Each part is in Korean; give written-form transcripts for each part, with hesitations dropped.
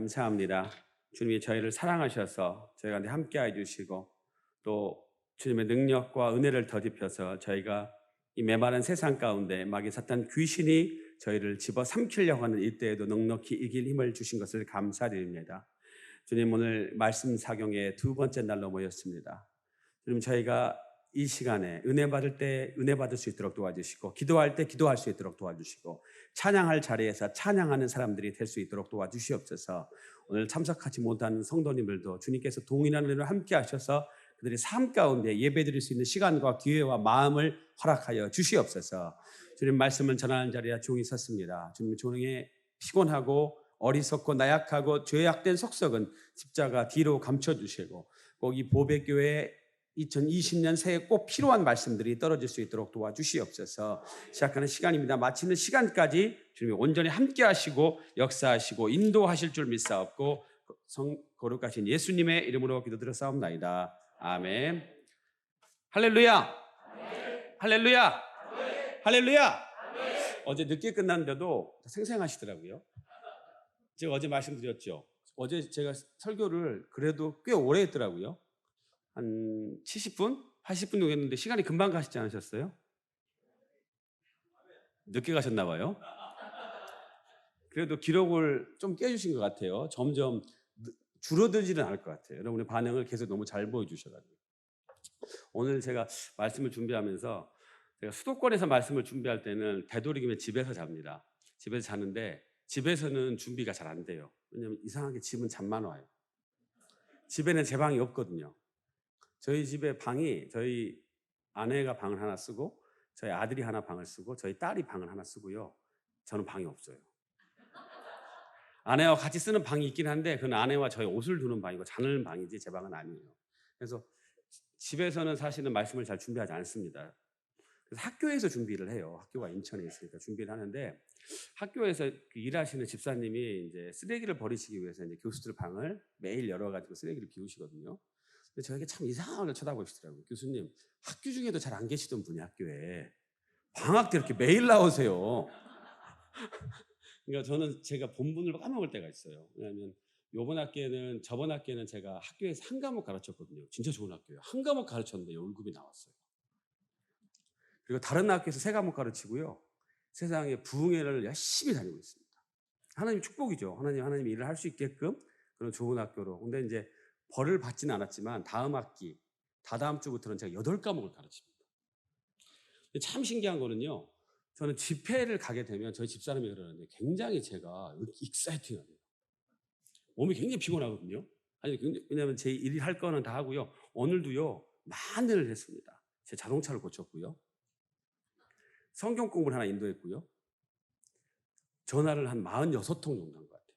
감사합니다. 주님이 저희를 사랑하셔서 저희가 함께 해주시고 또 주님의 능력과 은혜를 더입혀서 저희가 이 메마른 세상 가운데 마귀 사탄 귀신이 저희를 집어삼키려고 하는 이때에도 넉넉히 이길 힘을 주신 것을 감사드립니다. 주님, 오늘 말씀 사경의 두 번째 날로 모였습니다. 주님, 저희가 이 시간에 은혜 받을 때 은혜 받을 수 있도록 도와주시고, 기도할 때 기도할 수 있도록 도와주시고, 찬양할 자리에서 찬양하는 사람들이 될 수 있도록 도와주시옵소서. 오늘 참석하지 못하는 성도님들도 주님께서 동일한 은혜로 함께 하셔서 그들의 삶 가운데 예배드릴 수 있는 시간과 기회와 마음을 허락하여 주시옵소서. 주님, 말씀을 전하는 자리에 종이 섰습니다. 주님, 종의 피곤하고 어리석고 나약하고 죄악된 속성은 십자가 뒤로 감춰주시고, 꼭 이 보배교회 2020년 새해 꼭 필요한 말씀들이 떨어질 수 있도록 도와주시옵소서. 시작하는 시간입니다. 마치는 시간까지 주님이 온전히 함께 하시고 역사하시고 인도하실 줄 믿사옵고 거룩하신 예수님의 이름으로 기도드렸사옵나이다. 아멘. 할렐루야. 아멘. 할렐루야. 아멘. 할렐루야. 아멘. 어제 늦게 끝났는데도 생생하시더라고요. 제가 어제 말씀드렸죠. 어제 제가 설교를 그래도 꽤 오래 했더라고요. 한 70분? 80분 정도 했는데 시간이 금방 가시지 않으셨어요? 늦게 가셨나 봐요. 그래도 기록을 좀 깨주신 것 같아요. 점점 줄어들지는 않을 것 같아요. 여러분의 반응을 계속 너무 잘 보여주셔가지고. 오늘 제가 말씀을 준비하면서 제가 수도권에서 말씀을 준비할 때는 되도록이면 집에서 잡니다. 집에서 자는데 집에서는 준비가 잘 안 돼요. 왜냐하면 이상하게 집은 잠만 와요. 집에는 제 방이 없거든요. 저희 집에 방이 저희 아내가 방을 하나 쓰고 저희 아들이 하나 방을 쓰고 저희 딸이 방을 하나 쓰고요. 저는 방이 없어요. 아내와 같이 쓰는 방이 있긴 한데 그건 아내와 저희 옷을 두는 방이고 자는 방이지 제 방은 아니에요. 그래서 집에서는 사실은 말씀을 잘 준비하지 않습니다. 그래서 학교에서 준비를 해요. 학교가 인천에 있으니까 준비를 하는데 학교에서 일하시는 집사님이 이제 쓰레기를 버리시기 위해서 이제 교수들 방을 매일 열어가지고 쓰레기를 비우시거든요. 근데 저에게 참 이상하게 쳐다보시더라고요. 교수님, 학교 중에도 잘 안 계시던 분이 학교에 방학 때 이렇게 매일 나오세요. 그러니까 저는 제가 본분을 까먹을 때가 있어요. 왜냐하면 저번 학기에는 제가 학교에서 한 과목 가르쳤거든요. 진짜 좋은 학교예요. 한 과목 가르쳤는데 월급이 나왔어요. 그리고 다른 학교에서 세 과목 가르치고요. 세상에 부흥회를 열심히 다니고 있습니다. 하나님 축복이죠. 하나님 일을 할 수 있게끔 그런 좋은 학교로. 근데 이제 벌을 받지는 않았지만 다음 학기, 다다음 주부터는 제가 8과목을 가르칩니다. 참 신기한 거는요. 저는 집회를 가게 되면 저희 집사람이 그러는데 굉장히 제가 익사이팅합니다. 몸이 굉장히 피곤하거든요. 왜냐하면 제 일이 할 거는 다 하고요. 오늘도요. 많은 일을 했습니다. 제 자동차를 고쳤고요. 성경 공부를 하나 인도했고요. 전화를 한 46통 정도 한 것 같아요.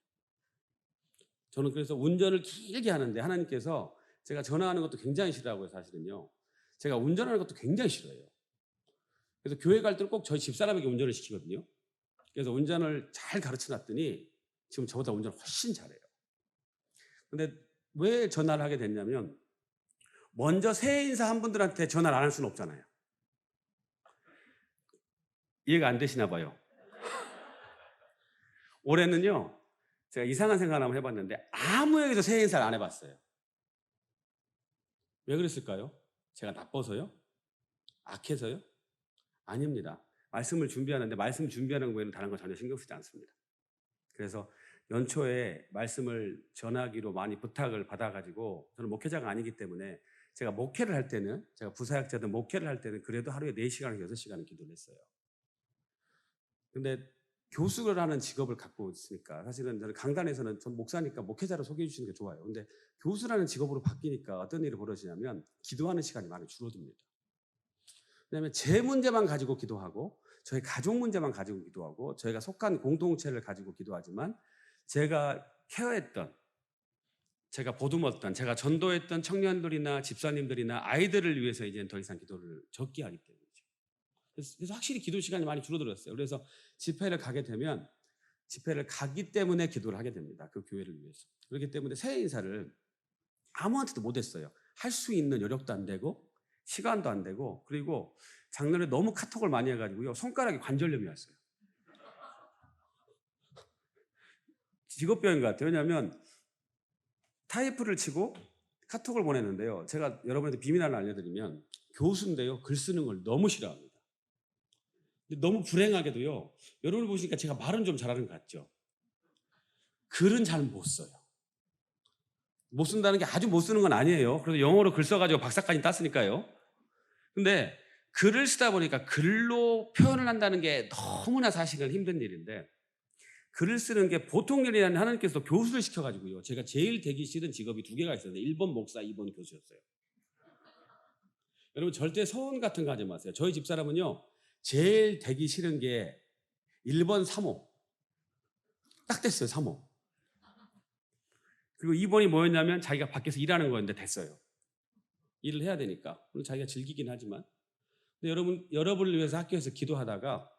저는 그래서 운전을 길게 하는데 하나님께서 제가 전화하는 것도 굉장히 싫어하고요. 사실은요. 제가 운전하는 것도 굉장히 싫어해요. 그래서 교회 갈 때는 꼭 저희 집사람에게 운전을 시키거든요. 그래서 운전을 잘 가르쳐놨더니 지금 저보다 운전을 훨씬 잘해요. 근데 왜 전화를 하게 됐냐면 먼저 새해 인사한 분들한테 전화를 안 할 수는 없잖아요. 이해가 안 되시나 봐요. 올해는요. 제가 이상한 생각을 한번 해봤는데 아무에게도 새해 인사를 안 해봤어요. 왜 그랬을까요? 제가 나빠서요? 악해서요? 아닙니다. 말씀을 준비하는데 말씀 준비하는 외에는 다른 거 전혀 신경 쓰지 않습니다. 그래서 연초에 말씀을 전하기로 많이 부탁을 받아가지고 저는 목회자가 아니기 때문에 제가 목회를 할 때는 제가 부사역자든 목회를 할 때는 그래도 하루에 4시간에서 6시간은 기도를 했어요. 근데 교수를 하는 직업을 갖고 있으니까 사실은 저는 강단에서는 전 목사니까 목회자로 소개해 주시는 게 좋아요. 근데 교수라는 직업으로 바뀌니까 어떤 일이 벌어지냐면 기도하는 시간이 많이 줄어듭니다. 왜냐하면 제 문제만 가지고 기도하고 저희 가족 문제만 가지고 기도하고 저희가 속한 공동체를 가지고 기도하지만 제가 케어했던, 제가 보듬었던, 제가 전도했던 청년들이나 집사님들이나 아이들을 위해서 이제는 더 이상 기도를 적게 하기 때문이죠. 그래서 확실히 기도 시간이 많이 줄어들었어요. 그래서 집회를 가게 되면 집회를 가기 때문에 기도를 하게 됩니다. 그 교회를 위해서. 그렇기 때문에 새해 인사를 아무한테도 못했어요. 할 수 있는 여력도 안 되고 시간도 안 되고 그리고 작년에 너무 카톡을 많이 해가지고요. 손가락에 관절염이 왔어요. 직업병인 것 같아요. 왜냐하면 타이프를 치고 카톡을 보냈는데요. 제가 여러분한테 비밀 하나 알려드리면 교수인데요. 글 쓰는 걸 너무 싫어합니다. 근데 너무 불행하게도요. 여러분을 보시니까 제가 말은 좀 잘하는 것 같죠. 글은 잘 못 써요. 못 쓴다는 게 아주 못 쓰는 건 아니에요. 그래서 영어로 글 써가지고 박사까지 땄으니까요. 근데 글을 쓰다 보니까 글로 표현을 한다는 게 너무나 사실은 힘든 일인데 글을 쓰는 게 보통 일이 아니라 하나님께서 교수를 시켜가지고요. 제가 제일 되기 싫은 직업이 2개가 있었는데 1번 목사, 2번 교수였어요. 여러분 절대 소원 같은 거 하지 마세요. 저희 집사람은요. 제일 되기 싫은 게 1번 사모. 딱 됐어요. 사모. 그리고 2번이 뭐였냐면 자기가 밖에서 일하는 거였는데 됐어요. 일을 해야 되니까. 물론 자기가 즐기긴 하지만. 근데 여러분을 위해서 학교에서 기도하다가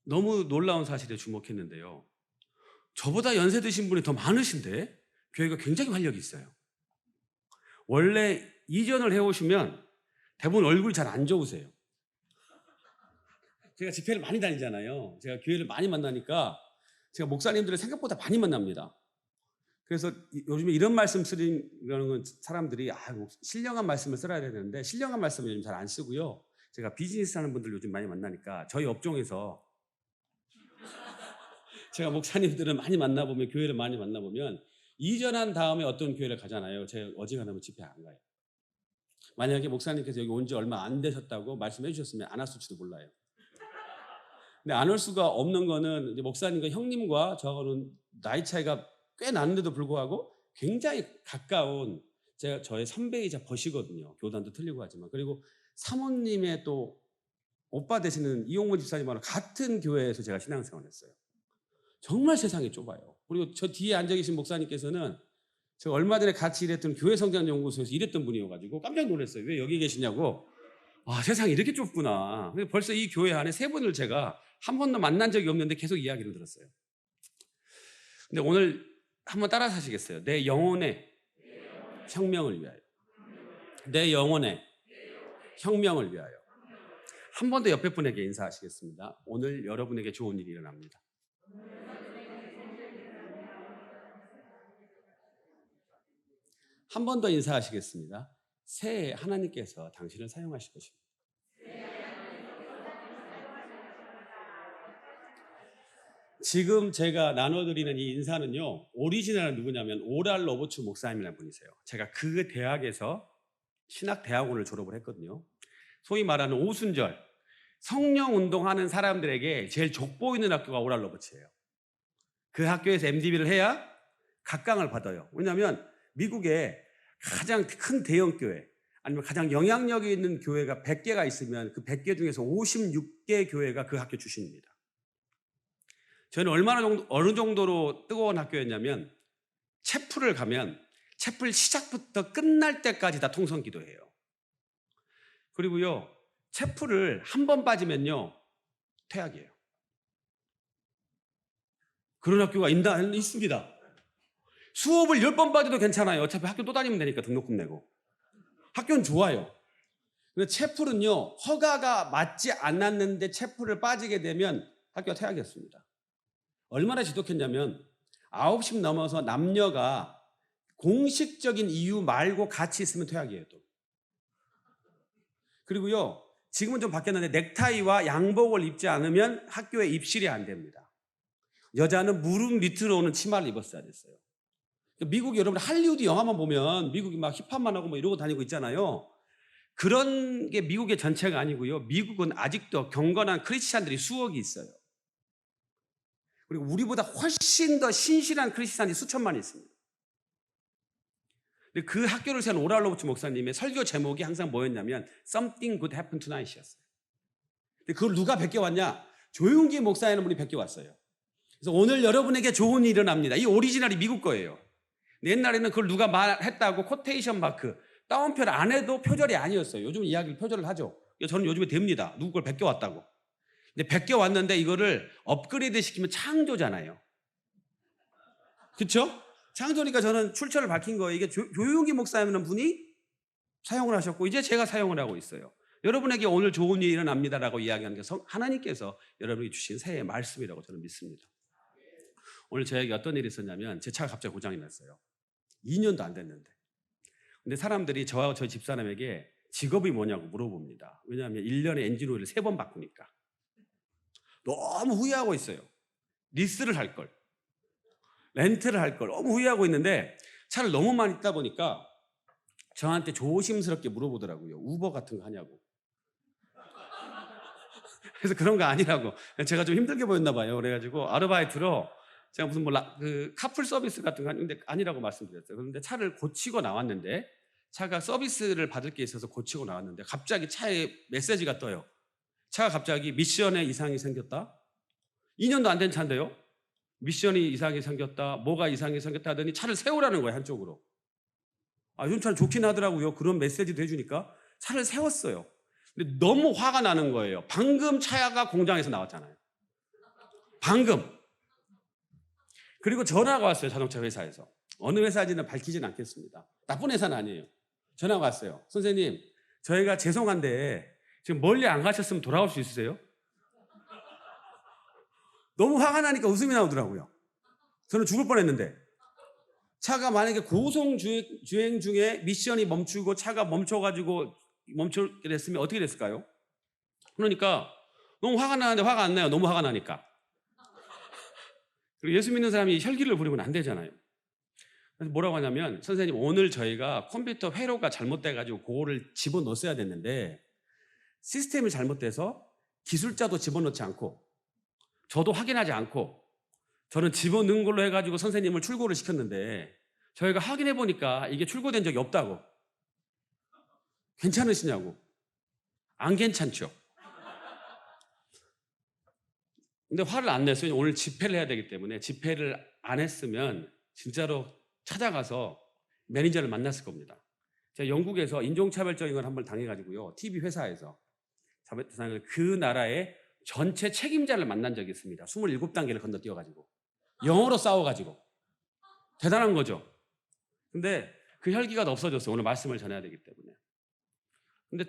너무 놀라운 사실에 주목했는데요. 저보다 연세 드신 분이 더 많으신데 교회가 굉장히 활력이 있어요. 원래 이전을 해오시면 대부분 얼굴이 잘 안 좋으세요. 제가 집회를 많이 다니잖아요. 제가 교회를 많이 만나니까 제가 목사님들을 생각보다 많이 만납니다. 그래서 요즘에 이런 말씀 쓰는 사람들이 신령한 말씀을 써야 되는데 신령한 말씀을 요즘 잘 안 쓰고요. 제가 비즈니스 하는 분들 요즘 많이 만나니까 저희 업종에서 제가 목사님들을 많이 만나보면 교회를 많이 만나보면 이전한 다음에 어떤 교회를 가잖아요. 제가 어지간하면 집회 안 가요. 만약에 목사님께서 여기 온 지 얼마 안 되셨다고 말씀해 주셨으면 안 왔을지도 몰라요. 근데 안 올 수가 없는 거는 이제 목사님과 형님과 저하고는 나이 차이가 꽤 나는데도 불구하고 굉장히 가까운 저의 선배이자 버시거든요. 교단도 틀리고 하지만. 그리고 사모님의 또 오빠 되시는 이용문 집사님하고 같은 교회에서 제가 신앙생활을 했어요. 정말 세상이 좁아요. 그리고 저 뒤에 앉아 계신 목사님께서는 제가 얼마 전에 같이 일했던 교회 성장연구소에서 일했던 분이어가지고 깜짝 놀랐어요. 왜 여기 계시냐고. 세상이 이렇게 좁구나. 벌써 이 교회 안에 3분을 제가 한 번도 만난 적이 없는데 계속 이야기를 들었어요. 근데 오늘 한번 따라서 하시겠어요? 내 영혼의 혁명을 위하여. 내 영혼의 혁명을 위하여. 한 번 더 옆에 분에게 인사하시겠습니다. 오늘 여러분에게 좋은 일이 일어납니다. 한 번 더 인사하시겠습니다. 새해 하나님께서 당신을 사용하실 것입니다. 지금 제가 나눠드리는 이 인사는요. 오리지널은 누구냐면 오랄 로버츠 목사님이라는 분이세요. 제가 그 대학에서 신학대학원을 졸업을 했거든요. 소위 말하는 오순절 성령 운동하는 사람들에게 제일 족보이는 학교가 오랄 로버츠예요. 그 학교에서 MDB를 해야 각광을 받아요. 왜냐하면 미국에 가장 큰 대형교회 아니면 가장 영향력이 있는 교회가 100개가 있으면 그 100개 중에서 56개 교회가 그 학교 출신입니다. 저는 어느 정도로 뜨거운 학교였냐면 채플을 가면 채플 시작부터 끝날 때까지 다 통성 기도해요. 그리고요 채플을 한 번 빠지면요 퇴학이에요. 그런 학교가 있습니다. 수업을 10번 빠져도 괜찮아요. 어차피 학교 또 다니면 되니까 등록금 내고. 학교는 좋아요. 근데 채플은요 허가가 맞지 않았는데 채플을 빠지게 되면 학교가 퇴학이었습니다. 얼마나 지독했냐면 9시 넘어서 남녀가 공식적인 이유 말고 같이 있으면 퇴학이에요. 또. 그리고요 지금은 좀 바뀌었는데 넥타이와 양복을 입지 않으면 학교에 입실이 안 됩니다. 여자는 무릎 밑으로 오는 치마를 입었어야 됐어요. 미국 여러분 할리우드 영화만 보면 미국이 막 힙합만 하고 뭐 이러고 다니고 있잖아요. 그런 게 미국의 전체가 아니고요. 미국은 아직도 경건한 크리스찬들이 수억이 있어요. 그리고 우리보다 훨씬 더 신실한 크리스찬이 수천만 있습니다. 근데 그 학교를 세운 오랄 로버츠 목사님의 설교 제목이 항상 뭐였냐면 Something Good Happened Tonight이었어요. 근데 그걸 누가 베껴왔냐? 조용기 목사라는 분이 베껴왔어요. 그래서 오늘 여러분에게 좋은 일이 일어납니다. 이 오리지널이 미국 거예요. 옛날에는 그걸 누가 말했다고 코테이션 마크 따옴표 안 해도 표절이 아니었어요. 요즘 이야기를 표절을 하죠. 저는 요즘에 됩니다. 누구 걸 베껴왔다고. 근데 베껴왔는데 이거를 업그레이드 시키면 창조잖아요. 그렇죠? 창조니까 저는 출처를 밝힌 거예요. 이게 조용기 목사님이라는 분이 사용을 하셨고 이제 제가 사용을 하고 있어요. 여러분에게 오늘 좋은 일이 일어납니다라고 이야기하는 게 하나님께서 여러분에게 주신 새해의 말씀이라고 저는 믿습니다. 오늘 저에게 어떤 일이 있었냐면 제 차가 갑자기 고장이 났어요. 2년도 안 됐는데. 근데 사람들이 저하고 저희 집사람에게 직업이 뭐냐고 물어봅니다. 왜냐하면 1년에 엔진 오일을 3번 바꾸니까. 너무 후회하고 있어요. 리스를 할 걸. 렌트를 할 걸. 너무 후회하고 있는데 차를 너무 많이 있다 보니까 저한테 조심스럽게 물어보더라고요. 우버 같은 거 하냐고. 그래서 그런 거 아니라고. 제가 좀 힘들게 보였나 봐요. 그래가지고 아르바이트로 제가 무슨 카풀 서비스 같은 거 하는데 아니라고 말씀드렸어요. 그런데 차를 고치고 나왔는데 차가 서비스를 받을 게 있어서 고치고 나왔는데 갑자기 차에 메시지가 떠요. 차가 갑자기 미션에 이상이 생겼다. 2년도 안 된 차인데요. 미션이 이상이 생겼다. 뭐가 이상이 생겼다 하더니 차를 세우라는 거예요. 한쪽으로. 요즘 차는 좋긴 하더라고요. 그런 메시지도 해주니까 차를 세웠어요. 근데 너무 화가 나는 거예요. 방금 차가 공장에서 나왔잖아요. 방금. 그리고 전화가 왔어요. 자동차 회사에서. 어느 회사인지는 밝히지는 않겠습니다. 나쁜 회사는 아니에요. 전화가 왔어요. 선생님, 저희가 죄송한데 지금 멀리 안 가셨으면 돌아올 수 있으세요? 너무 화가 나니까 웃음이 나오더라고요. 저는 죽을 뻔했는데. 차가 만약에 고속 주행 중에 미션이 멈추고 차가 멈춰가지고 멈추게 됐으면 어떻게 됐을까요? 그러니까 너무 화가 나는데 화가 안 나요. 너무 화가 나니까. 그리고 예수 믿는 사람이 혈기를 부리면 안 되잖아요. 그래서 뭐라고 하냐면 선생님 오늘 저희가 컴퓨터 회로가 잘못돼가지고 그거를 집어넣었어야 됐는데 시스템이 잘못돼서 기술자도 집어넣지 않고 저도 확인하지 않고 저는 집어넣은 걸로 해가지고 선생님을 출고를 시켰는데 저희가 확인해 보니까 이게 출고된 적이 없다고. 괜찮으시냐고. 안 괜찮죠. 근데 화를 안 냈어요. 오늘 집회를 해야 되기 때문에 집회를 안 했으면 진짜로 찾아가서 매니저를 만났을 겁니다. 제가 영국에서 인종차별적인 걸 한번 당해가지고요. TV 회사에서 그 나라의 전체 책임자를 만난 적이 있습니다. 27단계를 건너뛰어가지고 영어로 싸워가지고 대단한 거죠. 근데 그 혈기가 없어졌어요. 오늘 말씀을 전해야 되기 때문에. 근데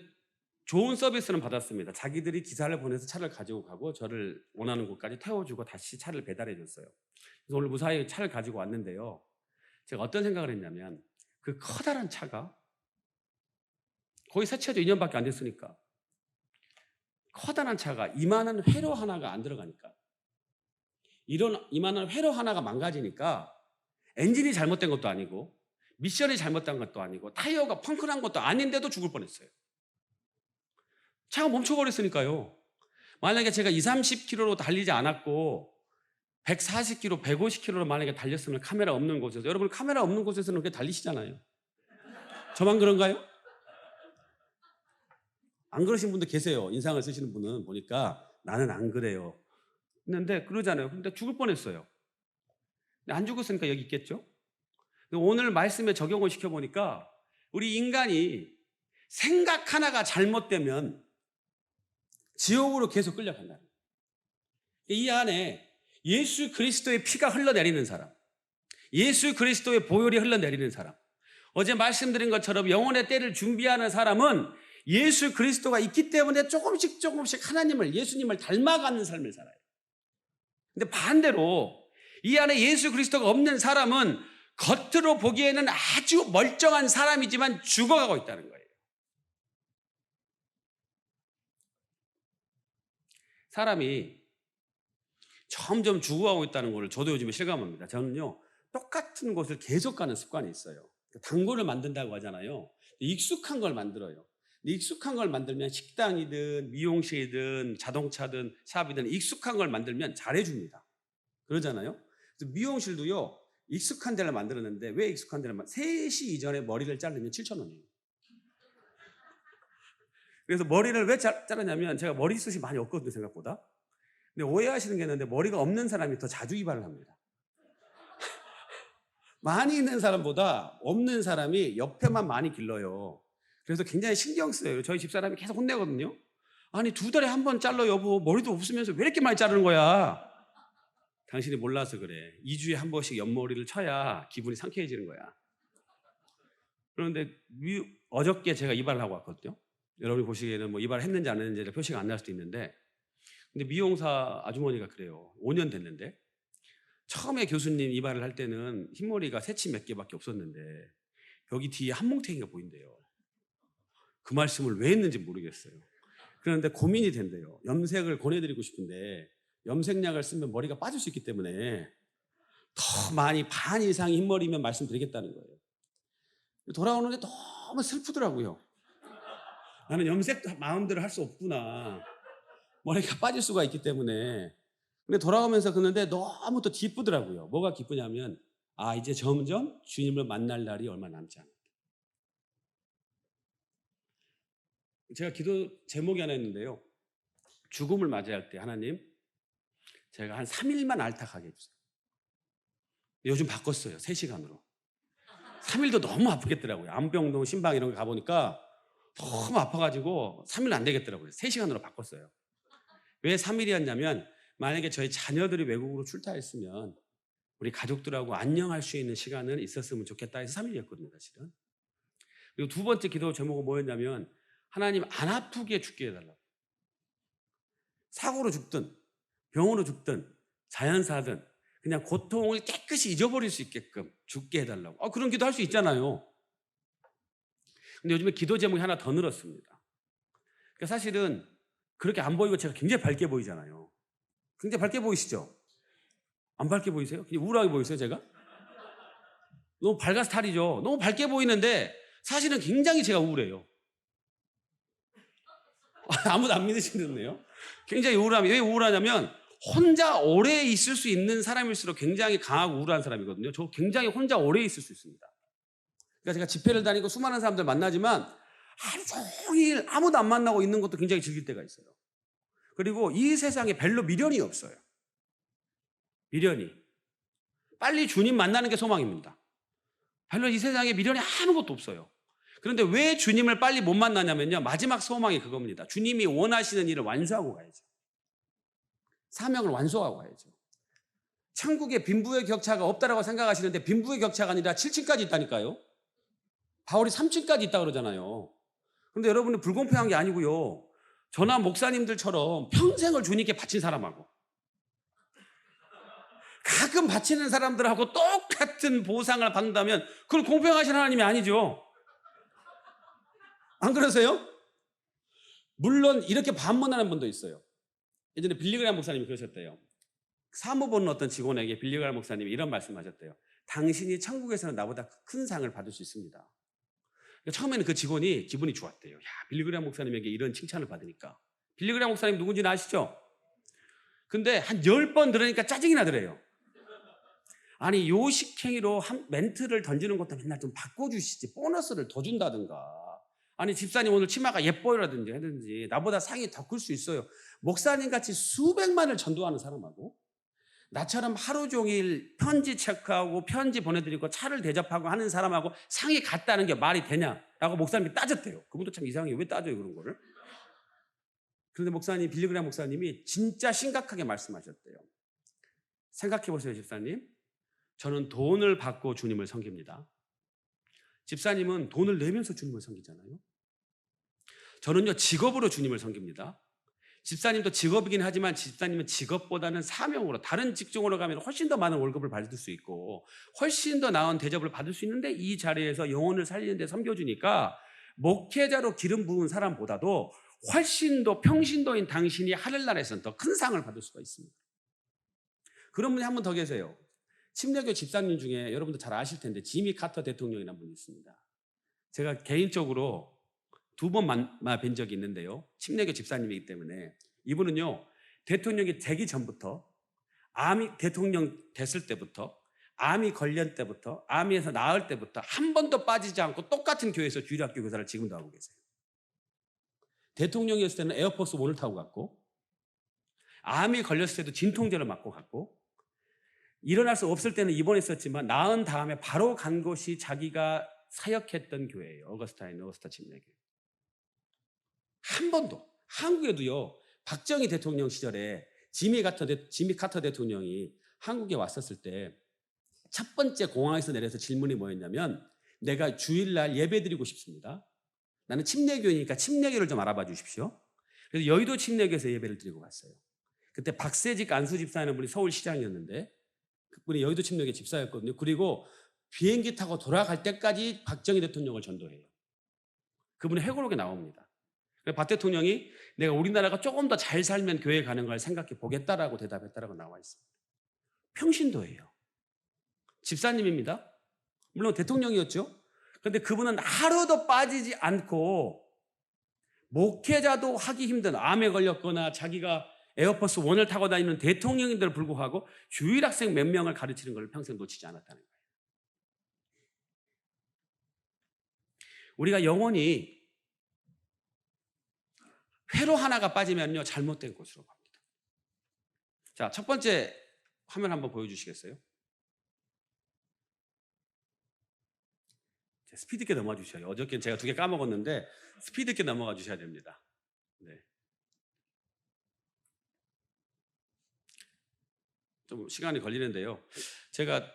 좋은 서비스는 받았습니다. 자기들이 기사를 보내서 차를 가지고 가고 저를 원하는 곳까지 태워주고 다시 차를 배달해 줬어요. 그래서 오늘 무사히 차를 가지고 왔는데요. 제가 어떤 생각을 했냐면 그 커다란 차가 거의 세차도 2년밖에 안 됐으니까 커다란 차가 이만한 회로 하나가 안 들어가니까 이만한 회로 하나가 망가지니까 엔진이 잘못된 것도 아니고 미션이 잘못된 것도 아니고 타이어가 펑크난 것도 아닌데도 죽을 뻔했어요. 차가 멈춰버렸으니까요. 만약에 제가 30km로 달리지 않았고 140km, 150km로 만약에 달렸으면 카메라 없는 곳에서 여러분 카메라 없는 곳에서는 그렇게 달리시잖아요. 저만 그런가요? 안 그러신 분도 계세요. 인상을 쓰시는 분은 보니까 나는 안 그래요. 근데 그러잖아요. 근데 죽을 뻔했어요. 근데 안 죽었으니까 여기 있겠죠? 오늘 말씀에 적용을 시켜보니까 우리 인간이 생각 하나가 잘못되면 지옥으로 계속 끌려간다. 이 안에 예수 그리스도의 피가 흘러내리는 사람, 예수 그리스도의 보혈이 흘러내리는 사람, 어제 말씀드린 것처럼 영혼의 때를 준비하는 사람은 예수 그리스도가 있기 때문에 조금씩 하나님을, 예수님을 닮아가는 삶을 살아요. 근데 반대로 이 안에 예수 그리스도가 없는 사람은 겉으로 보기에는 아주 멀쩡한 사람이지만 죽어가고 있다는 거예요. 사람이 점점 죽어가고 있다는 걸 저도 요즘에 실감합니다. 저는요, 똑같은 곳을 계속 가는 습관이 있어요. 단골을 만든다고 하잖아요. 익숙한 걸 만들어요. 익숙한 걸 만들면 식당이든 미용실이든 자동차든 샵이든 익숙한 걸 만들면 잘해줍니다. 그러잖아요. 그래서 미용실도요, 익숙한 데를 만들었는데 왜 익숙한 데를 3시 이전에 머리를 자르면 7,000원이에요. 그래서 머리를 왜 자르냐면 제가 머리숱이 많이 없거든요, 생각보다. 근데 오해하시는 게 있는데 머리가 없는 사람이 더 자주 이발을 합니다. 많이 있는 사람보다 없는 사람이 옆에만 많이 길러요. 그래서 굉장히 신경 쓰여요. 저희 집사람이 계속 혼내거든요. 아니 2달에 한 번 잘라 여보, 머리도 없으면서 왜 이렇게 많이 자르는 거야? 당신이 몰라서 그래. 2주에 한 번씩 옆머리를 쳐야 기분이 상쾌해지는 거야. 그런데 어저께 제가 이발을 하고 왔거든요. 여러분이 보시기에는 뭐 이발을 했는지 안 했는지 표시가 안 날 수도 있는데, 근데 미용사 아주머니가 그래요. 5년 됐는데 처음에 교수님 이발을 할 때는 흰머리가 새치 몇 개밖에 없었는데 여기 뒤에 한 뭉탱이가 보인대요. 그 말씀을 왜 했는지 모르겠어요. 그런데 고민이 된대요. 염색을 권해드리고 싶은데 염색약을 쓰면 머리가 빠질 수 있기 때문에 더 많이 반 이상 흰머리면 말씀드리겠다는 거예요. 돌아오는데 너무 슬프더라고요. 나는 염색 마음대로 할 수 없구나. 머리가 빠질 수가 있기 때문에. 근데 돌아오면서 그런데 너무 또 기쁘더라고요. 뭐가 기쁘냐면 이제 점점 주님을 만날 날이 얼마 남지 않았다. 제가 기도 제목이 하나 있는데요. 죽음을 맞이할 때 하나님 제가 한 3일만 알탁하게 해주세요. 요즘 바꿨어요. 3시간으로. 3일도 너무 아프겠더라고요. 암병동, 신방 이런 거 가보니까 너무 아파가지고 3일 안 되겠더라고요. 3시간으로 바꿨어요. 왜 3일이었냐면 만약에 저희 자녀들이 외국으로 출타했으면 우리 가족들하고 안녕할 수 있는 시간은 있었으면 좋겠다 해서 3일이었거든요. 사실은. 그리고 두 번째 기도 제목은 뭐였냐면 하나님 안 아프게 죽게 해달라고. 사고로 죽든 병으로 죽든 자연사든 그냥 고통을 깨끗이 잊어버릴 수 있게끔 죽게 해달라고. 그런 기도 할 수 있잖아요. 근데 요즘에 기도 제목이 하나 더 늘었습니다. 그러니까 사실은 그렇게 안 보이고 제가 굉장히 밝게 보이잖아요. 굉장히 밝게 보이시죠? 안 밝게 보이세요? 그냥 우울하게 보이세요, 제가? 너무 밝아서 탈이죠. 너무 밝게 보이는데 사실은 굉장히 제가 우울해요. 아무도 안 믿으시는데요? 굉장히 우울함이. 왜 우울하냐면 혼자 오래 있을 수 있는 사람일수록 굉장히 강하고 우울한 사람이거든요. 저 굉장히 혼자 오래 있을 수 있습니다. 그러니까 제가 집회를 다니고 수많은 사람들 만나지만 하루 종일 아무도 안 만나고 있는 것도 굉장히 즐길 때가 있어요. 그리고 이 세상에 별로 미련이 없어요. 미련이. 빨리 주님 만나는 게 소망입니다. 별로 이 세상에 미련이 아무것도 없어요. 그런데 왜 주님을 빨리 못 만나냐면요. 마지막 소망이 그겁니다. 주님이 원하시는 일을 완수하고 가야죠. 사명을 완수하고 가야죠. 천국에 빈부의 격차가 없다라고 생각하시는데 빈부의 격차가 아니라 7층까지 있다니까요. 바울이 3층까지 있다고 그러잖아요. 그런데 여러분은 불공평한 게 아니고요. 저나 목사님들처럼 평생을 주님께 바친 사람하고 가끔 바치는 사람들하고 똑같은 보상을 받는다면 그걸 공평하신 하나님이 아니죠. 안 그러세요? 물론 이렇게 반문하는 분도 있어요. 예전에 빌리그람 목사님이 그러셨대요. 사무 보는 어떤 직원에게 빌리그람 목사님이 이런 말씀하셨대요. 당신이 천국에서는 나보다 큰 상을 받을 수 있습니다. 그러니까 처음에는 그 직원이 기분이 좋았대요. 빌리그람 목사님에게 이런 칭찬을 받으니까. 빌리그람 목사님 누군지는 아시죠? 근데 한 10번 들으니까 짜증이 나더래요. 아니 요식행위로 멘트를 던지는 것도 맨날 좀 바꿔주시지, 보너스를 더 준다든가, 아니 집사님 오늘 치마가 예뻐요라든지 하든지, 나보다 상이 더 클 수 있어요. 목사님같이 수백만을 전도하는 사람하고 나처럼 하루 종일 편지 체크하고 편지 보내드리고 차를 대접하고 하는 사람하고 상이 같다는 게 말이 되냐라고 목사님이 따졌대요. 그분도 참 이상해요. 왜 따져요 그런 거를? 그런데 목사님, 빌리그람 목사님이 진짜 심각하게 말씀하셨대요. 생각해보세요 집사님. 저는 돈을 받고 주님을 섬깁니다. 집사님은 돈을 내면서 주님을 섬기잖아요. 저는요 직업으로 주님을 섬깁니다. 집사님도 직업이긴 하지만 집사님은 직업보다는 사명으로, 다른 직종으로 가면 훨씬 더 많은 월급을 받을 수 있고 훨씬 더 나은 대접을 받을 수 있는데 이 자리에서 영혼을 살리는 데 섬겨주니까 목회자로 기름 부은 사람보다도 훨씬 더 평신도인 당신이 하늘나라에서는 더 큰 상을 받을 수가 있습니다. 그런 분이 한 분 더 계세요. 침례교 집사님 중에 여러분도 잘 아실 텐데 지미 카터 대통령이라는 분이 있습니다. 제가 개인적으로 2번 뵌 적이 있는데요. 침례교 집사님이기 때문에 이분은요 대통령이 되기 전부터, 암이 대통령 됐을 때부터, 암이 걸렸을 때부터, 암에서 나을 때부터 한 번도 빠지지 않고 똑같은 교회에서 주일학교 교사를 지금도 하고 계세요. 대통령이었을 때는 에어포스 1을 타고 갔고, 암이 걸렸을 때도 진통제를 맞고 갔고, 일어날 수 없을 때는 입원했었지만 나은 다음에 바로 간 곳이 자기가 사역했던 교회예요. 어거스타 침례교. 한 번도. 한국에도요 박정희 대통령 시절에 지미 카터 대통령이 한국에 왔었을 때 첫 번째 공항에서 내려서 질문이 뭐였냐면, 내가 주일날 예배드리고 싶습니다. 나는 침례교이니까 침례교를 좀 알아봐 주십시오. 그래서 여의도 침례교에서 예배를 드리고 갔어요. 그때 박세직 안수 집사라는 분이 서울시장이었는데 그분이 여의도 침략의 집사였거든요. 그리고 비행기 타고 돌아갈 때까지 박정희 대통령을 전도해요. 그분이 회고록에 나옵니다. 박 대통령이 내가 우리나라가 조금 더 잘 살면 교회 가는 걸 생각해 보겠다라고 대답했다라고 나와 있습니다. 평신도예요. 집사님입니다. 물론 대통령이었죠. 그런데 그분은 하루도 빠지지 않고 목회자도 하기 힘든 암에 걸렸거나 자기가 에어포스 1을 타고 다니는 대통령인데도 불구하고 주일 학생 몇 명을 가르치는 걸 평생 놓치지 않았다는 거예요. 우리가 영혼이 회로 하나가 빠지면요 잘못된 곳으로 갑니다. 자, 첫 번째 화면 한번 보여주시겠어요? 스피드 있게 넘어가 주셔요. 어저께 제가 2개 까먹었는데 스피드 있게 넘어가 주셔야 됩니다. 네. 좀 시간이 걸리는데요. 제가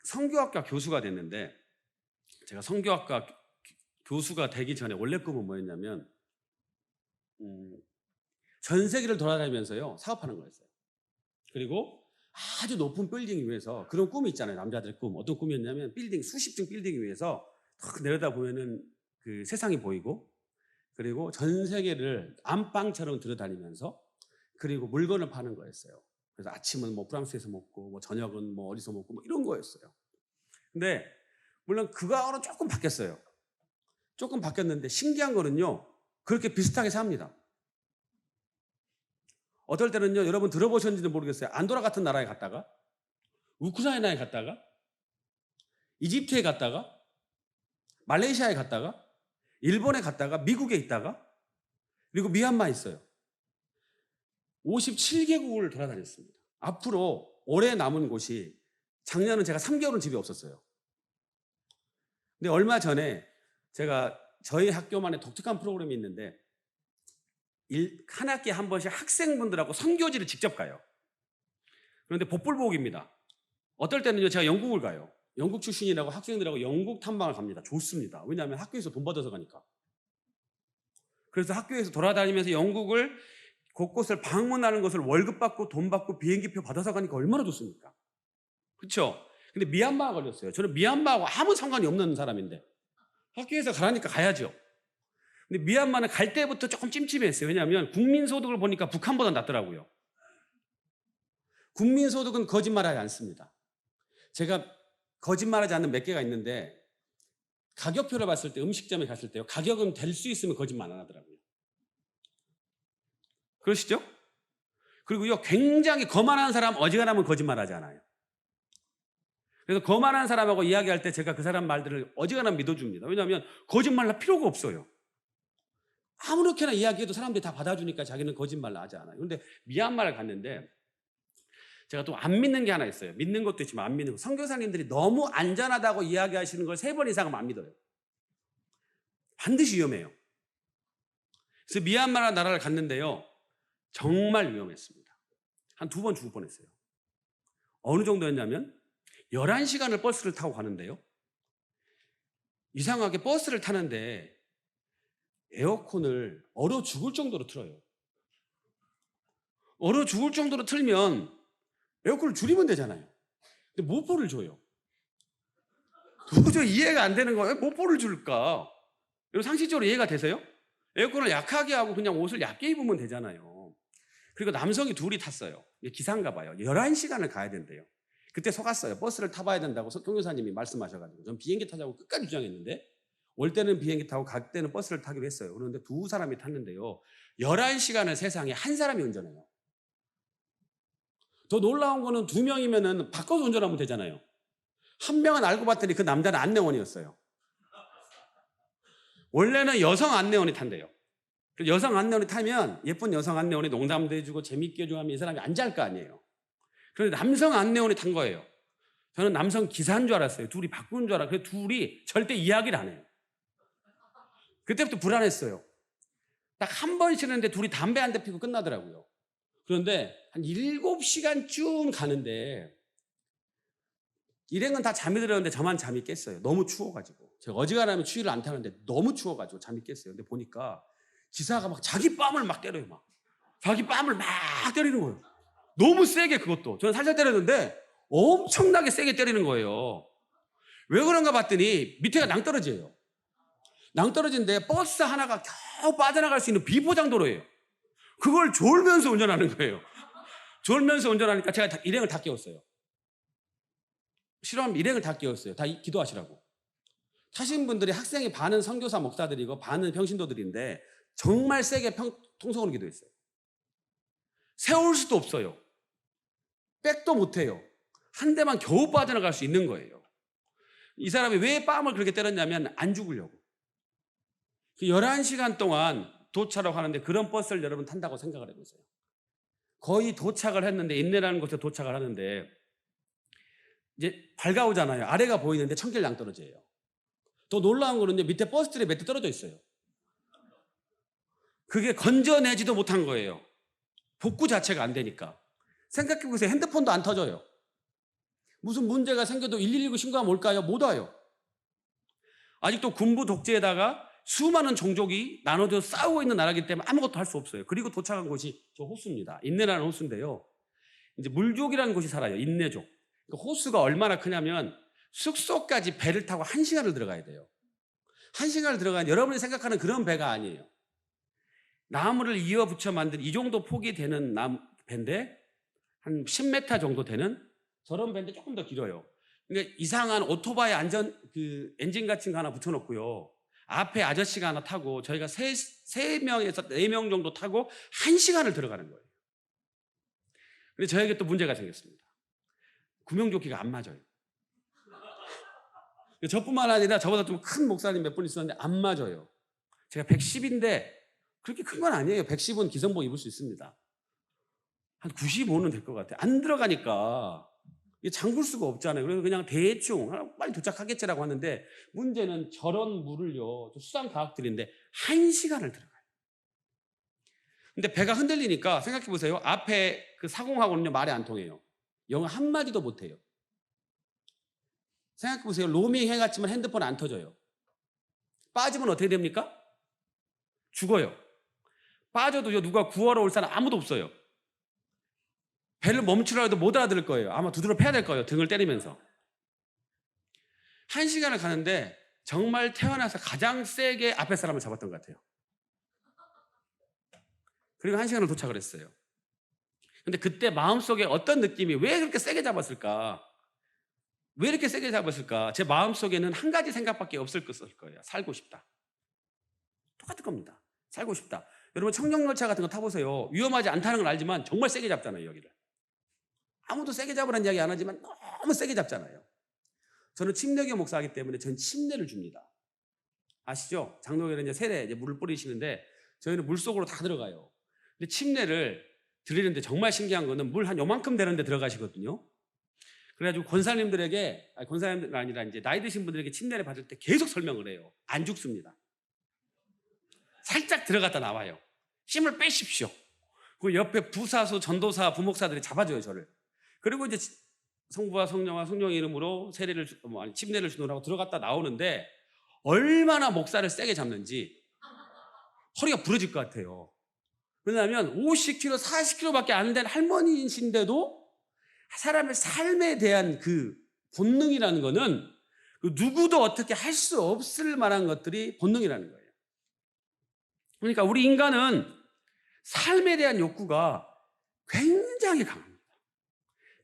선교학과 교수가 됐는데 제가 선교학과 교수가 되기 전에 원래 꿈은 뭐였냐면 전 세계를 돌아다니면서요 사업하는 거였어요. 그리고 아주 높은 빌딩 위에서 그런 꿈이 있잖아요. 남자들의 꿈. 어떤 꿈이었냐면 빌딩 수십 층 빌딩 위에서 탁 내려다 보면은 그 세상이 보이고 그리고 전 세계를 안방처럼 들여다니면서 그리고 물건을 파는 거였어요. 그래서 아침은 뭐 프랑스에서 먹고 뭐 저녁은 뭐 어디서 먹고 뭐 이런 거였어요. 근데 물론 그거하고는 조금 바뀌었어요. 조금 바뀌었는데 신기한 거는요. 그렇게 비슷하게 삽니다. 어떨 때는요. 여러분 들어보셨는지는 모르겠어요. 안도라 같은 나라에 갔다가 우크라이나에 갔다가 이집트에 갔다가 말레이시아에 갔다가 일본에 갔다가 미국에 있다가 그리고 미얀마에 있어요. 57개국을 돌아다녔습니다. 앞으로 올해 남은 곳이 작년은 제가 3개월은 집에 없었어요. 근데 얼마 전에 제가 저희 학교만의 독특한 프로그램이 있는데 한 학기에 한 번씩 학생분들하고 선교지를 직접 가요. 그런데 복불복입니다. 어떨 때는요 제가 영국을 가요. 영국 출신이라고 학생들하고 영국 탐방을 갑니다. 좋습니다. 왜냐하면 학교에서 돈 받아서 가니까. 그래서 학교에서 돌아다니면서 영국을 곳곳을 방문하는 것을 월급 받고 돈 받고 비행기표 받아서 가니까 얼마나 좋습니까? 그렇죠? 근데 미얀마가 걸렸어요. 저는 미얀마하고 아무 상관이 없는 사람인데 학교에서 가라니까 가야죠. 근데 미얀마는 갈 때부터 조금 찜찜했어요. 왜냐하면 국민소득을 보니까 북한보다 낫더라고요. 국민소득은 거짓말하지 않습니다. 제가 거짓말하지 않는 몇 개가 있는데 가격표를 봤을 때 음식점에 갔을 때요. 가격은 될 수 있으면 거짓말 안 하더라고요. 그러시죠? 그리고요 굉장히 거만한 사람 어지간하면 거짓말하지 않아요. 그래서 거만한 사람하고 이야기할 때 제가 그 사람 말들을 어지간하면 믿어줍니다. 왜냐하면 거짓말할 필요가 없어요. 아무렇게나 이야기해도 사람들이 다 받아주니까 자기는 거짓말 하지 않아요. 그런데 미얀마를 갔는데 제가 또 안 믿는 게 하나 있어요. 믿는 것도 있지만 안 믿는 거. 선교사님들이 너무 안전하다고 이야기하시는 걸 3번 이상은 안 믿어요. 반드시 위험해요. 그래서 미얀마라는 나라를 갔는데요. 정말 위험했습니다. 한 2번 죽을 뻔했어요. 어느 정도였냐면 11시간을 버스를 타고 가는데요. 이상하게 버스를 타는데 에어컨을 얼어 죽을 정도로 틀어요. 얼어 죽을 정도로 틀면 에어컨을 줄이면 되잖아요. 근데 모포를 줘요. 도저히 이해가 안 되는 거예요. 왜 모포를 줄까? 여러분 상식적으로 이해가 되세요? 에어컨을 약하게 하고 그냥 옷을 얇게 입으면 되잖아요. 그리고 남성이 2이 탔어요. 기사인가 봐요. 11시간을 가야 된대요. 그때 속았어요. 버스를 타봐야 된다고 경교사님이 말씀하셔가지고 전 비행기 타자고 끝까지 주장했는데 올 때는 비행기 타고 갈 때는 버스를 타기로 했어요. 그런데 2 사람이 탔는데요. 11시간을 세상에 한 사람이 운전해요. 더 놀라운 거는 2명이면은 바꿔서 운전하면 되잖아요. 1명은 알고 봤더니 그 남자는 안내원이었어요. 원래는 여성 안내원이 탄대요. 여성 안내원이 타면 예쁜 여성 안내원이 농담도 해주고 재밌게 해주고 하면 이 사람이 안 잘 거 아니에요. 그런데 남성 안내원이 탄 거예요. 저는 남성 기사인 줄 알았어요. 2이 바꾼 줄 알았어요. 그래서 2이 절대 이야기를 안 해요. 그때부터 불안했어요. 딱 한 번 쉬는데 2이 담배 한 대 피고 끝나더라고요. 그런데 한 7시간 쭉 가는데 일행은 다 잠이 들었는데 저만 잠이 깼어요. 너무 추워가지고. 제가 어지간하면 추위를 안 타는데 너무 추워가지고 잠이 깼어요. 근데 보니까 기사가 막 자기 뺨을 막 때려요. 막 자기 뺨을 막 때리는 거예요. 너무 세게 그것도. 저는 살살 때렸는데 엄청나게 세게 때리는 거예요. 왜 그런가 봤더니 밑에가 낭떠러지예요. 낭떠러지인데 버스 하나가 겨우 빠져나갈 수 있는 비포장도로예요. 그걸 졸면서 운전하는 거예요. 졸면서 운전하니까 제가 일행을 다 깨웠어요. 싫어하면 일행을 다 깨웠어요. 다 기도하시라고. 타신 분들이 학생이 반은 선교사 목사들이고 반은 평신도들인데 정말 세게 통성으로 기도했어요. 세울 수도 없어요. 백도 못해요. 한 대만 겨우 빠져나갈 수 있는 거예요. 이 사람이 왜 뺨을 그렇게 때렸냐면 안 죽으려고. 11시간 동안 도착하고 하는데 그런 버스를 여러분 탄다고 생각을 해보세요. 거의 도착을 했는데 인내라는 곳에 도착을 하는데 이제 밝아오잖아요. 아래가 보이는데 천길 낭떠러지예요. 더 놀라운 거는 밑에 버스들이 몇 대 떨어져 있어요. 그게 건져내지도 못한 거예요. 복구 자체가 안 되니까. 생각해보세요. 핸드폰도 안 터져요. 무슨 문제가 생겨도 119 신고하면 올까요? 못 와요. 아직도 군부 독재에다가 수많은 종족이 나눠져 싸우고 있는 나라이기 때문에 아무것도 할 수 없어요. 그리고 도착한 곳이 저 호수입니다. 인내라는 호수인데요. 이제 물족이라는 곳이 살아요. 인내족. 그러니까 호수가 얼마나 크냐면 숙소까지 배를 타고 1시간을 들어가야 돼요. 1시간을 들어가야 여러분이 생각하는 그런 배가 아니에요. 나무를 이어 붙여 만든 이 정도 폭이 되는 배인데 한 10m 정도 되는 저런 배인데 조금 더 길어요. 그러니까 이상한 오토바이 엔진 같은 거 하나 붙여놓고요. 앞에 아저씨가 하나 타고 저희가 3명에서 4명 정도 타고 1시간을 들어가는 거예요. 근데 저에게 또 문제가 생겼습니다. 구명조끼가 안 맞아요. 저뿐만 아니라 저보다 좀 큰 목사님 몇 분 있었는데 안 맞아요. 제가 110인데 그렇게 큰 건 아니에요. 110은 기성복 입을 수 있습니다. 한 95는 될 것 같아요. 안 들어가니까 이게 잠글 수가 없잖아요. 그래서 그냥 대충 빨리 도착하겠지라고 하는데 문제는 저런 물을요, 수상과학들인데 1시간을 들어가요. 근데 배가 흔들리니까 생각해보세요. 앞에 그 사공하고는요 말이 안 통해요. 영어 한마디도 못해요. 생각해보세요. 로밍 해갔지만 핸드폰 안 터져요. 빠지면 어떻게 됩니까? 죽어요. 빠져도요 누가 구하러 올 사람 아무도 없어요. 배를 멈추라 해도 못 알아들을 거예요. 아마 두드러 패야 될 거예요. 등을 때리면서. 1시간을 가는데 정말 태어나서 가장 세게 앞에 사람을 잡았던 것 같아요. 그리고 1시간을 도착을 했어요. 근데 그때 마음속에 어떤 느낌이 왜 그렇게 세게 잡았을까? 왜 이렇게 세게 잡았을까? 제 마음속에는 한 가지 생각밖에 없을 거예요. 살고 싶다. 똑같을 겁니다. 살고 싶다. 여러분 청룡열차 같은 거 타보세요. 위험하지 않다는 걸 알지만 정말 세게 잡잖아요. 여기를. 아무도 세게 잡으라는 이야기 안 하지만 너무 세게 잡잖아요. 저는 침례교 목사이기 때문에 전 침례를 줍니다. 아시죠? 장로교는 이제 세례 물을 뿌리시는데 저희는 물속으로 다 들어가요. 근데 침례를 드리는데 정말 신기한 거는 물 한 요만큼 되는데 들어가시거든요. 그래가지고 권사님들에게, 권사님들 아니라 이제 나이 드신 분들에게 침례를 받을 때 계속 설명을 해요. 안 죽습니다. 살짝 들어갔다 나와요. 힘을 빼십시오. 그 옆에 부사수, 전도사, 부목사들이 잡아줘요, 저를. 그리고 이제 성부와 성령과 성령의 이름으로 침례를 주노라고 들어갔다 나오는데 얼마나 목사를 세게 잡는지 허리가 부러질 것 같아요. 왜냐하면 50kg, 40kg밖에 안 된 할머니이신데도 사람의 삶에 대한 그 본능이라는 거는 누구도 어떻게 할 수 없을 만한 것들이 본능이라는 거예요. 그러니까 우리 인간은 삶에 대한 욕구가 굉장히 강합니다.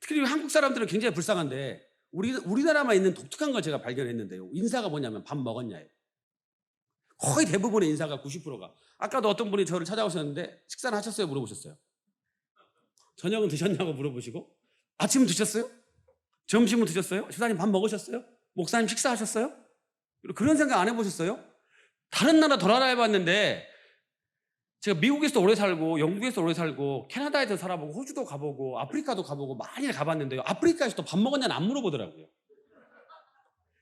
특히 한국 사람들은 굉장히 불쌍한데 우리나라만 있는 독특한 걸 제가 발견했는데요. 인사가 뭐냐면 밥 먹었냐예요. 거의 대부분의 인사가 90%가. 아까도 어떤 분이 저를 찾아오셨는데 식사는 하셨어요? 물어보셨어요. 저녁은 드셨냐고 물어보시고 아침은 드셨어요? 점심은 드셨어요? 집사님 밥 먹으셨어요? 목사님 식사하셨어요? 그런 생각 안 해보셨어요? 다른 나라 돌아다녀봤는데 제가 미국에서 오래 살고 영국에서 오래 살고 캐나다에서 살아보고 호주도 가보고 아프리카도 가보고 많이 가봤는데요. 아프리카에서도 밥 먹었냐는 안 물어보더라고요.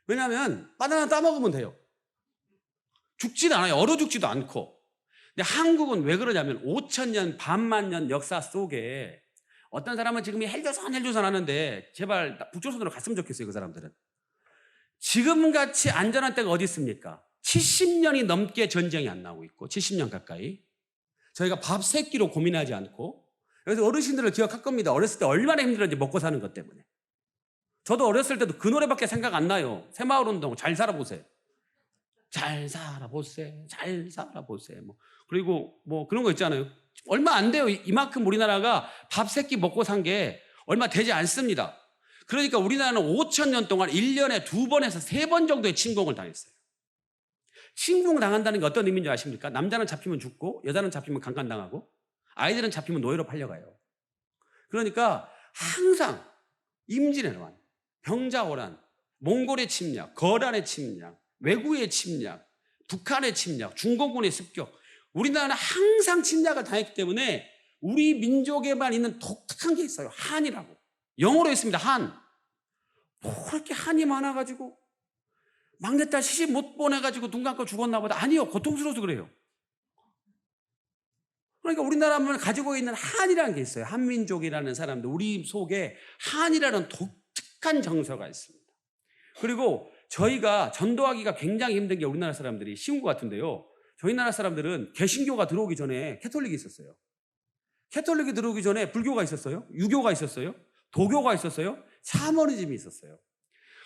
왜냐하면 바나나 따먹으면 돼요. 죽진 않아요. 얼어 죽지도 않고. 근데 한국은 왜 그러냐면 5,000년, 반만 년 역사 속에 어떤 사람은 지금 헬조선 하는데 제발 북조선으로 갔으면 좋겠어요. 그 사람들은. 지금같이 안전한 때가 어디 있습니까? 70년이 넘게 전쟁이 안 나오고 있고 70년 가까이. 저희가 밥 3끼로 고민하지 않고. 그래서 어르신들을 기억할 겁니다. 어렸을 때 얼마나 힘들었는지 먹고 사는 것 때문에. 저도 어렸을 때도 그 노래밖에 생각 안 나요. 새마을운동, 잘 살아보세요. 잘 살아보세, 잘 살아보세. 뭐 그리고 뭐 그런 거 있잖아요. 얼마 안 돼요. 이만큼 우리나라가 밥 세 끼 먹고 산 게 얼마 되지 않습니다. 그러니까 우리나라는 5천 년 동안 1년에 2번에서 3번 정도의 침공을 당했어요. 침공 당한다는 게 어떤 의미인지 아십니까? 남자는 잡히면 죽고 여자는 잡히면 강간당하고 아이들은 잡히면 노예로 팔려가요. 그러니까 항상 임진왜란, 병자호란, 몽골의 침략, 거란의 침략, 외구의 침략, 북한의 침략, 중공군의 습격, 우리나라는 항상 침략을 당했기 때문에 우리 민족에만 있는 독특한 게 있어요. 한이라고. 영어로 있습니다. 한. 뭐 그렇게 한이 많아가지고 막내딸 시집 못 보내가지고 눈 감고 죽었나 보다. 아니요. 고통스러워서 그래요. 그러니까 우리나라는 가지고 있는 한이라는 게 있어요. 한민족이라는 사람들. 우리 속에 한이라는 독특한 정서가 있습니다. 그리고 저희가 전도하기가 굉장히 힘든 게 우리나라 사람들이 쉬운 것 같은데요. 저희 나라 사람들은 개신교가 들어오기 전에 캐톨릭이 있었어요. 캐톨릭이 들어오기 전에 불교가 있었어요. 유교가 있었어요. 도교가 있었어요. 샤머니즘이 있었어요.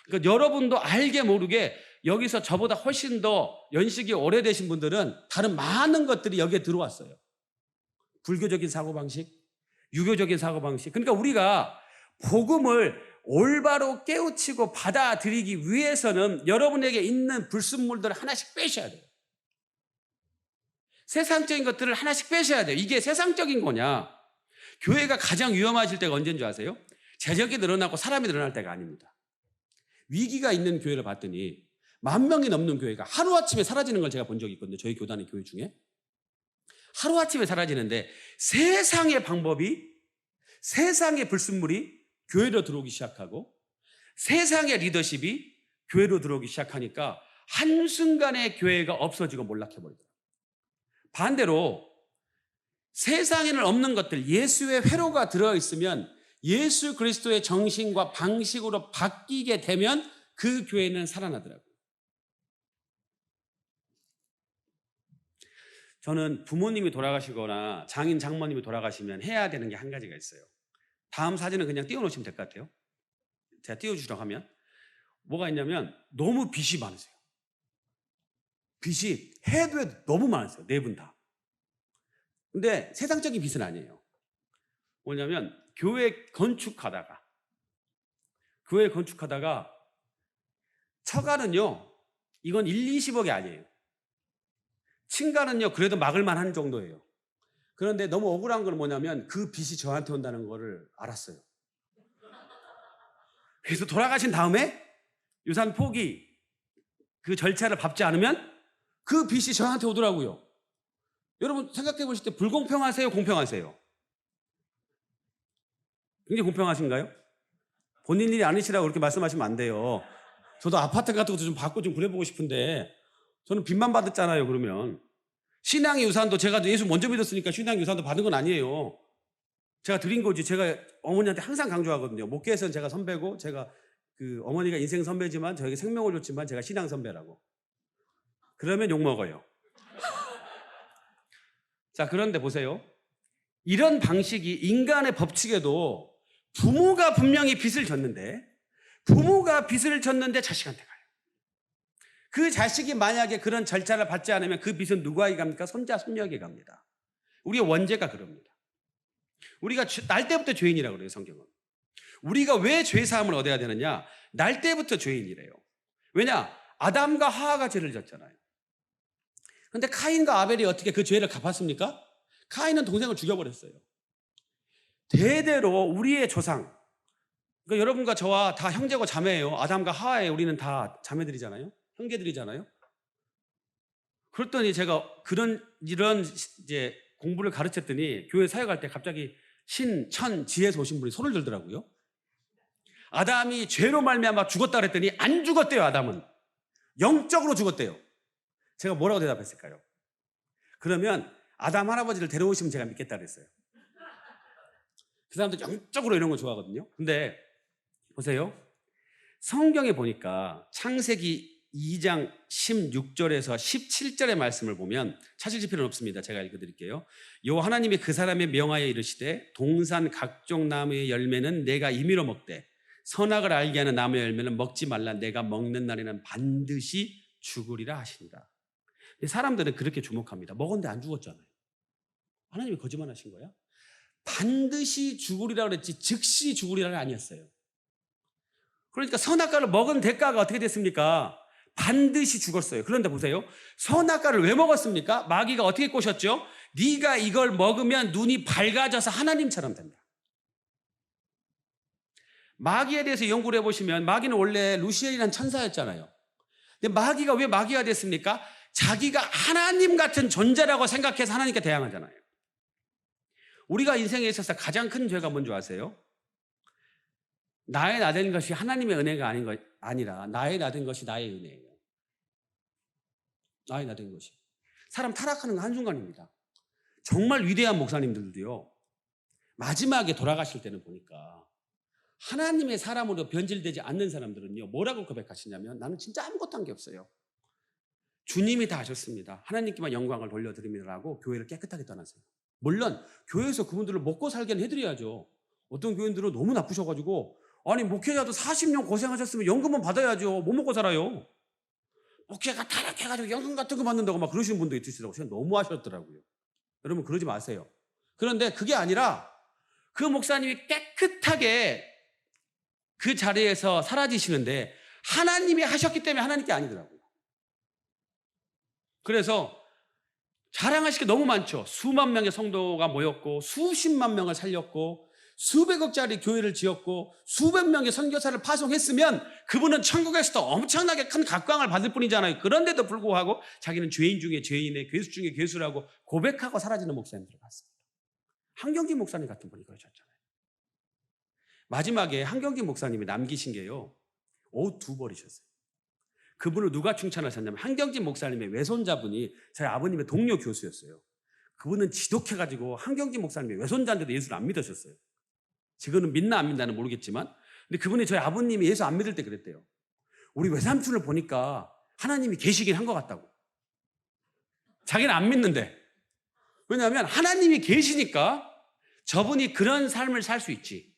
그러니까 여러분도 알게 모르게 여기서 저보다 훨씬 더 연식이 오래되신 분들은 다른 많은 것들이 여기에 들어왔어요. 불교적인 사고방식, 유교적인 사고방식. 그러니까 우리가 복음을 올바로 깨우치고 받아들이기 위해서는 여러분에게 있는 불순물들을 하나씩 빼셔야 돼요. 세상적인 것들을 하나씩 빼셔야 돼요. 이게 세상적인 거냐? 교회가 가장 위험해질 때가 언제인 줄 아세요? 재적이 늘어나고 사람이 늘어날 때가 아닙니다. 위기가 있는 교회를 봤더니 10,000명이 넘는 교회가 하루아침에 사라지는 걸 제가 본 적이 있거든요. 저희 교단의 교회 중에. 하루아침에 사라지는데 세상의 방법이, 세상의 불순물이 교회로 들어오기 시작하고 세상의 리더십이 교회로 들어오기 시작하니까 한순간에 교회가 없어지고 몰락해버리더라고요. 반대로 세상에는 없는 것들, 예수의 회로가 들어있으면 예수 그리스도의 정신과 방식으로 바뀌게 되면 그 교회는 살아나더라고요. 저는 부모님이 돌아가시거나 장인 장모님이 돌아가시면 해야 되는 게 한 가지가 있어요. 다음 사진은 그냥 띄워놓으시면 될 것 같아요. 제가 띄워주라고 하면 뭐가 있냐면 너무 빚이 많으세요. 빚이 해도 해도 너무 많으세요. 네 분 다. 근데 세상적인 빚은 아니에요. 뭐냐면 교회 건축하다가 처가는요 이건 1, 20억이 아니에요. 친가는요 그래도 막을 만한 정도예요. 그런데 너무 억울한 건 뭐냐면 그 빚이 저한테 온다는 거를 알았어요. 그래서 돌아가신 다음에 유산 포기 그 절차를 밟지 않으면 그 빚이 저한테 오더라고요. 여러분 생각해 보실 때 불공평하세요? 공평하세요? 굉장히 공평하신가요? 본인 일이 아니시라고 그렇게 말씀하시면 안 돼요. 저도 아파트 같은 것도 좀 받고 좀 그래보고 싶은데 저는 빚만 받았잖아요. 그러면 신앙의 유산도 제가 예수 먼저 믿었으니까 신앙의 유산도 받은 건 아니에요. 제가 드린 거지. 제가 어머니한테 항상 강조하거든요. 목회에서는 제가 선배고 제가 그 어머니가 인생 선배지만 저에게 생명을 줬지만 제가 신앙 선배라고. 그러면 욕먹어요. 자, 그런데 보세요. 이런 방식이 인간의 법칙에도 부모가 분명히 빚을 졌는데 자식한테 가요. 그 자식이 만약에 그런 절차를 받지 않으면 그 빚은 누구에게 갑니까? 손자, 손녀에게 갑니다. 우리의 원죄가 그럽니다. 우리가 날 때부터 죄인이라고 그래요, 성경은. 우리가 왜 죄사함을 얻어야 되느냐? 날 때부터 죄인이래요. 왜냐? 아담과 하와가 죄를 졌잖아요. 그런데 카인과 아벨이 어떻게 그 죄를 갚았습니까? 카인은 동생을 죽여버렸어요. 대대로 우리의 조상, 그러니까 여러분과 저와 다 형제고 자매예요. 아담과 하와에 우리는 다 자매들이잖아요. 형제들이잖아요. 그랬더니 제가 이런 이제 공부를 가르쳤더니 교회 사역할 때 갑자기 신, 천, 지에서 오신 분이 손을 들더라고요. 아담이 죄로 말미암아 죽었다 그랬더니 안 죽었대요. 아담은 영적으로 죽었대요. 제가 뭐라고 대답했을까요? 그러면 아담 할아버지를 데려오시면 제가 믿겠다 그랬어요. 그 사람들 영적으로 이런 거 좋아하거든요. 근데 보세요. 성경에 보니까 창세기 2장 16절에서 17절의 말씀을 보면 찾으실 필요는 없습니다. 제가 읽어드릴게요. 요 하나님이 그 사람의 명하여 이르시되 동산 각종 나무의 열매는 내가 임의로 먹되 선악을 알게 하는 나무의 열매는 먹지 말라. 내가 먹는 날에는 반드시 죽으리라 하신다. 근데 사람들은 그렇게 주목합니다. 먹었는데 안 죽었잖아요. 하나님이 거짓말하신 거야? 반드시 죽으리라 그랬지 즉시 죽으리라는 아니었어요. 그러니까 선악과를 먹은 대가가 어떻게 됐습니까? 반드시 죽었어요. 그런데 보세요. 선악과를 왜 먹었습니까? 마귀가 어떻게 꼬셨죠? 네가 이걸 먹으면 눈이 밝아져서 하나님처럼 된다. 마귀에 대해서 연구를 해보시면 마귀는 원래 루시엘이라는 천사였잖아요. 근데 마귀가 왜 마귀가 됐습니까? 자기가 하나님 같은 존재라고 생각해서 하나님께 대항하잖아요. 우리가 인생에 있어서 가장 큰 죄가 뭔지 아세요? 나의 나된 것이 하나님의 은혜가 아니라 나의 나된 것이 나의 은혜예요. 나의 나된 것이. 사람 타락하는 건 한순간입니다. 정말 위대한 목사님들도요. 마지막에 돌아가실 때는 보니까 하나님의 사람으로 변질되지 않는 사람들은요. 뭐라고 고백하시냐면 나는 진짜 아무것도 한 게 없어요. 주님이 다 하셨습니다. 하나님께만 영광을 돌려드립니다라고 교회를 깨끗하게 떠나세요. 물론 교회에서 그분들을 먹고 살게 해드려야죠. 어떤 교인들은 너무 나쁘셔가지고 아니 목회자도 40년 고생하셨으면 연금은 받아야죠. 못 먹고 살아요. 목회가 타락해가지고 연금 같은 거 받는다고 막 그러시는 분도 있으시더라고요. 제가 너무 하셨더라고요. 여러분 그러지 마세요. 그런데 그게 아니라 그 목사님이 깨끗하게 그 자리에서 사라지시는데 하나님이 하셨기 때문에 하나님께 아니더라고요. 그래서 자랑하실 게 너무 많죠. 수만 명의 성도가 모였고 수십만 명을 살렸고 수백억짜리 교회를 지었고 수백 명의 선교사를 파송했으면 그분은 천국에서도 엄청나게 큰 각광을 받을 뿐이잖아요. 그런데도 불구하고 자기는 죄인 중에 죄인의 괴수 중에 괴수라고 고백하고 사라지는 목사님들을 봤습니다. 한경진 목사님 같은 분이 그러셨잖아요. 마지막에 한경진 목사님이 남기신 게요. 옷 두 벌이셨어요. 그분을 누가 칭찬하셨냐면 한경진 목사님의 외손자분이 저희 아버님의 동료 교수였어요. 그분은 지독해가지고 한경진 목사님의 외손자인데도 예수를 안 믿으셨어요. 지금은 믿나 안 믿나는 모르겠지만 근데 그분이 저희 아버님이 예수 안 믿을 때 그랬대요. 우리 외삼촌을 보니까 하나님이 계시긴 한 것 같다고. 자기는 안 믿는데. 왜냐하면 하나님이 계시니까 저분이 그런 삶을 살 수 있지.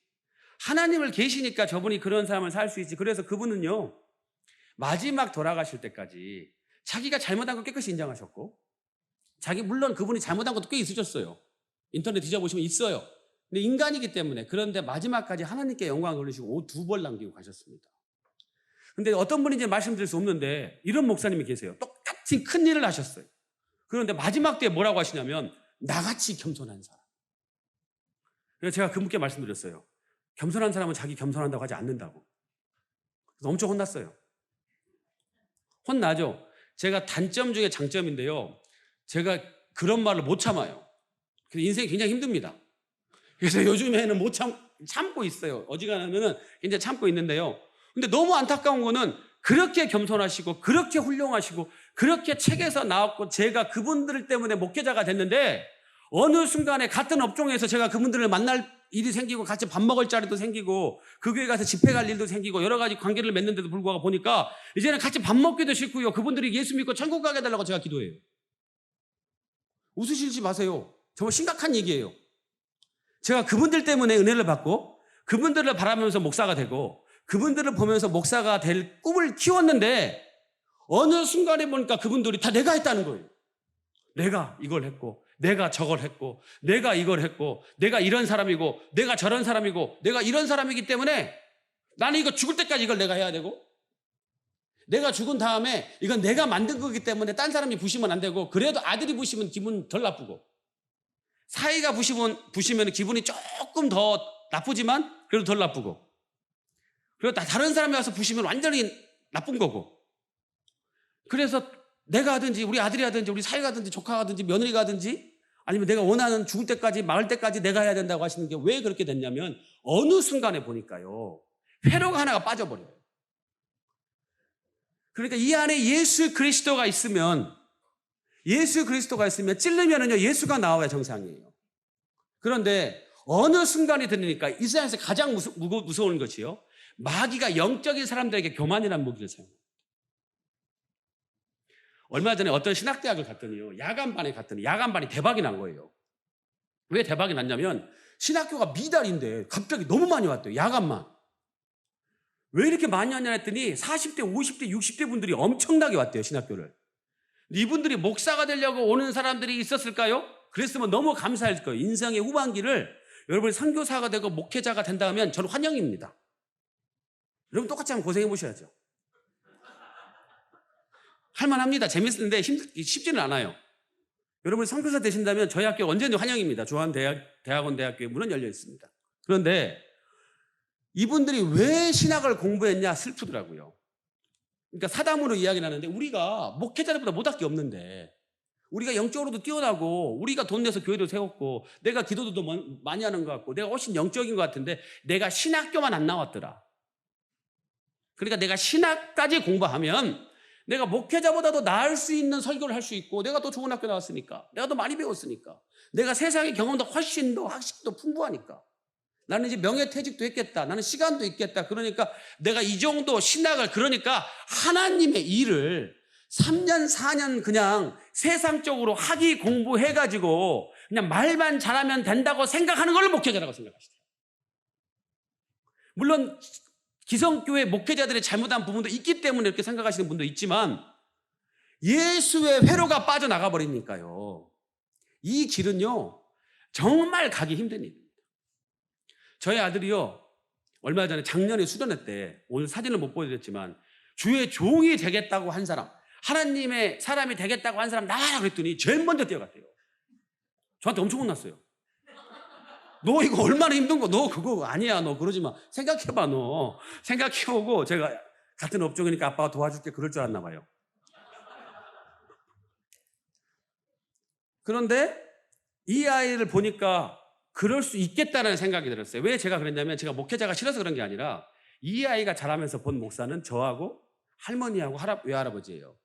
하나님을 계시니까 저분이 그런 삶을 살 수 있지. 그래서 그분은요. 마지막 돌아가실 때까지 자기가 잘못한 걸 깨끗이 인정하셨고 물론 그분이 잘못한 것도 꽤 있으셨어요. 인터넷 뒤져보시면 있어요. 근데 인간이기 때문에 그런데 마지막까지 하나님께 영광을 돌리시고 옷 두 벌 남기고 가셨습니다. 근데 어떤 분인지 말씀드릴 수 없는데 이런 목사님이 계세요. 똑같이 큰 일을 하셨어요. 그런데 마지막 때에 뭐라고 하시냐면 나같이 겸손한 사람. 그래서 제가 그분께 말씀드렸어요. 겸손한 사람은 자기 겸손한다고 하지 않는다고. 그래서 엄청 혼났어요. 혼나죠. 제가 단점 중에 장점인데요. 제가 그런 말을 못 참아요. 그래서 인생이 굉장히 힘듭니다. 그래서 요즘에는 못 참고 있어요. 어지간하면은 이제 참고 있는데요. 근데 너무 안타까운 거는 그렇게 겸손하시고 그렇게 훌륭하시고 그렇게 책에서 나왔고 제가 그분들 때문에 목회자가 됐는데 어느 순간에 같은 업종에서 제가 그분들을 만날 일이 생기고 같이 밥 먹을 자리도 생기고 그 교회 가서 집회 갈 일도 생기고 여러 가지 관계를 맺는데도 불구하고 보니까 이제는 같이 밥 먹기도 싫고요. 그분들이 예수 믿고 천국 가게 해달라고 제가 기도해요. 웃으시지 마세요. 정말 심각한 얘기예요. 제가 그분들 때문에 은혜를 받고 그분들을 바라보면서 목사가 되고 그분들을 보면서 목사가 될 꿈을 키웠는데 어느 순간에 보니까 그분들이 다 내가 했다는 거예요. 내가 이걸 했고 내가 저걸 했고 내가 이걸 했고 내가 이런 사람이고 내가 저런 사람이고 내가 이런 사람이기 때문에 나는 이거 죽을 때까지 이걸 내가 해야 되고 내가 죽은 다음에 이건 내가 만든 거기 때문에 딴 사람이 부시면 안 되고 그래도 아들이 부시면 기분 덜 나쁘고 사이가 부시면 기분이 조금 더 나쁘지만 그래도 덜 나쁘고 그리고 다른 사람이 와서 부시면 완전히 나쁜 거고 그래서 내가 하든지 우리 아들이 하든지 우리 사이가 하든지 조카가 하든지 며느리가 하든지 아니면 내가 원하는 죽을 때까지 마을 때까지 내가 해야 된다고 하시는 게 왜 그렇게 됐냐면 어느 순간에 보니까요 회로가 하나가 빠져버려요. 그러니까 이 안에 예수 그리스도가 있으면 찔르면은요 예수가 나와야 정상이에요. 그런데 어느 순간이 되니까 이 세상에서 가장 무서운 것이요 마귀가 영적인 사람들에게 교만이라는 무기를 사용해요. 얼마 전에 어떤 신학대학을 갔더니요 야간반에 갔더니 야간반이 대박이 난 거예요. 왜 대박이 났냐면 신학교가 미달인데 갑자기 너무 많이 왔대요. 야간만. 왜 이렇게 많이 왔냐 했더니 40대, 50대, 60대 분들이 엄청나게 왔대요, 신학교를. 이분들이 목사가 되려고 오는 사람들이 있었을까요? 그랬으면 너무 감사할 거예요. 인생의 후반기를 여러분이 선교사가 되고 목회자가 된다면 저는 환영입니다. 여러분 똑같이 한번 고생해 보셔야죠. 할만합니다. 재밌는데 쉽지는 않아요. 여러분이 선교사 되신다면 저희 학교 언제든 환영입니다. 조한대학원 대학교에 문은 열려 있습니다. 그런데 이분들이 왜 신학을 공부했냐 슬프더라고요. 그러니까 사담으로 이야기를 하는데 우리가 목회자들보다 못할 게 없는데 우리가 영적으로도 뛰어나고 우리가 돈 내서 교회도 세웠고 내가 기도도 더 많이 하는 것 같고 내가 훨씬 영적인 것 같은데 내가 신학교만 안 나왔더라. 그러니까 내가 신학까지 공부하면 내가 목회자보다도 나을 수 있는 설교를 할 수 있고 내가 더 좋은 학교 나왔으니까 내가 더 많이 배웠으니까 내가 세상의 경험도 훨씬 더 학식도 풍부하니까 나는 이제 명예퇴직도 했겠다. 나는 시간도 있겠다. 그러니까 내가 이 정도 신학을 그러니까 하나님의 일을 3년 4년 그냥 세상적으로 학위 공부해가지고 그냥 말만 잘하면 된다고 생각하는 걸 목회자라고 생각하시대요. 물론 기성교회 목회자들의 잘못한 부분도 있기 때문에 이렇게 생각하시는 분도 있지만 예수의 회로가 빠져나가 버리니까요. 이 길은요 정말 가기 힘든 일입니다. 저희 아들이요 얼마 전에 작년에 수련회 때 오늘 사진을 못 보여드렸지만 주의 종이 되겠다고 한 사람 하나님의 사람이 되겠다고 한 사람 나와라 그랬더니 제일 먼저 뛰어갔대요. 저한테 엄청 혼났어요. 너 이거 얼마나 힘든 거 너 그거 아니야 너 그러지 마. 생각해봐 너. 생각해보고 제가 같은 업종이니까 아빠가 도와줄게 그럴 줄 알았나 봐요. 그런데 이 아이를 보니까 그럴 수 있겠다는 생각이 들었어요. 왜 제가 그랬냐면 제가 목회자가 싫어서 그런 게 아니라 이 아이가 자라면서 본 목사는 저하고 할머니하고 외할아버지예요.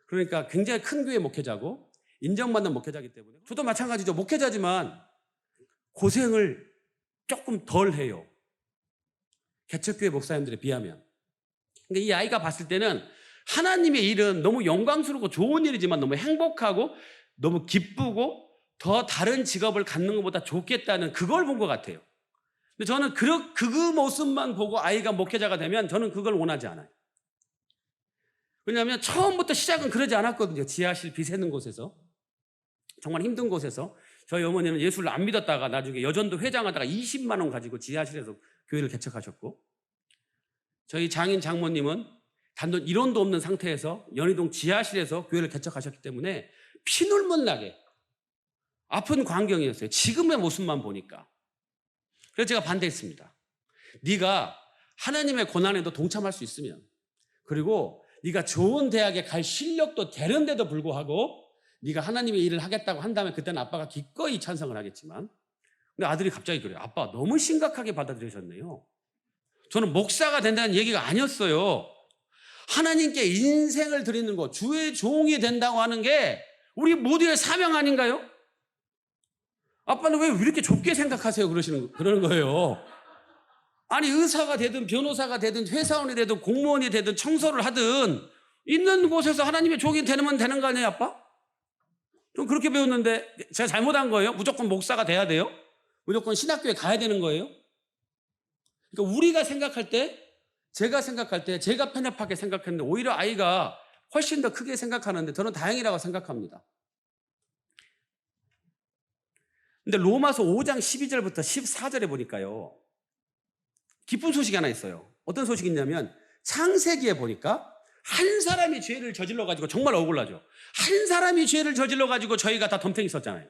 그러니까 굉장히 큰 교회 목회자고 인정받는 목회자이기 때문에 저도 마찬가지죠. 목회자지만 고생을 조금 덜 해요. 개척교회 목사님들에 비하면. 그러니까 이 아이가 봤을 때는 하나님의 일은 너무 영광스럽고 좋은 일이지만 너무 행복하고 너무 기쁘고 더 다른 직업을 갖는 것보다 좋겠다는 그걸 본 것 같아요. 근데 저는 그 모습만 보고 아이가 목회자가 되면 저는 그걸 원하지 않아요. 왜냐하면 처음부터 시작은 그러지 않았거든요. 지하실 비새는 곳에서. 정말 힘든 곳에서. 저희 어머니는 예수를 안 믿었다가 나중에 여전도 회장하다가 20만 원 가지고 지하실에서 교회를 개척하셨고 저희 장인 장모님은 단돈 1원도 없는 상태에서 연희동 지하실에서 교회를 개척하셨기 때문에 피눈물 나게 아픈 광경이었어요. 지금의 모습만 보니까. 그래서 제가 반대했습니다. 네가 하나님의 고난에도 동참할 수 있으면 그리고 네가 좋은 대학에 갈 실력도 되는데도 불구하고 네가 하나님의 일을 하겠다고 한다면 그때는 아빠가 기꺼이 찬성을 하겠지만 근데 아들이 갑자기 그래요. 아빠 너무 심각하게 받아들이셨네요. 저는 목사가 된다는 얘기가 아니었어요. 하나님께 인생을 드리는 것, 주의 종이 된다고 하는 게 우리 모두의 사명 아닌가요? 아빠는 왜 이렇게 좁게 생각하세요? 그러는 거예요. 아니 의사가 되든 변호사가 되든 회사원이 되든 공무원이 되든 청소를 하든 있는 곳에서 하나님의 종이 되면 되는 거 아니에요, 아빠? 좀 그렇게 배웠는데 제가 잘못한 거예요? 무조건 목사가 돼야 돼요? 무조건 신학교에 가야 되는 거예요? 그러니까 우리가 생각할 때 제가 생각할 때 제가 편협하게 생각했는데 오히려 아이가 훨씬 더 크게 생각하는데 저는 다행이라고 생각합니다. 근데 로마서 5장 12절부터 14절에 보니까요. 기쁜 소식이 하나 있어요. 어떤 소식이 있냐면 창세기에 보니까 한 사람이 죄를 저질러가지고 정말 억울하죠. 한 사람이 죄를 저질러가지고 저희가 다 덤탱이 썼잖아요.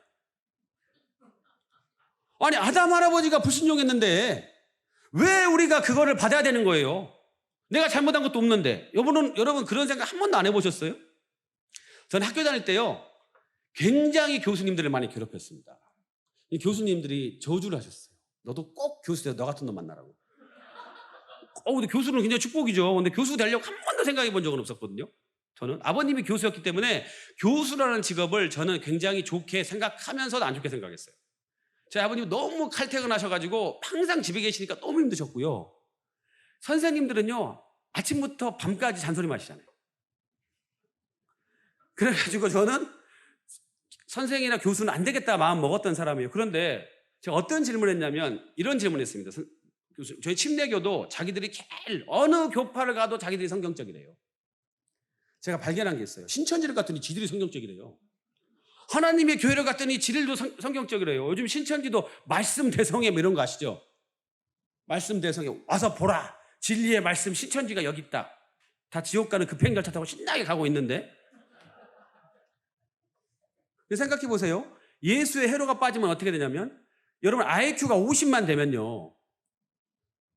아니 아담 할아버지가 불순종했는데 왜 우리가 그거를 받아야 되는 거예요? 내가 잘못한 것도 없는데. 여러분 그런 생각 한 번도 안 해보셨어요? 저는 학교 다닐 때요. 굉장히 교수님들을 많이 괴롭혔습니다. 이 교수님들이 저주를 하셨어요. 너도 꼭 교수 돼서 너 같은 놈 만나라고. 근데 교수는 굉장히 축복이죠. 근데 교수 되려고 한 번도 생각해 본 적은 없었거든요. 저는 아버님이 교수였기 때문에 교수라는 직업을 저는 굉장히 좋게 생각하면서도 안 좋게 생각했어요. 저희 아버님이 너무 칼퇴근하셔가지고 항상 집에 계시니까 너무 힘드셨고요. 선생님들은요 아침부터 밤까지 잔소리 마시잖아요. 그래가지고 저는 선생이나 교수는 안 되겠다 마음 먹었던 사람이에요. 그런데 제가 어떤 질문을 했냐면 이런 질문을 했습니다. 저희 침례교도 자기들이 제일 어느 교파를 가도 자기들이 성경적이래요. 제가 발견한 게 있어요. 신천지를 갔더니 지들이 성경적이래요. 하나님의 교회를 갔더니 지들도 성경적이래요. 요즘 신천지도 말씀 대성회 뭐 이런 거 아시죠? 말씀 대성회 와서 보라. 진리의 말씀 신천지가 여기 있다. 다 지옥 가는 급행열차 타고 신나게 가고 있는데, 생각해 보세요. 예수의 해로가 빠지면 어떻게 되냐면, 여러분 IQ가 50만 되면요,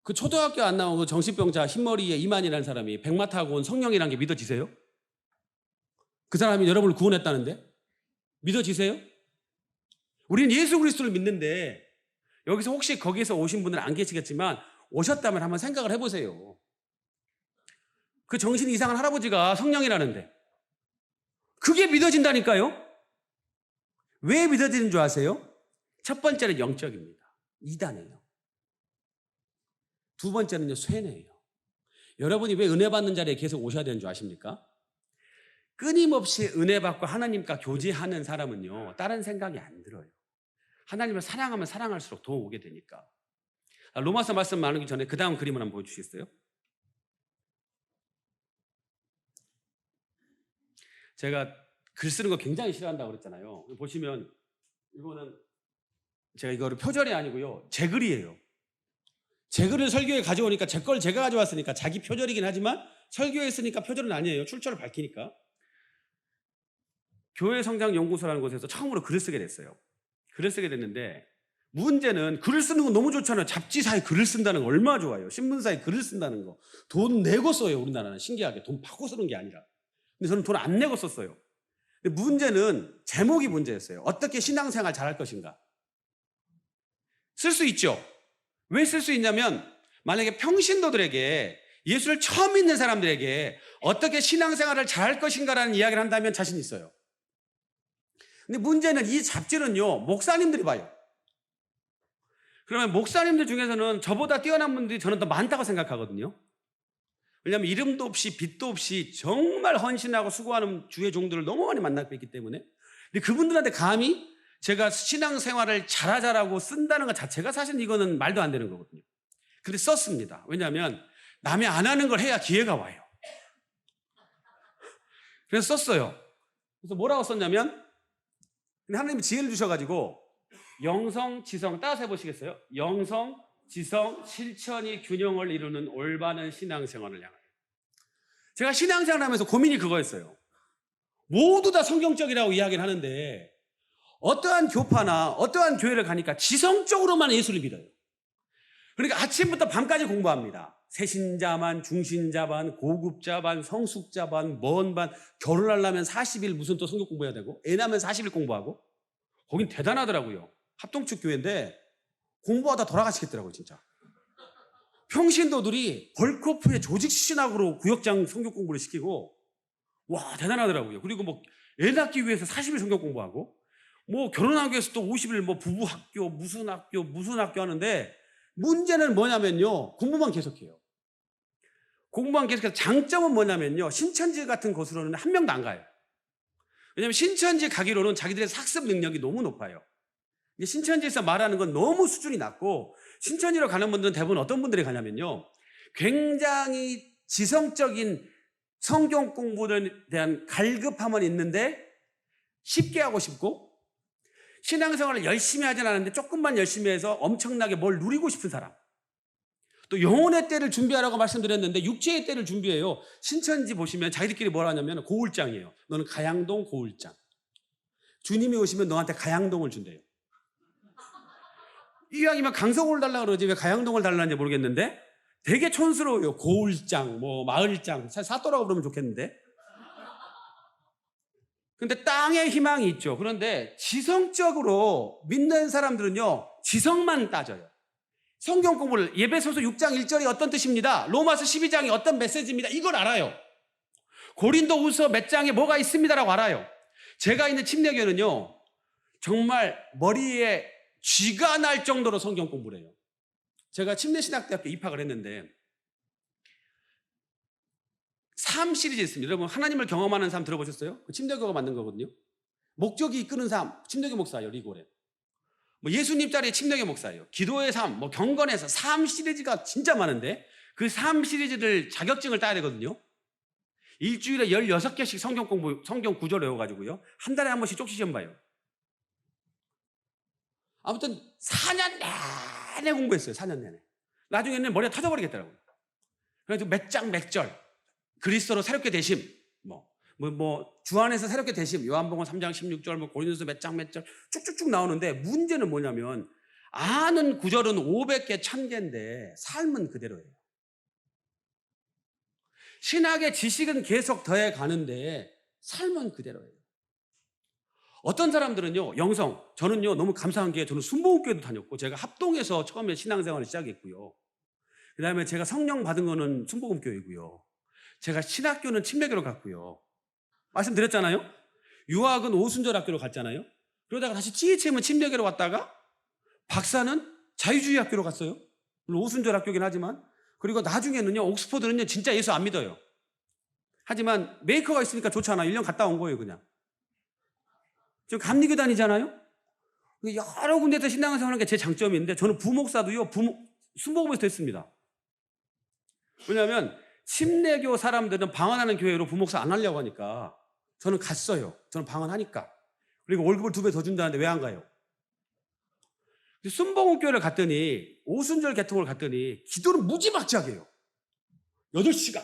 그 초등학교 안 나온 그 정신병자 흰머리에 이만이라는 사람이 백마 타고 온 성령이라는 게 믿어지세요? 그 사람이 여러분을 구원했다는데 믿어지세요? 우리는 예수 그리스도를 믿는데, 여기서 혹시 거기서 오신 분들은 안 계시겠지만 오셨다면 한번 생각을 해보세요. 그 정신이 이상한 할아버지가 성령이라는데 그게 믿어진다니까요. 왜 믿어지는 줄 아세요? 첫 번째는 영적입니다. 이단이에요. 두 번째는요, 쇠뇌예요. 여러분이 왜 은혜 받는 자리에 계속 오셔야 되는 줄 아십니까? 끊임없이 은혜 받고 하나님과 교제하는 사람은요, 다른 생각이 안 들어요. 하나님을 사랑하면 사랑할수록 더 오게 되니까. 로마서 말씀 나누기 전에 그 다음 그림을 한번 보여주시겠어요? 제가 글 쓰는 거 굉장히 싫어한다고 그랬잖아요. 보시면 이거는 제가 이거를 표절이 아니고요, 제 글이에요. 제 글을 설교에 가져오니까 제 걸 제가 가져왔으니까 자기 표절이긴 하지만 설교에 쓰니까 표절은 아니에요. 출처를 밝히니까. 교회성장연구소라는 곳에서 처음으로 글을 쓰게 됐어요. 글을 쓰게 됐는데 문제는 글을 쓰는 건 너무 좋잖아요. 잡지사에 글을 쓴다는 거 얼마나 좋아요. 신문사에 글을 쓴다는 거. 돈 내고 써요. 우리나라는 신기하게. 돈 받고 쓰는 게 아니라. 근데 저는 돈 안 내고 썼어요. 근데 문제는 제목이 문제였어요. 어떻게 신앙생활 잘할 것인가. 쓸 수 있죠. 왜 쓸 수 있냐면 만약에 평신도들에게, 예수를 처음 믿는 사람들에게 어떻게 신앙생활을 잘할 것인가라는 이야기를 한다면 자신 있어요. 근데 문제는 이 잡지는요, 목사님들이 봐요. 그러면 목사님들 중에서는 저보다 뛰어난 분들이 저는 더 많다고 생각하거든요. 왜냐하면 이름도 없이 빚도 없이 정말 헌신하고 수고하는 주의 종들을 너무 많이 만나고 있기 때문에. 근데 그분들한테 감히 제가 신앙생활을 잘하자라고 쓴다는 것 자체가 사실 이거는 말도 안 되는 거거든요. 근데 썼습니다. 왜냐하면 남이 안 하는 걸 해야 기회가 와요. 그래서 썼어요. 그래서 뭐라고 썼냐면, 근데 하나님이 지혜를 주셔가지고 영성, 지성 따라서 해보시겠어요? 영성, 지성, 실천이 균형을 이루는 올바른 신앙생활을 향하여. 제가 신앙생활을 하면서 고민이 그거였어요. 모두 다 성경적이라고 이야기를 하는데 어떠한 교파나 어떠한 교회를 가니까 지성적으로만 예수를 믿어요. 그러니까 아침부터 밤까지 공부합니다. 새신자 반, 중신자 반, 고급자 반, 성숙자 반, 먼 반, 결혼하려면 40일 무슨 또 성경 공부해야 되고, 애 낳으면 40일 공부하고. 거긴 대단하더라고요. 합동축 교회인데 공부하다 돌아가시겠더라고요, 진짜. 평신도들이 벌코프에 조직 신학으로 구역장 성경 공부를 시키고, 와, 대단하더라고요. 그리고 뭐 애 낳기 위해서 40일 성경 공부하고, 뭐 결혼하기 위해서 또 50일 뭐 부부학교, 무슨 학교 하는데, 문제는 뭐냐면요, 공부만 계속해요. 공부만 계속해서 장점은 뭐냐면요, 신천지 같은 곳으로는 한 명도 안 가요. 왜냐하면 신천지 가기로는 자기들의 학습 능력이 너무 높아요. 신천지에서 말하는 건 너무 수준이 낮고, 신천지로 가는 분들은 대부분 어떤 분들이 가냐면요, 굉장히 지성적인 성경 공부에 대한 갈급함은 있는데 쉽게 하고 싶고, 신앙생활을 열심히 하진 않았는데 조금만 열심히 해서 엄청나게 뭘 누리고 싶은 사람, 또 영혼의 때를 준비하라고 말씀드렸는데 육체의 때를 준비해요. 신천지 보시면 자기들끼리 뭘 하냐면 고울장이에요. 너는 가양동 고울장. 주님이 오시면 너한테 가양동을 준대요. 이왕이면 강성호를 달라고 그러지 왜 가양동을 달라는지 모르겠는데 되게 촌스러워요. 고울장, 뭐 마을장, 사또라고 그러면 좋겠는데. 근데 땅에 희망이 있죠. 그런데 지성적으로 믿는 사람들은요, 지성만 따져요. 성경 공부를, 예배소서 6장 1절이 어떤 뜻입니다. 로마서 12장이 어떤 메시지입니다. 이걸 알아요. 고린도후서 몇 장에 뭐가 있습니다라고 알아요. 제가 있는 침례교는요, 정말 머리에 쥐가 날 정도로 성경 공부를 해요. 제가 침례신학대학교 입학을 했는데 삶 시리즈 있습니다. 여러분 하나님을 경험하는 삶 들어보셨어요? 그 침례교가 만든 거거든요. 목적이 이끄는 삶, 침례교 목사예요. 리고레. 뭐 예수님짜리 침례교 목사예요. 기도의 삶, 뭐 경건에서 삶 시리즈가 진짜 많은데 그 삶 시리즈들 자격증을 따야 되거든요. 일주일에 16개씩 성경 공부, 성경 구절 외워가지고요. 한 달에 한 번씩 쪽지 시험 봐요. 아무튼 4년 내내 공부했어요. 4년 내내. 나중에는 머리가 터져버리겠더라고요. 그래서 몇 장 몇 절, 그리스도로 새롭게 되심, 주 안에서 새롭게 되심, 요한복음 3장 16절, 고린도서 몇 장 몇 절 쭉쭉쭉 나오는데 문제는 뭐냐면 아는 구절은 500개, 1000개인데 삶은 그대로예요. 신학의 지식은 계속 더해 가는데 삶은 그대로예요. 어떤 사람들은요, 영성, 저는요, 너무 감사한 게 저는 순복음교회도 다녔고, 제가 합동에서 처음에 신앙생활을 시작했고요. 그 다음에 제가 성령 받은 거는 순복음교회고요. 제가 신학교는 침례교로 갔고요. 말씀드렸잖아요. 유학은 오순절 학교로 갔잖아요. 그러다가 다시 GHM은 침례교로 갔다가 박사는 자유주의 학교로 갔어요. 물론 오순절 학교긴 하지만. 그리고 나중에는요, 옥스퍼드는요, 진짜 예수 안 믿어요. 하지만 메이커가 있으니까 좋잖아. 1년 갔다 온 거예요, 그냥. 지금 감리교 다니잖아요. 여러 군데서 신앙생활하는 게 제 장점인데 저는 부목사도요, 순복음에서 됐습니다. 왜냐하면 침례교 사람들은 방언하는 교회로 부목사 안 하려고 하니까 저는 갔어요. 저는 방언하니까. 그리고 월급을 2배 더 준다는데 왜 안 가요? 순복음교회를 갔더니 오순절 개통을 갔더니 기도를 무지막지하게 해요. 8시간.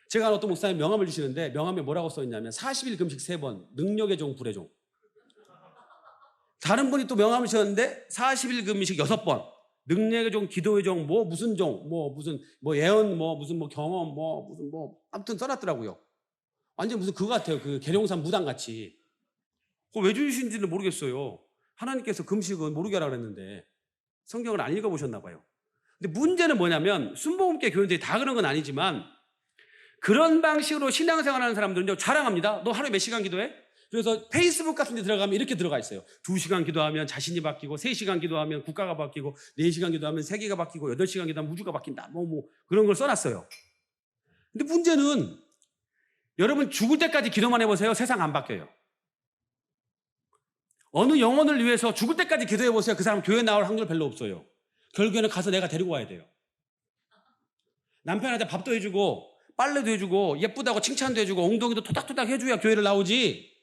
제가 어떤 목사님 명함을 주시는데 명함에 뭐라고 써있냐면 40일 금식 3번, 능력의 종, 불의 종. 다른 분이 또 명함을 주셨는데 40일 금식 6번, 능력의 종, 기도의 종, 무슨 종, 무슨 예언, 무슨 경험, 무슨 아무튼 써놨더라고요. 완전 무슨 그거 같아요. 그 계룡산 무당 같이. 그거 왜 주신지는 모르겠어요. 하나님께서 금식은 모르게 하라 그랬는데 성경을 안 읽어보셨나 봐요. 근데 문제는 뭐냐면 순복음교회 교인들이 다 그런 건 아니지만 그런 방식으로 신앙생활하는 사람들은 자랑합니다. 너 하루에 몇 시간 기도해? 그래서 페이스북 같은 데 들어가면 이렇게 들어가 있어요. 2시간 기도하면 자신이 바뀌고 3시간 기도하면 국가가 바뀌고 4시간 기도하면 세계가 바뀌고 8시간 기도하면 우주가 바뀐다. 그런 걸 써놨어요. 근데 문제는 여러분 죽을 때까지 기도만 해보세요. 세상 안 바뀌어요. 어느 영혼을 위해서 죽을 때까지 기도해보세요. 그 사람 교회 나올 확률 별로 없어요. 결국에는 가서 내가 데리고 와야 돼요. 남편한테 밥도 해주고 빨래도 해주고 예쁘다고 칭찬도 해주고 엉덩이도 토닥토닥 해줘야 교회를 나오지.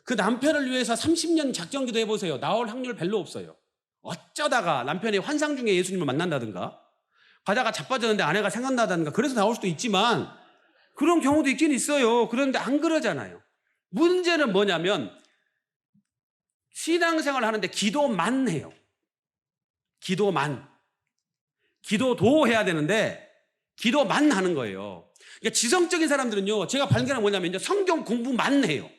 그 남편을 위해서 30년 작정기도 해보세요. 나올 확률 별로 없어요. 어쩌다가 남편이 환상 중에 예수님을 만난다든가 가다가 자빠졌는데 아내가 생각나다든가 그래서 나올 수도 있지만 그런 경우도 있긴 있어요. 그런데 안 그러잖아요. 문제는 뭐냐면 신앙생활을 하는데 기도만 해요. 기도만. 기도도 해야 되는데 기도만 하는 거예요. 그러니까 지성적인 사람들은요, 제가 발견한 뭐냐면 성경 공부만 해요.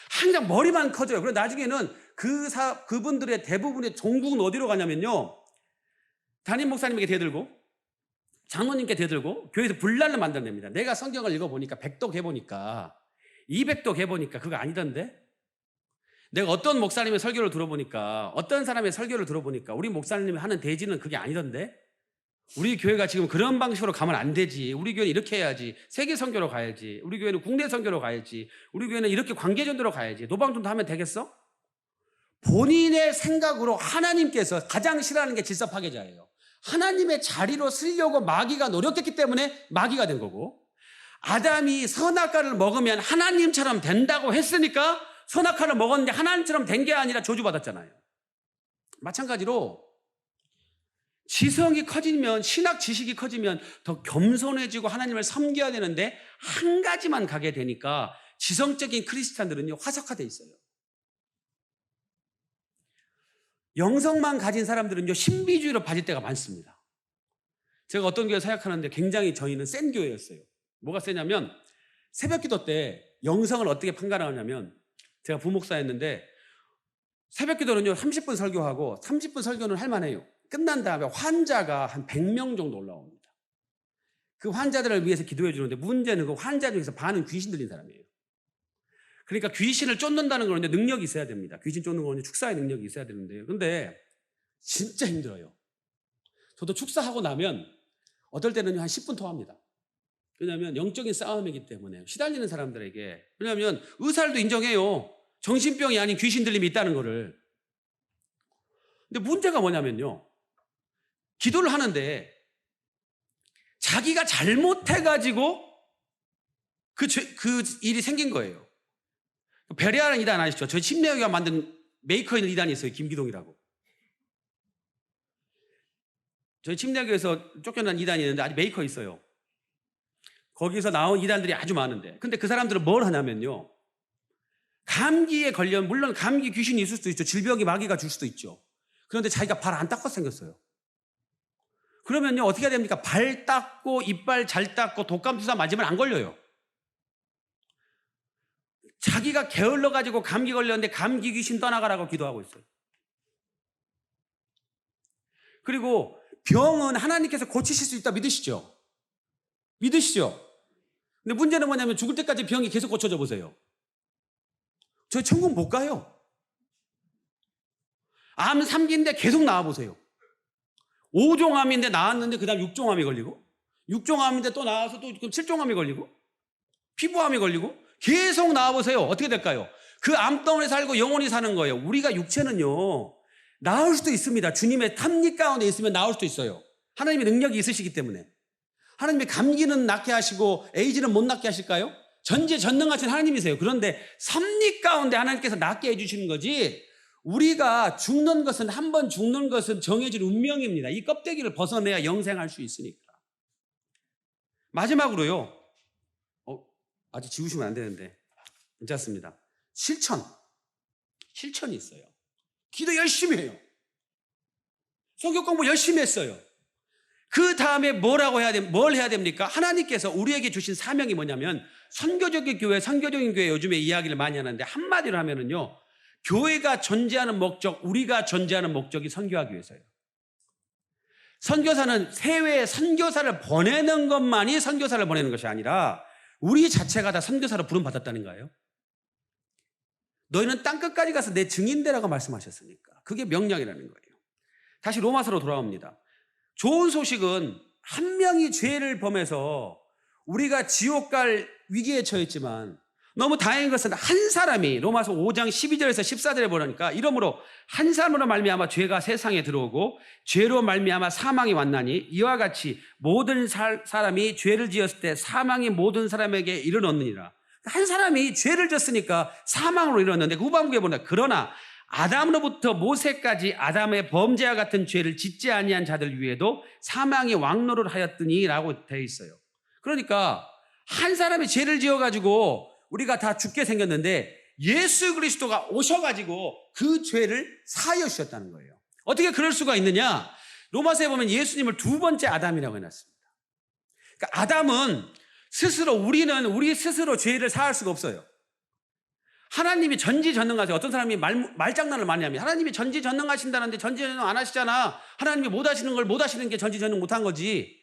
항상 머리만 커져요. 그리고 나중에는 그분들의 대부분의 종국은 어디로 가냐면요, 담임 목사님에게 대들고 장로님께 대들고 교회에서 분란을 만들어냅니다. 내가 성경을 읽어보니까 100독 해보니까 200독 해보니까 그거 아니던데, 내가 어떤 목사님의 설교를 들어보니까 어떤 사람의 설교를 들어보니까 우리 목사님이 하는 대지는 그게 아니던데, 우리 교회가 지금 그런 방식으로 가면 안 되지. 우리 교회는 이렇게 해야지. 세계 선교로 가야지. 우리 교회는 국내 선교로 가야지. 우리 교회는 이렇게 관계전도로 가야지. 노방전도 하면 되겠어? 본인의 생각으로 하나님께서 가장 싫어하는 게 질서파괴자예요. 하나님의 자리로 쓰려고 마귀가 노력했기 때문에 마귀가 된 거고, 아담이 선악과를 먹으면 하나님처럼 된다고 했으니까 선악과를 먹었는데 하나님처럼 된 게 아니라 저주받았잖아요. 마찬가지로 지성이 커지면, 신학 지식이 커지면 더 겸손해지고 하나님을 섬겨야 되는데 한 가지만 가게 되니까 지성적인 크리스찬들은요, 화석화되어 있어요. 영성만 가진 사람들은요, 신비주의로 빠질 때가 많습니다. 제가 어떤 교회 사역하는데 굉장히 저희는 센 교회였어요. 뭐가 세냐면 새벽 기도 때 영성을 어떻게 판가름하냐면, 제가 부목사였는데 새벽 기도는요 30분 설교하고 30분 설교는 할 만해요. 끝난 다음에 환자가 한 100명 정도 올라옵니다. 그 환자들을 위해서 기도해 주는데 문제는 그 환자 중에서 반은 귀신 들린 사람이에요. 그러니까 귀신을 쫓는다는 거는 능력이 있어야 됩니다. 귀신 쫓는 거는 축사의 능력이 있어야 되는데요. 근데 진짜 힘들어요. 저도 축사하고 나면 어떨 때는 한 10분 토합니다. 왜냐하면 영적인 싸움이기 때문에, 시달리는 사람들에게. 왜냐하면 의사들도 인정해요. 정신병이 아닌 귀신 들림이 있다는 거를. 근데 문제가 뭐냐면요. 기도를 하는데 자기가 잘못해가지고 그 일이 생긴 거예요. 베레아라는 이단 아시죠? 저희 침례교가 만든 메이커 있는 이단이 있어요. 김기동이라고. 저희 침례교에서 쫓겨난 이단이 있는데 아직 메이커 있어요. 거기서 나온 이단들이 아주 많은데, 근데 그 사람들은 뭘 하냐면요. 감기에 걸려면 물론 감기 귀신이 있을 수도 있죠. 질병이 마귀가 줄 수도 있죠. 그런데 자기가 발 안 닦아서 생겼어요. 그러면요 어떻게 해야 됩니까? 발 닦고 이빨 잘 닦고 독감 주사 맞으면 안 걸려요. 자기가 게을러가지고 감기 걸렸는데 감기 귀신 떠나가라고 기도하고 있어요. 그리고 병은 하나님께서 고치실 수 있다 믿으시죠? 믿으시죠? 근데 문제는 뭐냐면 죽을 때까지 병이 계속 고쳐져 보세요. 저 천국 못 가요. 암 3기인데 계속 나와보세요. 5종암인데 나왔는데 그 다음 6종암이 걸리고 6종암인데 또 나와서 또 7종암이 걸리고 피부암이 걸리고 계속 나와보세요. 어떻게 될까요? 그 암덩어리 살고 영원히 사는 거예요. 우리가 육체는요 나을 수도 있습니다. 주님의 탑립 가운데 있으면 나을 수도 있어요. 하나님의 능력이 있으시기 때문에. 하나님의 감기는 낫게 하시고 에이즈는 못 낫게 하실까요? 전지전능하신 하나님이세요. 그런데 섭리 가운데 하나님께서 낫게 해주시는 거지, 우리가 죽는 것은, 한 번 죽는 것은 정해진 운명입니다. 이 껍데기를 벗어내야 영생할 수 있으니까. 마지막으로요, 아직 지우시면 안 되는데 괜찮습니다. 실천이 있어요. 기도 열심히 해요. 성경 공부 열심히 했어요. 그 다음에 뭘 해야 됩니까? 하나님께서 우리에게 주신 사명이 뭐냐면, 선교적인 교회, 요즘에 이야기를 많이 하는데 한마디로 하면은요, 교회가 존재하는 목적, 우리가 존재하는 목적이 선교하기 위해서예요. 선교사는 해외에 선교사를 보내는 것만이 선교사를 보내는 것이 아니라 우리 자체가 다 선교사로 부름받았다는 거예요. 너희는 땅끝까지 가서 내 증인되라고 말씀하셨으니까. 그게 명령이라는 거예요. 다시 로마서로 돌아옵니다. 좋은 소식은 한 명이 죄를 범해서 우리가 지옥 갈 위기에 처했지만, 너무 다행인 것은 한 사람이, 로마서 5장 12절에서 14절에 보니까, 이러므로 한 사람으로 말미암아 죄가 세상에 들어오고 죄로 말미암아 사망이 왔나니 이와 같이 모든 사람이 죄를 지었을 때 사망이 모든 사람에게 이르렀느니라. 한 사람이 죄를 졌으니까 사망으로 이르렀는데, 그 후반부에 보니까 그러나 아담으로부터 모세까지 아담의 범죄와 같은 죄를 짓지 아니한 자들 위에도 사망이 왕노를 하였더니 라고 되어 있어요. 그러니까 한 사람이 죄를 지어가지고 우리가 다 죽게 생겼는데, 예수 그리스도가 오셔가지고 그 죄를 사하여 주셨다는 거예요. 어떻게 그럴 수가 있느냐? 로마서에 보면 예수님을 두 번째 아담이라고 해놨습니다. 그러니까 아담은 우리는 우리 스스로 죄를 사할 수가 없어요. 하나님이 전지전능하세요. 어떤 사람이 말장난을 많이 합니다. 하나님이 전지전능하신다는데 전지전능 안 하시잖아. 하나님이 못 하시는 걸 못 하시는 게 전지전능 못 한 거지.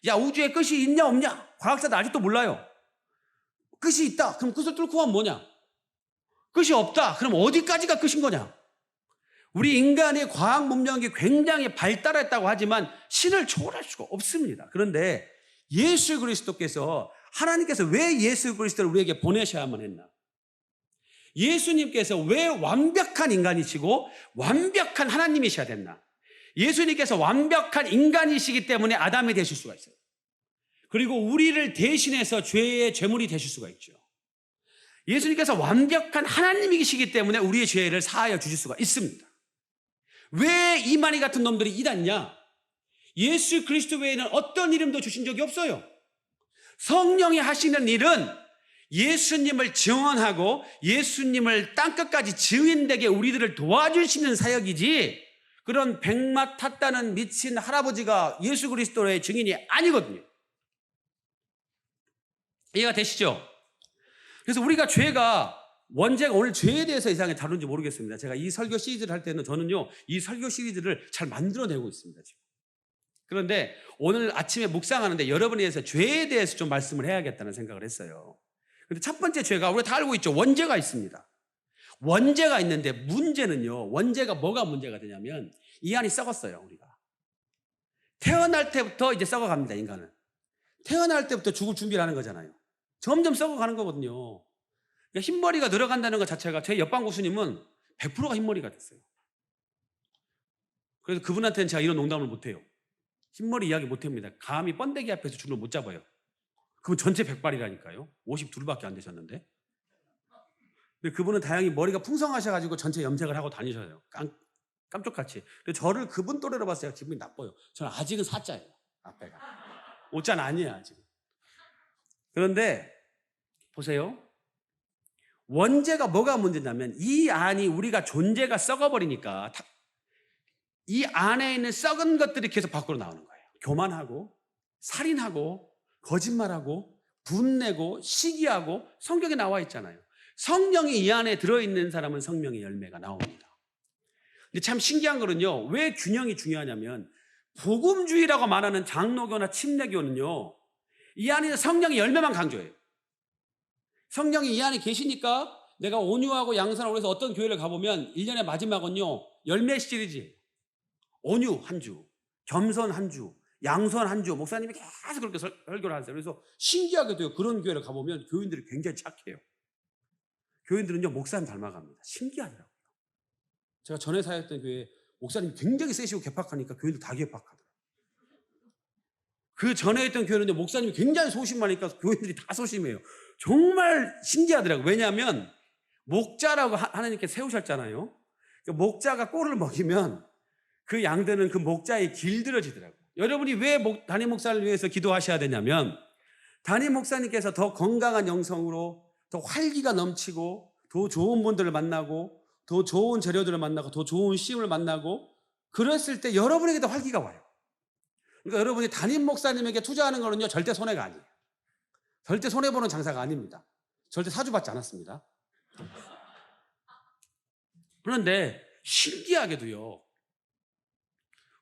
야, 우주에 끝이 있냐 없냐? 과학자도 아직도 몰라요. 끝이 있다. 그럼 끝을 뚫고 하면 뭐냐? 끝이 없다. 그럼 어디까지가 끝인 거냐? 우리 인간의 과학 문명이 굉장히 발달했다고 하지만 신을 초월할 수가 없습니다. 그런데 예수 그리스도께서, 하나님께서 왜 예수 그리스도를 우리에게 보내셔야만 했나? 예수님께서 왜 완벽한 인간이시고 완벽한 하나님이셔야 됐나? 예수님께서 완벽한 인간이시기 때문에 아담이 되실 수가 있어요. 그리고 우리를 대신해서 죄의 제물이 되실 수가 있죠. 예수님께서 완벽한 하나님이시기 때문에 우리의 죄를 사하여 주실 수가 있습니다. 왜 이만희 같은 놈들이 이단냐? 예수 그리스도 외에는 어떤 이름도 주신 적이 없어요. 성령이 하시는 일은 예수님을 증언하고 예수님을 땅끝까지 증인되게 우리들을 도와주시는 사역이지, 그런 백마 탔다는 미친 할아버지가 예수 그리스도의 증인이 아니거든요. 이해가 되시죠? 그래서 우리가 죄가, 원죄가, 오늘 죄에 대해서 이상하게 다룬지 모르겠습니다. 제가 이 설교 시리즈를 할 때는 저는요, 이 설교 시리즈를 잘 만들어내고 있습니다, 지금. 그런데 오늘 아침에 묵상하는데 여러분에 대해서 죄에 대해서 좀 말씀을 해야겠다는 생각을 했어요. 근데 첫 번째 죄가, 우리가 다 알고 있죠. 원죄가 있습니다. 원죄가 있는데, 문제는요, 원죄가 뭐가 문제가 되냐면, 이 안이 썩었어요, 우리가. 태어날 때부터 이제 썩어갑니다, 인간은. 태어날 때부터 죽을 준비를 하는 거잖아요. 점점 썩어가는 거거든요. 그러니까 흰머리가 늘어간다는 것 자체가, 제 옆방 교수님은 100%가 흰머리가 됐어요. 그래서 그분한테는 제가 이런 농담을 못해요. 흰머리 이야기 못합니다. 감히 번데기 앞에서 줄을 못 잡아요. 그분 전체 백발이라니까요. 52밖에 안 되셨는데. 근데 그분은 다행히 머리가 풍성하셔가지고 전체 염색을 하고 다니셔요. 깜짝같이. 근데 저를 그분 또래로 봐서 제가 기분이 나빠요. 저는 아직은 사자예요. 앞에가. 오자는 아니에요, 아직. 그런데 보세요. 원죄가 뭐가 문제냐면 이 안이 우리가 존재가 썩어버리니까 이 안에 있는 썩은 것들이 계속 밖으로 나오는 거예요. 교만하고 살인하고 거짓말하고 분내고 시기하고 성경에 나와 있잖아요. 성령이 이 안에 들어있는 사람은 성령의 열매가 나옵니다. 근데 참 신기한 거는요. 왜 균형이 중요하냐면 복음주의라고 말하는 장로교나 침례교는요. 이 안에 있는 성령의 열매만 강조해요. 성령이 이 안에 계시니까 내가 온유하고 양선하고 그래서 어떤 교회를 가보면 1년의 마지막은요. 열매 시리즈예요. 온유 한 주, 겸손 한 주, 양선 한 주. 목사님이 계속 그렇게 설교를 하세요. 그래서 신기하게도요. 그런 교회를 가보면 교인들이 굉장히 착해요. 교인들은요. 목사님 닮아갑니다. 신기하더라고요. 제가 전에 사역했던 교회 목사님이 굉장히 세시고 개팍하니까 교인들 다 개팍하더라고요. 그 전에 있던 교회는요. 목사님이 굉장히 소심하니까 교인들이 다 소심해요. 정말 신기하더라고요. 왜냐하면 목자라고 하나님께 세우셨잖아요. 목자가 꼴을 먹이면 그 양들은 그 목자에 길들여지더라고요. 여러분이 왜 담임 목사를 위해서 기도하셔야 되냐면 담임 목사님께서 더 건강한 영성으로 더 활기가 넘치고 더 좋은 분들을 만나고 더 좋은 재료들을 만나고 더 좋은 시험을 만나고 그랬을 때 여러분에게도 활기가 와요. 그러니까 여러분이 담임 목사님에게 투자하는 거는요 절대 손해가 아니에요. 절대 손해보는 장사가 아닙니다. 절대 사주받지 않았습니다. 그런데 신기하게도요.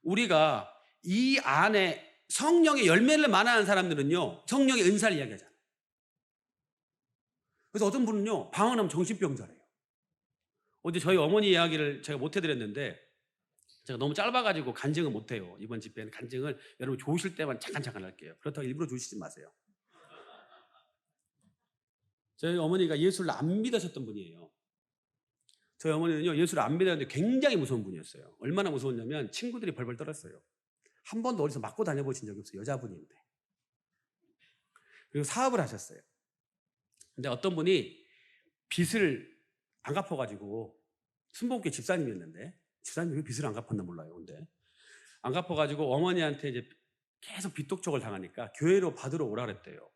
우리가 이 안에 성령의 열매를 만나는 사람들은요. 성령의 은사를 이야기하잖아요. 그래서 어떤 분은요. 방언하면 정신병자래요. 어제 저희 어머니 이야기를 제가 못 해드렸는데 제가 너무 짧아가지고 간증을 못해요. 이번 집회는 간증을 여러분 좋으실 때만 잠깐 할게요. 그렇다고 일부러 좋으시지 마세요. 저희 어머니가 예수를 안 믿으셨던 분이에요. 저희 어머니는요. 예수를 안 믿었는데 굉장히 무서운 분이었어요. 얼마나 무서웠냐면 친구들이 벌벌 떨었어요. 한 번도 어디서 맞고 다녀보신 적이 없어요. 여자분인데. 그리고 사업을 하셨어요. 근데 어떤 분이 빚을 안 갚아가지고 순복음교회 집사님이었는데 집사님이 왜 빚을 안 갚았나 몰라요. 근데 안 갚아가지고 어머니한테 이제 계속 빚독촉을 당하니까 교회로 받으러 오라 그랬대요.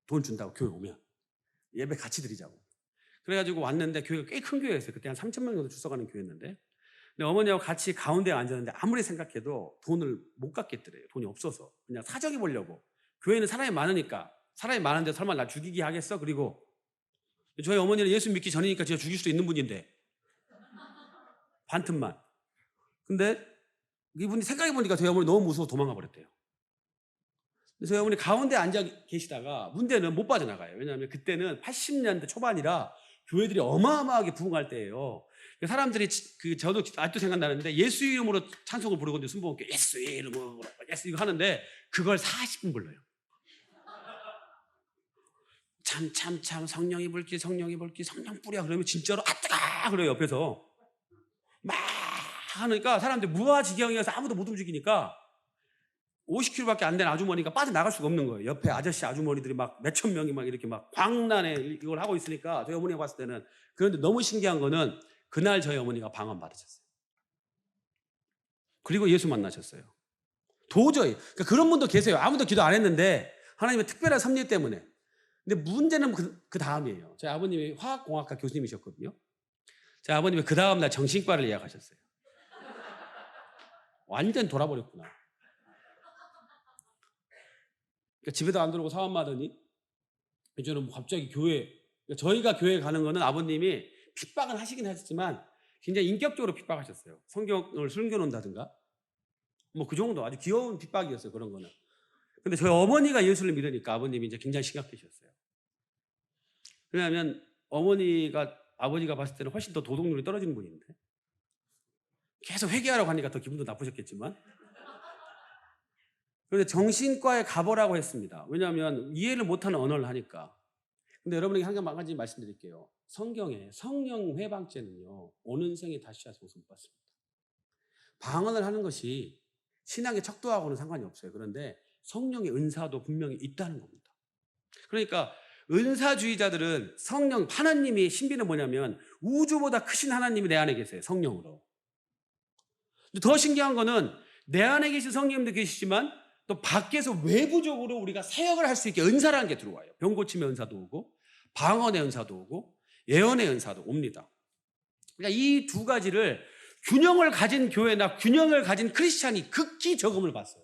돈 준다고 교회 오면 예배 같이 드리자고. 그래가지고 왔는데 교회가 꽤 큰 교회였어요. 그때 한 3,000명 정도 출석하는 교회였는데 근데 어머니하고 같이 가운데에 앉았는데 아무리 생각해도 돈을 못 갚겠더래요. 돈이 없어서 그냥 사정해 보려고. 교회는 사람이 많으니까 사람이 많은데 설마 나 죽이게 하겠어? 그리고 저희 어머니는 예수 믿기 전이니까 제가 죽일 수도 있는 분인데 반틈만. 근데 이분이 생각해 보니까 저희 어머니 너무 무서워 도망가 버렸대요. 저희 어머니 가운데 앉아 계시다가 문제는 못 빠져나가요. 왜냐하면 그때는 80년대 초반이라 교회들이 어마어마하게 부흥할 때예요. 사람들이 저도 아직도 생각나는데 예수 이름으로 찬송을 부르거든요. 순복음교회 예수 이름으로 예수 이거 하는데 그걸 40분 불러요. 참 성령이 불기 성령 뿌려 그러면 진짜로 아 뜨거 그래요. 옆에서 막 하니까 사람들이 무아지경이어서 아무도 못 움직이니까 50km밖에 안 된 아주머니가 빠져나갈 수가 없는 거예요. 옆에 아저씨 아주머니들이 막 몇천 명이 막 이렇게 막 광란에 이걸 하고 있으니까 저희 어머니가 봤을 때는. 그런데 너무 신기한 거는 그날 저희 어머니가 방언 받으셨어요. 그리고 예수 만나셨어요. 도저히. 그러니까 그런 분도 계세요. 아무도 기도 안 했는데 하나님의 특별한 섭리 때문에. 근데 문제는 그 다음이에요. 저희 아버님이 화학공학과 교수님이셨거든요. 저희 아버님이 그 다음날 정신과를 예약하셨어요. 완전 돌아버렸구나. 그러니까 집에도 안 들어오고 사업만 하더니 저는 뭐 갑자기 교회, 그러니까 저희가 교회 가는 거는 아버님이 핍박을 하시긴 하셨지만 굉장히 인격적으로 핍박하셨어요. 성경을 숨겨놓는다든가 뭐 그 정도 아주 귀여운 핍박이었어요. 그런 거는. 근데 저희 어머니가 예수를 믿으니까 아버님이 이제 굉장히 심각해지셨어요. 왜냐하면 아버지가 봤을 때는 훨씬 더 도덕률이 떨어지는 분인데 계속 회개하라고 하니까 더 기분도 나쁘셨겠지만 그런데 정신과에 가보라고 했습니다. 왜냐하면 이해를 못하는 언어를 하니까. 근데 여러분에게 한 가지 말씀드릴게요. 성경에 성령 회방죄는요. 오는 생에 다시 하소서 못 받습니다. 방언을 하는 것이 신앙의 척도하고는 상관이 없어요. 그런데 성령의 은사도 분명히 있다는 겁니다. 그러니까 은사주의자들은 성령, 하나님이 신비는 뭐냐면 우주보다 크신 하나님이 내 안에 계세요. 성령으로. 더 신기한 거는 내 안에 계신 성령님도 계시지만 또 밖에서 외부적으로 우리가 사역을 할 수 있게 은사라는 게 들어와요. 병 고침의 은사도 오고 방언의 은사도 오고 예언의 은사도 옵니다. 그러니까 이 두 가지를 균형을 가진 교회나 균형을 가진 크리스찬이 극히 적음을 봤어요.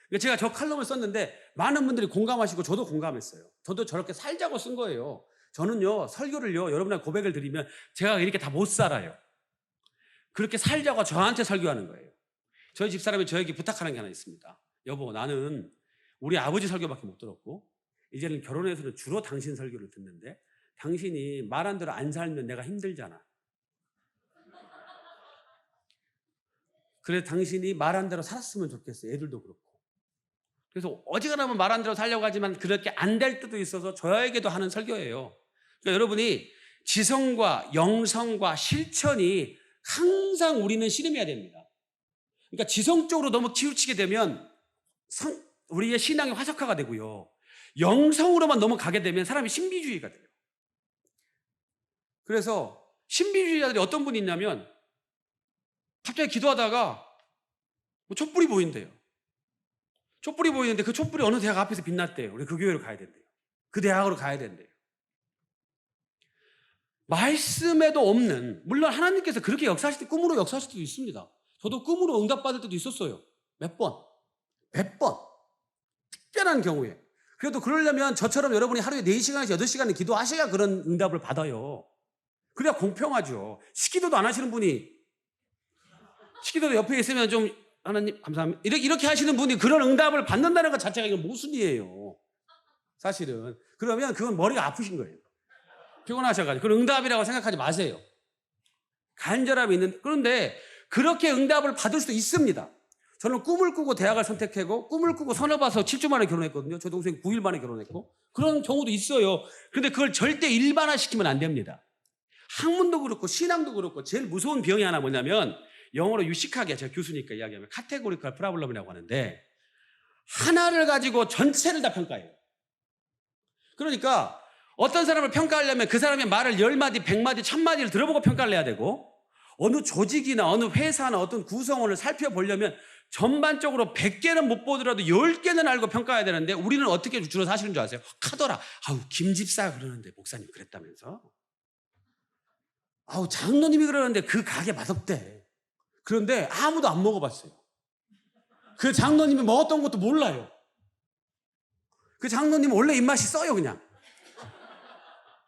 그러니까 제가 저 칼럼을 썼는데 많은 분들이 공감하시고 저도 공감했어요. 저도 저렇게 살자고 쓴 거예요. 저는요, 설교를요, 여러분한테 고백을 드리면 제가 이렇게 다 못 살아요. 그렇게 살자고 저한테 설교하는 거예요. 저희 집사람이 저에게 부탁하는 게 하나 있습니다. 여보, 나는 우리 아버지 설교밖에 못 들었고 이제는 결혼해서는 주로 당신 설교를 듣는데 당신이 말한 대로 안 살면 내가 힘들잖아. 그래 당신이 말한 대로 살았으면 좋겠어. 애들도 그렇고. 그래서 어지간하면 말한 대로 살려고 하지만 그렇게 안 될 때도 있어서 저에게도 하는 설교예요. 그러니까 여러분이 지성과 영성과 실천이 항상 우리는 씨름해야 됩니다. 그러니까 지성적으로 너무 치우치게 되면 우리의 신앙이 화석화가 되고요. 영성으로만 너무 가게 되면 사람이 신비주의가 돼요. 그래서 신비주의자들이 어떤 분이 있냐면 갑자기 기도하다가 뭐 촛불이 보인대요. 촛불이 보이는데 그 촛불이 어느 대학 앞에서 빛났대요. 우리 그 교회로 가야 된대요. 그 대학으로 가야 된대요. 말씀에도 없는, 물론 하나님께서 그렇게 역사하실 때 꿈으로 역사하실 때도 있습니다. 저도 꿈으로 응답받을 때도 있었어요. 몇 번. 특별한 경우에. 그래도 그러려면 저처럼 여러분이 하루에 4시간에서 8시간을 기도하셔야 그런 응답을 받아요. 그래야 공평하죠. 시기도도 안 하시는 분이, 시기도도 옆에 있으면 좀 하나님 감사합니다 이렇게 하시는 분이 그런 응답을 받는다는 것 자체가 이건 모순이에요. 사실은. 그러면 그건 머리가 아프신 거예요. 피곤하셔가지고. 그건 응답이라고 생각하지 마세요. 간절함이 있는, 그런데 그렇게 응답을 받을 수도 있습니다. 저는 꿈을 꾸고 대학을 선택하고 꿈을 꾸고 서너 봐서 7주 만에 결혼했거든요. 저 동생이 9일 만에 결혼했고 그런 경우도 있어요. 그런데 그걸 절대 일반화시키면 안 됩니다. 학문도 그렇고 신앙도 그렇고 제일 무서운 병이 하나 뭐냐면 영어로 유식하게 제가 교수니까 이야기하면 카테고리컬 프로블럼이라고 하는데 하나를 가지고 전체를 다 평가해요. 그러니까 어떤 사람을 평가하려면 그 사람의 말을 10마디, 100마디, 1000마디를 들어보고 평가를 해야 되고 어느 조직이나 어느 회사나 어떤 구성원을 살펴보려면 전반적으로 100개는 못 보더라도 10개는 알고 평가해야 되는데 우리는 어떻게 주로 사시는 줄 아세요? 하더라. 아우 김 집사가 그러는데 목사님 그랬다면서? 아우 장로님이 그러는데 그 가게 맛없대. 그런데 아무도 안 먹어봤어요. 그 장로님이 먹었던 것도 몰라요. 그 장로님은 원래 입맛이 써요 그냥.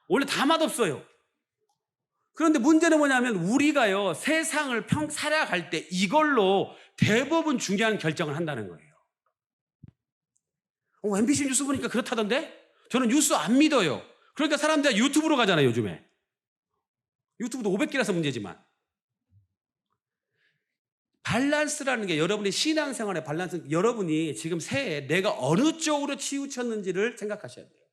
원래 다 맛없어요. 그런데 문제는 뭐냐면 우리가요 세상을 살아갈 때 이걸로 대부분 중요한 결정을 한다는 거예요. MBC 뉴스 보니까 그렇다던데? 저는 뉴스 안 믿어요. 그러니까 사람들이 유튜브로 가잖아요 요즘에. 유튜브도 500개라서 문제지만. 밸런스라는 게 여러분의 신앙생활의 밸런스, 여러분이 지금 새해 내가 어느 쪽으로 치우쳤는지를 생각하셔야 돼요.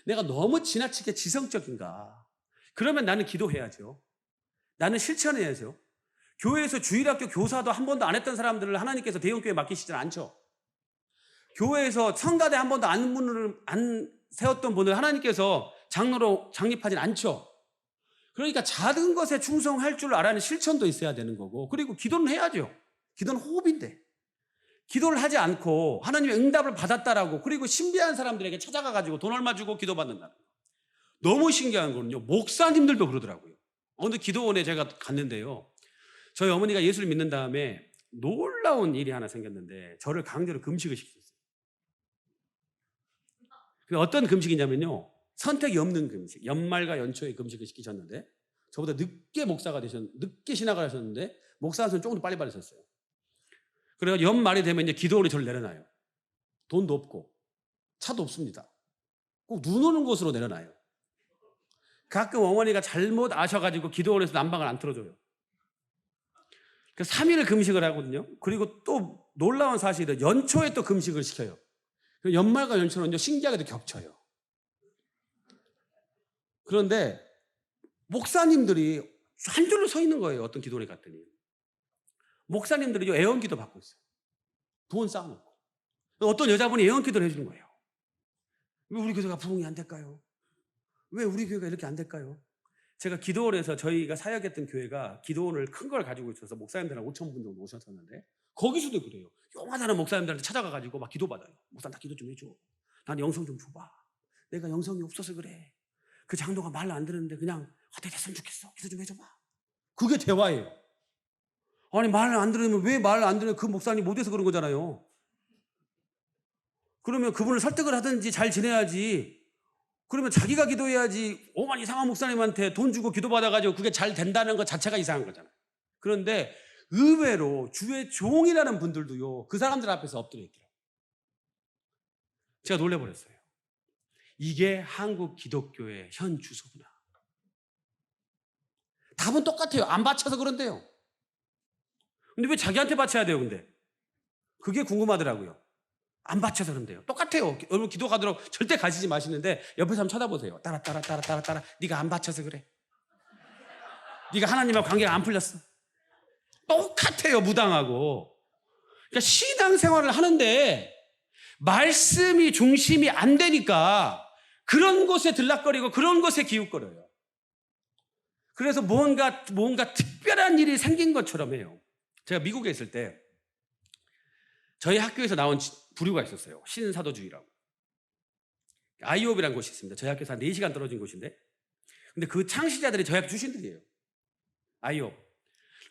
내가 너무 지나치게 지성적인가? 그러면 나는 기도해야죠. 나는 실천해야죠. 교회에서 주일학교 교사도 한 번도 안 했던 사람들을 하나님께서 대형교회에 맡기시진 않죠. 교회에서 성가대 한 번도 안 세웠던 분을 하나님께서 장로로 장립하진 않죠. 그러니까 작은 것에 충성할 줄 알아는 실천도 있어야 되는 거고 그리고 기도는 해야죠. 기도는 호흡인데 기도를 하지 않고 하나님의 응답을 받았다라고 그리고 신비한 사람들에게 찾아가가지고 돈 얼마 주고 기도받는다는 거. 너무 신기한 거는요. 목사님들도 그러더라고요. 어느 기도원에 제가 갔는데요. 저희 어머니가 예수를 믿는 다음에 놀라운 일이 하나 생겼는데 저를 강제로 금식을 시켰어요. 어떤 금식이냐면요. 선택이 없는 금식. 연말과 연초에 금식을 시키셨는데 저보다 늦게 신학을 하셨는데 목사 한 손 조금 더 빨리 받으셨어요. 그래서 연말이 되면 이제 기도원에 저를 내려놔요. 돈도 없고 차도 없습니다. 꼭 눈 오는 곳으로 내려놔요. 가끔 어머니가 잘못 아셔가지고 기도원에서 난방을 안 틀어줘요. 3일 금식을 하거든요. 그리고 또 놀라운 사실은 연초에 또 금식을 시켜요. 연말과 연초는 신기하게도 겹쳐요. 그런데 목사님들이 한 줄로 서 있는 거예요. 어떤 기도원에 갔더니. 목사님들은요, 애원기도 받고 있어요. 돈 쌓아놓고. 어떤 여자분이 애원기도를 해주는 거예요. 왜 우리 교회가 부흥이 안 될까요? 왜 우리 교회가 이렇게 안 될까요? 제가 기도원을 해서 저희가 사역했던 교회가 기도원을 큰 걸 가지고 있어서 목사님들 한 5천 분 정도 오셨었는데 거기서도 그래요. 요만한 목사님들한테 찾아가가지고 막 기도받아요. 목사 나 기도 좀 해줘. 난 영성 좀 줘봐. 내가 영성이 없어서 그래. 그 장로가 말 안 들었는데 그냥 어떻게 됐으면 좋겠어. 기도 좀 해줘봐. 그게 대화예요. 아니 말을 안 들으면 왜 말을 안 들으면 그 목사님 못해서 그런 거잖아요. 그러면 그분을 설득을 하든지 잘 지내야지. 그러면 자기가 기도해야지. 오만 이상한 목사님한테 돈 주고 기도받아가지고 그게 잘 된다는 것 자체가 이상한 거잖아요. 그런데 의외로 주의 종이라는 분들도요, 그 사람들 앞에서 엎드려 있더라고요. 제가 놀래버렸어요. 이게 한국 기독교의 현 주소구나. 답은 똑같아요. 안 바쳐서 그런데요. 근데 왜 자기한테 바쳐야 돼요, 근데? 그게 궁금하더라고요. 안 바쳐서 그런데요. 똑같아요. 여러분 기도 가도록 절대 가시지 마시는데 옆에서 한번 쳐다보세요. 따라. 네가 안 바쳐서 그래. 네가 하나님하고 관계가 안 풀렸어. 똑같아요, 무당하고. 그러니까 신앙생활을 하는데 말씀이 중심이 안 되니까 그런 곳에 들락거리고 그런 곳에 기웃거려요. 그래서 뭔가 특별한 일이 생긴 것처럼 해요. 제가 미국에 있을 때 저희 학교에서 나온 부류가 있었어요. 신사도주의라고. 아이오비라는 곳이 있습니다. 저희 학교에서 한 4시간 떨어진 곳인데, 근데 그 창시자들이 저희 학교 출신들이에요. 아이오.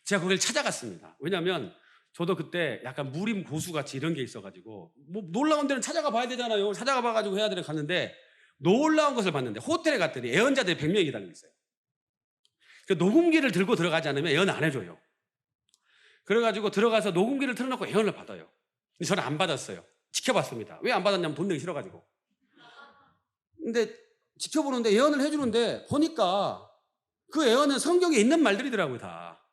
제가 거기를 찾아갔습니다. 왜냐하면 저도 그때 약간 무림 고수같이 이런 게 있어가지고 뭐 놀라운 데는 찾아가 봐야 되잖아요. 찾아가 봐가지고 해야 되는 갔는데 놀라운 것을 봤는데 호텔에 갔더니 애언자들이 100명이 기다리고 있어요. 녹음기를 들고 들어가지 않으면 애언 안 해줘요. 그래가지고 들어가서 녹음기를 틀어놓고 애언을 받아요. 근데 저는 안 받았어요. 지켜봤습니다. 왜 안 받았냐면 돈 내기 싫어가지고. 근데 지켜보는데 애언을 해주는데 보니까 그 애언은 성경에 있는 말들이더라고요, 다.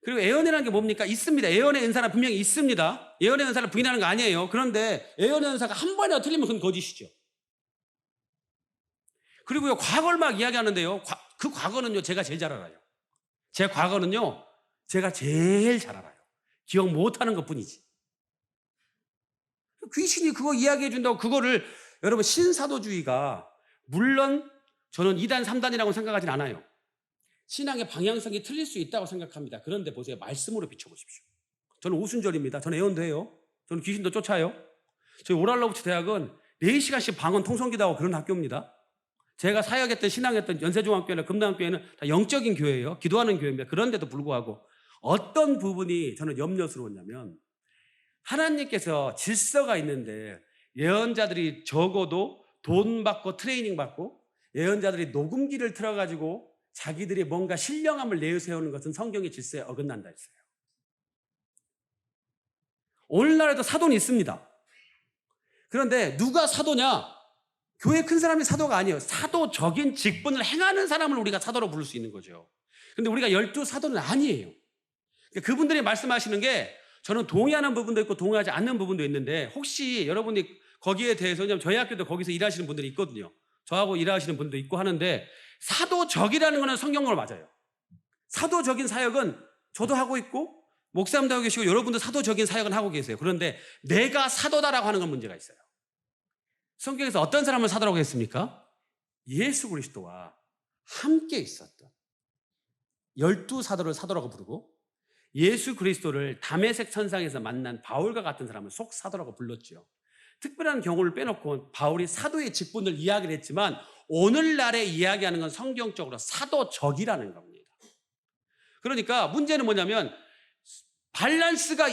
그리고 애언이라는 게 뭡니까? 있습니다. 애언의 은사는 분명히 있습니다. 애언의 은사를 부인하는 거 아니에요. 그런데 애언의 은사가 한 번이라도 틀리면 그건 거짓이죠. 그리고요, 과거를 막 이야기하는데요. 그 과거는요, 제가 제일 잘 알아요. 제 과거는요, 제가 제일 잘 알아요. 기억 못하는 것 뿐이지. 귀신이 그거 이야기해 준다고 그거를, 여러분, 신사도주의가, 물론 저는 2단, 3단이라고 생각하진 않아요. 신앙의 방향성이 틀릴 수 있다고 생각합니다. 그런데 보세요. 말씀으로 비춰보십시오. 저는 오순절입니다. 저는 애원도 해요. 저는 귀신도 쫓아요. 저희 오랄로브치 대학은 4시간씩 방언 통성기도 하고 그런 학교입니다. 제가 사역했던 신앙했던 연세중학교나 금당교회는 다 영적인 교회예요. 기도하는 교회입니다. 그런데도 불구하고 어떤 부분이 저는 염려스러웠냐면, 하나님께서 질서가 있는데 예언자들이 적어도 돈 받고 트레이닝 받고 예언자들이 녹음기를 틀어가지고 자기들이 뭔가 신령함을 내세우는 것은 성경의 질서에 어긋난다 했어요. 오늘날에도 사도는 있습니다. 그런데 누가 사도냐? 교회 큰 사람이 사도가 아니에요. 사도적인 직분을 행하는 사람을 우리가 사도로 부를 수 있는 거죠. 근데 우리가 12사도는 아니에요. 그분들이 말씀하시는 게 저는 동의하는 부분도 있고 동의하지 않는 부분도 있는데, 혹시 여러분이 거기에 대해서, 왜냐하면 저희 학교도 거기서 일하시는 분들이 있거든요. 저하고 일하시는 분도 있고 하는데, 사도적이라는 거는 성경으로 맞아요. 사도적인 사역은 저도 하고 있고 목사님도 하고 계시고 여러분도 사도적인 사역은 하고 계세요. 그런데 내가 사도다라고 하는 건 문제가 있어요. 성경에서 어떤 사람을 사도라고 했습니까? 예수 그리스도와 함께 있었던 12사도를 사도라고 부르고, 예수 그리스도를 다메섹 선상에서 만난 바울과 같은 사람을 속사도라고 불렀죠. 특별한 경우를 빼놓고 바울이 사도의 직분을 이야기를 했지만 오늘날에 이야기하는 건 성경적으로 사도적이라는 겁니다. 그러니까 문제는 뭐냐면 밸런스가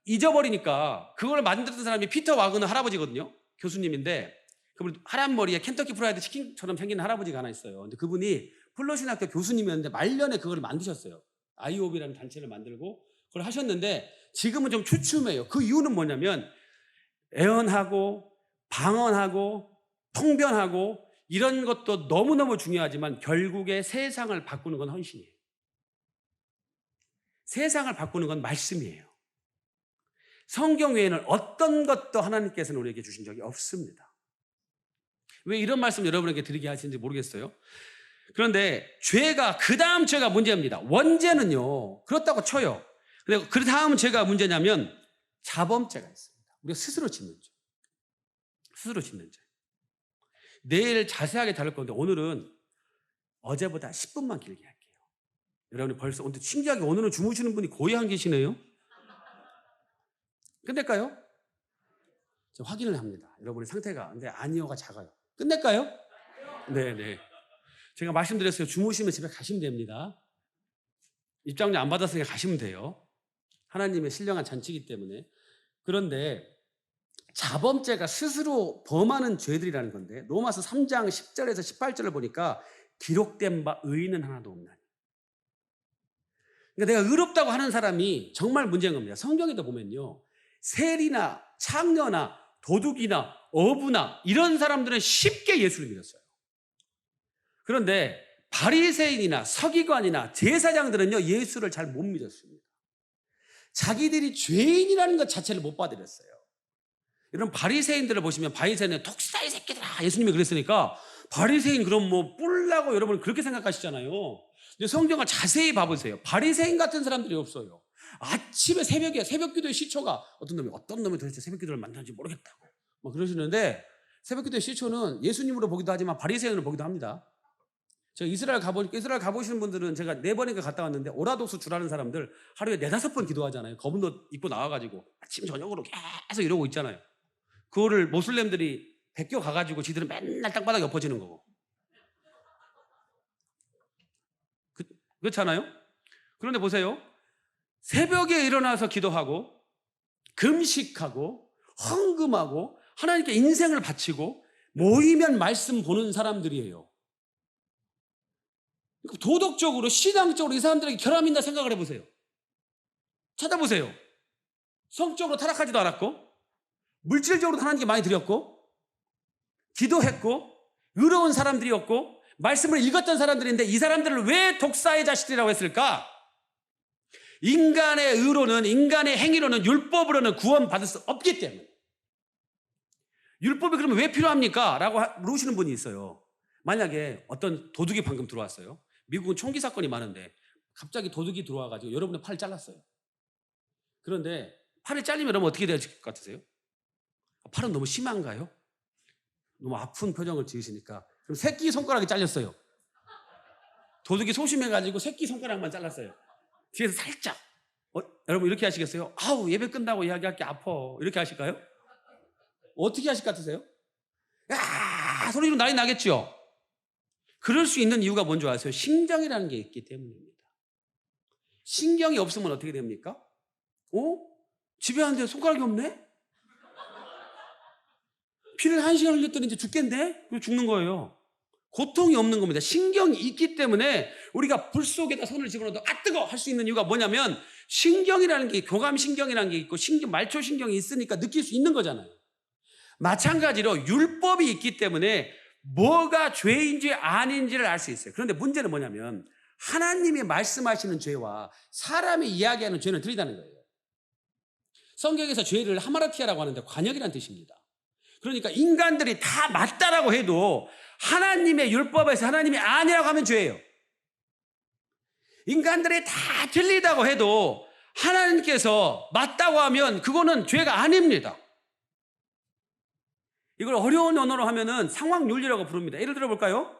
잊어버리니까, 그걸 만들었던 사람이 피터 와그너 할아버지거든요. 교수님인데, 그분 하얀 머리에 켄터키 프라이드 치킨처럼 생긴 할아버지가 하나 있어요. 근데 그분이 플러신학교 교수님이었는데 말년에 그걸 만드셨어요. 아이오비라는 단체를 만들고 그걸 하셨는데 지금은 좀 추춤해요. 그 이유는 뭐냐면 애언하고 방언하고 통변하고 이런 것도 너무너무 중요하지만 결국에 세상을 바꾸는 건 헌신이에요. 세상을 바꾸는 건 말씀이에요. 성경 외에는 어떤 것도 하나님께서는 우리에게 주신 적이 없습니다. 왜 이런 말씀 여러분에게 드리게 하시는지 모르겠어요. 그런데 죄가, 그 다음 죄가 문제입니다. 원죄는요, 그렇다고 쳐요. 근데 그 다음은 제가 문제냐면 자범죄가 있습니다. 우리가 스스로 짓는 죄. 스스로 짓는 죄. 내일 자세하게 다룰 건데 오늘은 어제보다 10분만 길게 할게요. 여러분이 벌써 오늘 신기하게 오늘은 주무시는 분이 거의 안 계시네요. 끝낼까요? 확인을 합니다. 여러분의 상태가. 근데 아니요가 작아요. 끝낼까요? 네네. 제가 말씀드렸어요. 주무시면 집에 가시면 됩니다. 입장료 안 받았으니까 가시면 돼요. 하나님의 신령한 잔치이기 때문에. 그런데 자범죄가 스스로 범하는 죄들이라는 건데 로마서 3장 10절에서 18절을 보니까 기록된 바 의인은 하나도 없나니. 그러니까 내가 의롭다고 하는 사람이 정말 문제인 겁니다. 성경에도 보면요. 세리나 창녀나 도둑이나 어부나 이런 사람들은 쉽게 예수를 믿었어요. 그런데 바리새인이나 서기관이나 제사장들은요 예수를 잘 못 믿었습니다. 자기들이 죄인이라는 것 자체를 못 받아들였어요. 이런 바리새인들을 보시면 바리새인은 독사의 새끼들아 예수님이 그랬으니까 바리새인 그럼 뭐 뿔나고 여러분 그렇게 생각하시잖아요. 근데 성경을 자세히 봐보세요. 바리새인 같은 사람들이 없어요. 아침에 새벽에 새벽기도의 시초가 어떤 놈이 도대체 새벽기도를 만드는지 모르겠다고 막 그러시는데 새벽기도의 시초는 예수님으로 보기도 하지만 바리새인으로 보기도 합니다. 제가 이스라엘 가보시는 분들은 제가 4번인가 갔다 왔는데 오라독수 주라는 사람들 하루에 4-5번 기도하잖아요. 검은 옷 입고 나와가지고 아침 저녁으로 계속 이러고 있잖아요. 그거를 모슬렘들이 베껴 가가지고 지들은 맨날 땅바닥에 엎어지는 거고. 그렇잖아요? 그런데 보세요. 새벽에 일어나서 기도하고 금식하고 헌금하고 하나님께 인생을 바치고 모이면 말씀 보는 사람들이에요. 도덕적으로 신앙적으로 이 사람들에게 결함이 있나 생각을 해보세요. 찾아보세요. 성적으로 타락하지도 않았고 물질적으로 하나님께 많이 드렸고 기도했고 의로운 사람들이었고 말씀을 읽었던 사람들인데 이 사람들을 왜 독사의 자식들이라고 했을까? 인간의 의로는 인간의 행위로는 율법으로는 구원받을 수 없기 때문에. 율법이 그러면 왜 필요합니까? 라고 물으시는 분이 있어요. 만약에 어떤 도둑이 방금 들어왔어요. 미국은 총기 사건이 많은데 갑자기 도둑이 들어와가지고 여러분의 팔을 잘랐어요. 그런데 팔을 잘리면 여러분 어떻게 될 것 같으세요? 팔은 너무 심한가요? 너무 아픈 표정을 지으시니까 그럼 새끼손가락이 잘렸어요. 도둑이 소심해가지고 새끼손가락만 잘랐어요. 뒤에서 살짝 여러분 이렇게 하시겠어요? 아우 예배 끝나고 이야기할 게 아파 이렇게 하실까요? 어떻게 하실 것 같으세요? 야 소리로 난리 나겠죠? 그럴 수 있는 이유가 뭔지 아세요? 신경이라는 게 있기 때문입니다. 신경이 없으면 어떻게 됩니까? 집에 왔는데 손가락이 없네? 피를 1시간 흘렸더니 이제 죽겠네? 그리고 죽는 거예요. 고통이 없는 겁니다. 신경이 있기 때문에 우리가 불 속에다 손을 집어넣어도 아 뜨거! 할 수 있는 이유가 뭐냐면 신경이라는 게 교감신경이라는 게 있고 말초신경이 있으니까 느낄 수 있는 거잖아요. 마찬가지로 율법이 있기 때문에 뭐가 죄인지 아닌지를 알 수 있어요. 그런데 문제는 뭐냐면 하나님이 말씀하시는 죄와 사람이 이야기하는 죄는 틀리다는 거예요. 성경에서 죄를 하마르티아라고 하는데 관역이라는 뜻입니다. 그러니까 인간들이 다 맞다라고 해도 하나님의 율법에서 하나님이 아니라고 하면 죄예요. 인간들이 다 틀리다고 해도 하나님께서 맞다고 하면 그거는 죄가 아닙니다. 이걸 어려운 언어로 하면은 상황윤리라고 부릅니다. 예를 들어 볼까요?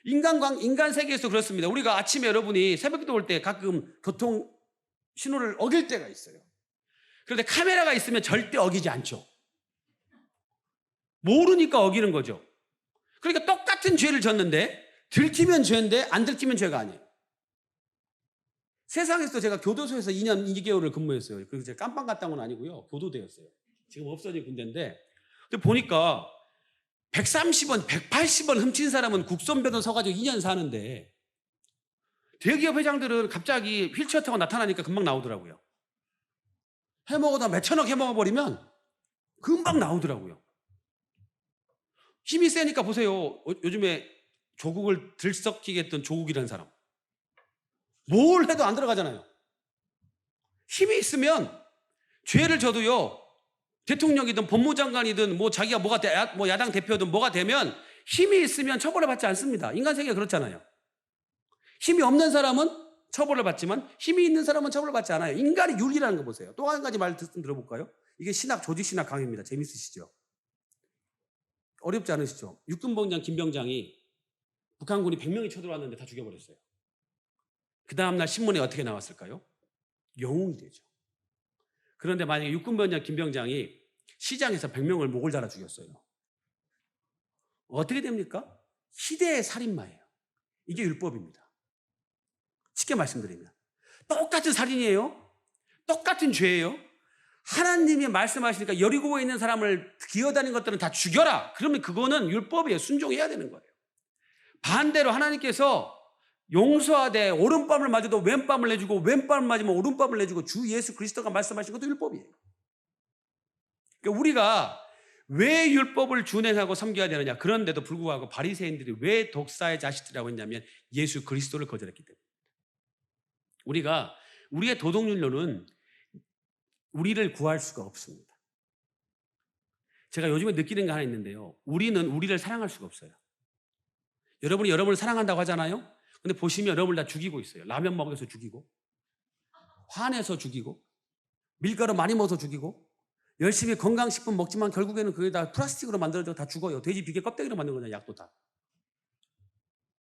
인간 세계에서 그렇습니다. 우리가 아침에 여러분이 새벽기도 올 때 가끔 교통 신호를 어길 때가 있어요. 그런데 카메라가 있으면 절대 어기지 않죠. 모르니까 어기는 거죠. 그러니까 똑같은 죄를 졌는데 들키면 죄인데 안 들키면 죄가 아니에요. 세상에서 제가 교도소에서 2년 2개월을 근무했어요. 그래서 제가 깜빵 갔다 온 건 아니고요. 교도대였어요. 지금 없어진 군대인데 근데 보니까 130원, 180원 훔친 사람은 국선변호 서가지고 2년 사는데 대기업 회장들은 갑자기 휠체어 타고 나타나니까 금방 나오더라고요. 해먹어다 몇천억 해먹어버리면 금방 나오더라고요. 힘이 세니까 보세요. 요즘에 조국을 들썩히게 했던 조국이라는 사람. 뭘 해도 안 들어가잖아요. 힘이 있으면 죄를 져도요. 대통령이든 법무장관이든 뭐 자기가 뭐 야당 대표든 뭐가 되면 힘이 있으면 처벌을 받지 않습니다. 인간 세계가 그렇잖아요. 힘이 없는 사람은 처벌을 받지만 힘이 있는 사람은 처벌을 받지 않아요. 인간의 윤리라는 거 보세요. 또 한 가지 말 들어볼까요? 이게 신학, 조직신학 강의입니다. 재밌으시죠? 어렵지 않으시죠? 육군병장 김병장이 북한군이 100명이 쳐들어왔는데 다 죽여버렸어요. 그 다음날 신문에 어떻게 나왔을까요? 영웅이 되죠. 그런데 만약에 육군병장 김병장이 시장에서 100명을 목을 달아 죽였어요. 어떻게 됩니까? 희대의 살인마예요. 이게 율법입니다. 쉽게 말씀드리면 똑같은 살인이에요. 똑같은 죄예요. 하나님이 말씀하시니까 여리고에 있는 사람을 기어다니는 것들은 다 죽여라. 그러면 그거는 율법이에요. 순종해야 되는 거예요. 반대로 하나님께서 용서하되 오른밤을 맞아도 왼밤을 내주고 왼밤을 맞으면 오른밤을 내주고 주 예수 그리스도가 말씀하신 것도 율법이에요. 그러니까 우리가 왜 율법을 준행하고 섬겨야 되느냐. 그런데도 불구하고 바리새인들이 왜 독사의 자식들이라고 했냐면 예수 그리스도를 거절했기 때문에. 우리가 우리의 도덕윤리로는 우리를 구할 수가 없습니다. 제가 요즘에 느끼는 게 하나 있는데요. 우리는 우리를 사랑할 수가 없어요. 여러분이 여러분을 사랑한다고 하잖아요. 근데 보시면 여러분을 다 죽이고 있어요. 라면 먹여서 죽이고, 화내서 죽이고, 밀가루 많이 먹어서 죽이고, 열심히 건강식품 먹지만 결국에는 그게 다 플라스틱으로 만들어져 다 죽어요. 돼지 비계 껍데기로 만든 거잖아요. 약도 다.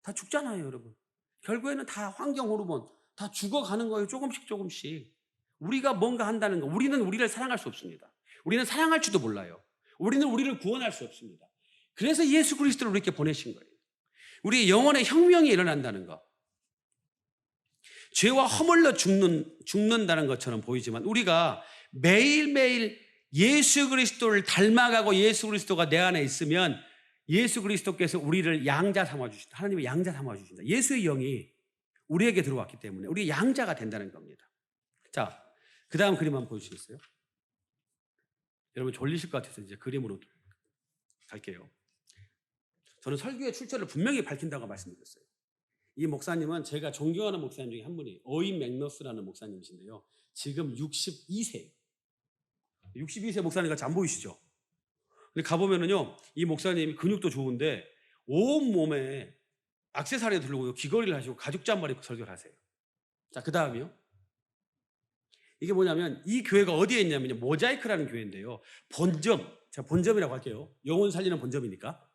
다 죽잖아요, 여러분. 결국에는 다 환경 호르몬, 다 죽어가는 거예요. 조금씩 조금씩. 우리가 뭔가 한다는 거. 우리는 우리를 사랑할 수 없습니다. 우리는 사랑할 줄도 몰라요. 우리는 우리를 구원할 수 없습니다. 그래서 예수 그리스도를 이렇게 보내신 거예요. 우리의 영혼의 혁명이 일어난다는 것. 죄와 허물러 죽는다는 것처럼 보이지만 우리가 매일매일 예수 그리스도를 닮아가고 예수 그리스도가 내 안에 있으면 예수 그리스도께서 우리를 양자 삼아주신다. 하나님의 양자 삼아주신다. 예수의 영이 우리에게 들어왔기 때문에 우리 양자가 된다는 겁니다. 자, 그 다음 그림 한번 보여주시겠어요? 여러분 졸리실 것 같아서 이제 그림으로 갈게요. 저는 설교의 출처를 분명히 밝힌다고 말씀드렸어요. 이 목사님은 제가 존경하는 목사님 중에 한 분이 어인 맥너스라는 목사님이신데요. 지금 62세예요. 62세 목사님 같이 안 보이시죠? 근데 가보면은요, 이 목사님이 근육도 좋은데 온 몸에 액세서리 들고 귀걸이를 하시고 가죽 잠바를 입고 설교를 하세요. 자, 그 다음이요. 이게 뭐냐면 이 교회가 어디에 있냐면요, 모자이크라는 교회인데요. 본점, 제가 본점이라고 할게요. 영혼 살리는 본점이니까.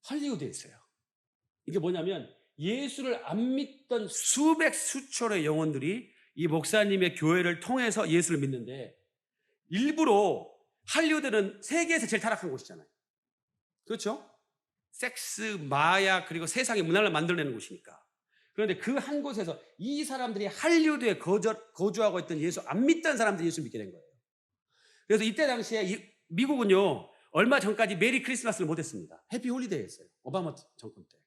할리우드에 있어요. 이게 뭐냐면 예수를 안 믿던 수백 수천의 영혼들이 이 목사님의 교회를 통해서 예수를 믿는데 일부러 할리우드는 세계에서 제일 타락한 곳이잖아요. 그렇죠? 섹스, 마약, 그리고 세상의 문화를 만들어내는 곳이니까. 그런데 그 한 곳에서 이 사람들이 할리우드에 거주하고 있던 예수 안 믿던 사람들이 예수 믿게 된 거예요. 그래서 이때 당시에 미국은요, 얼마 전까지 메리 크리스마스를 못했습니다. 해피 홀리데이 했어요. 오바마 정권 때.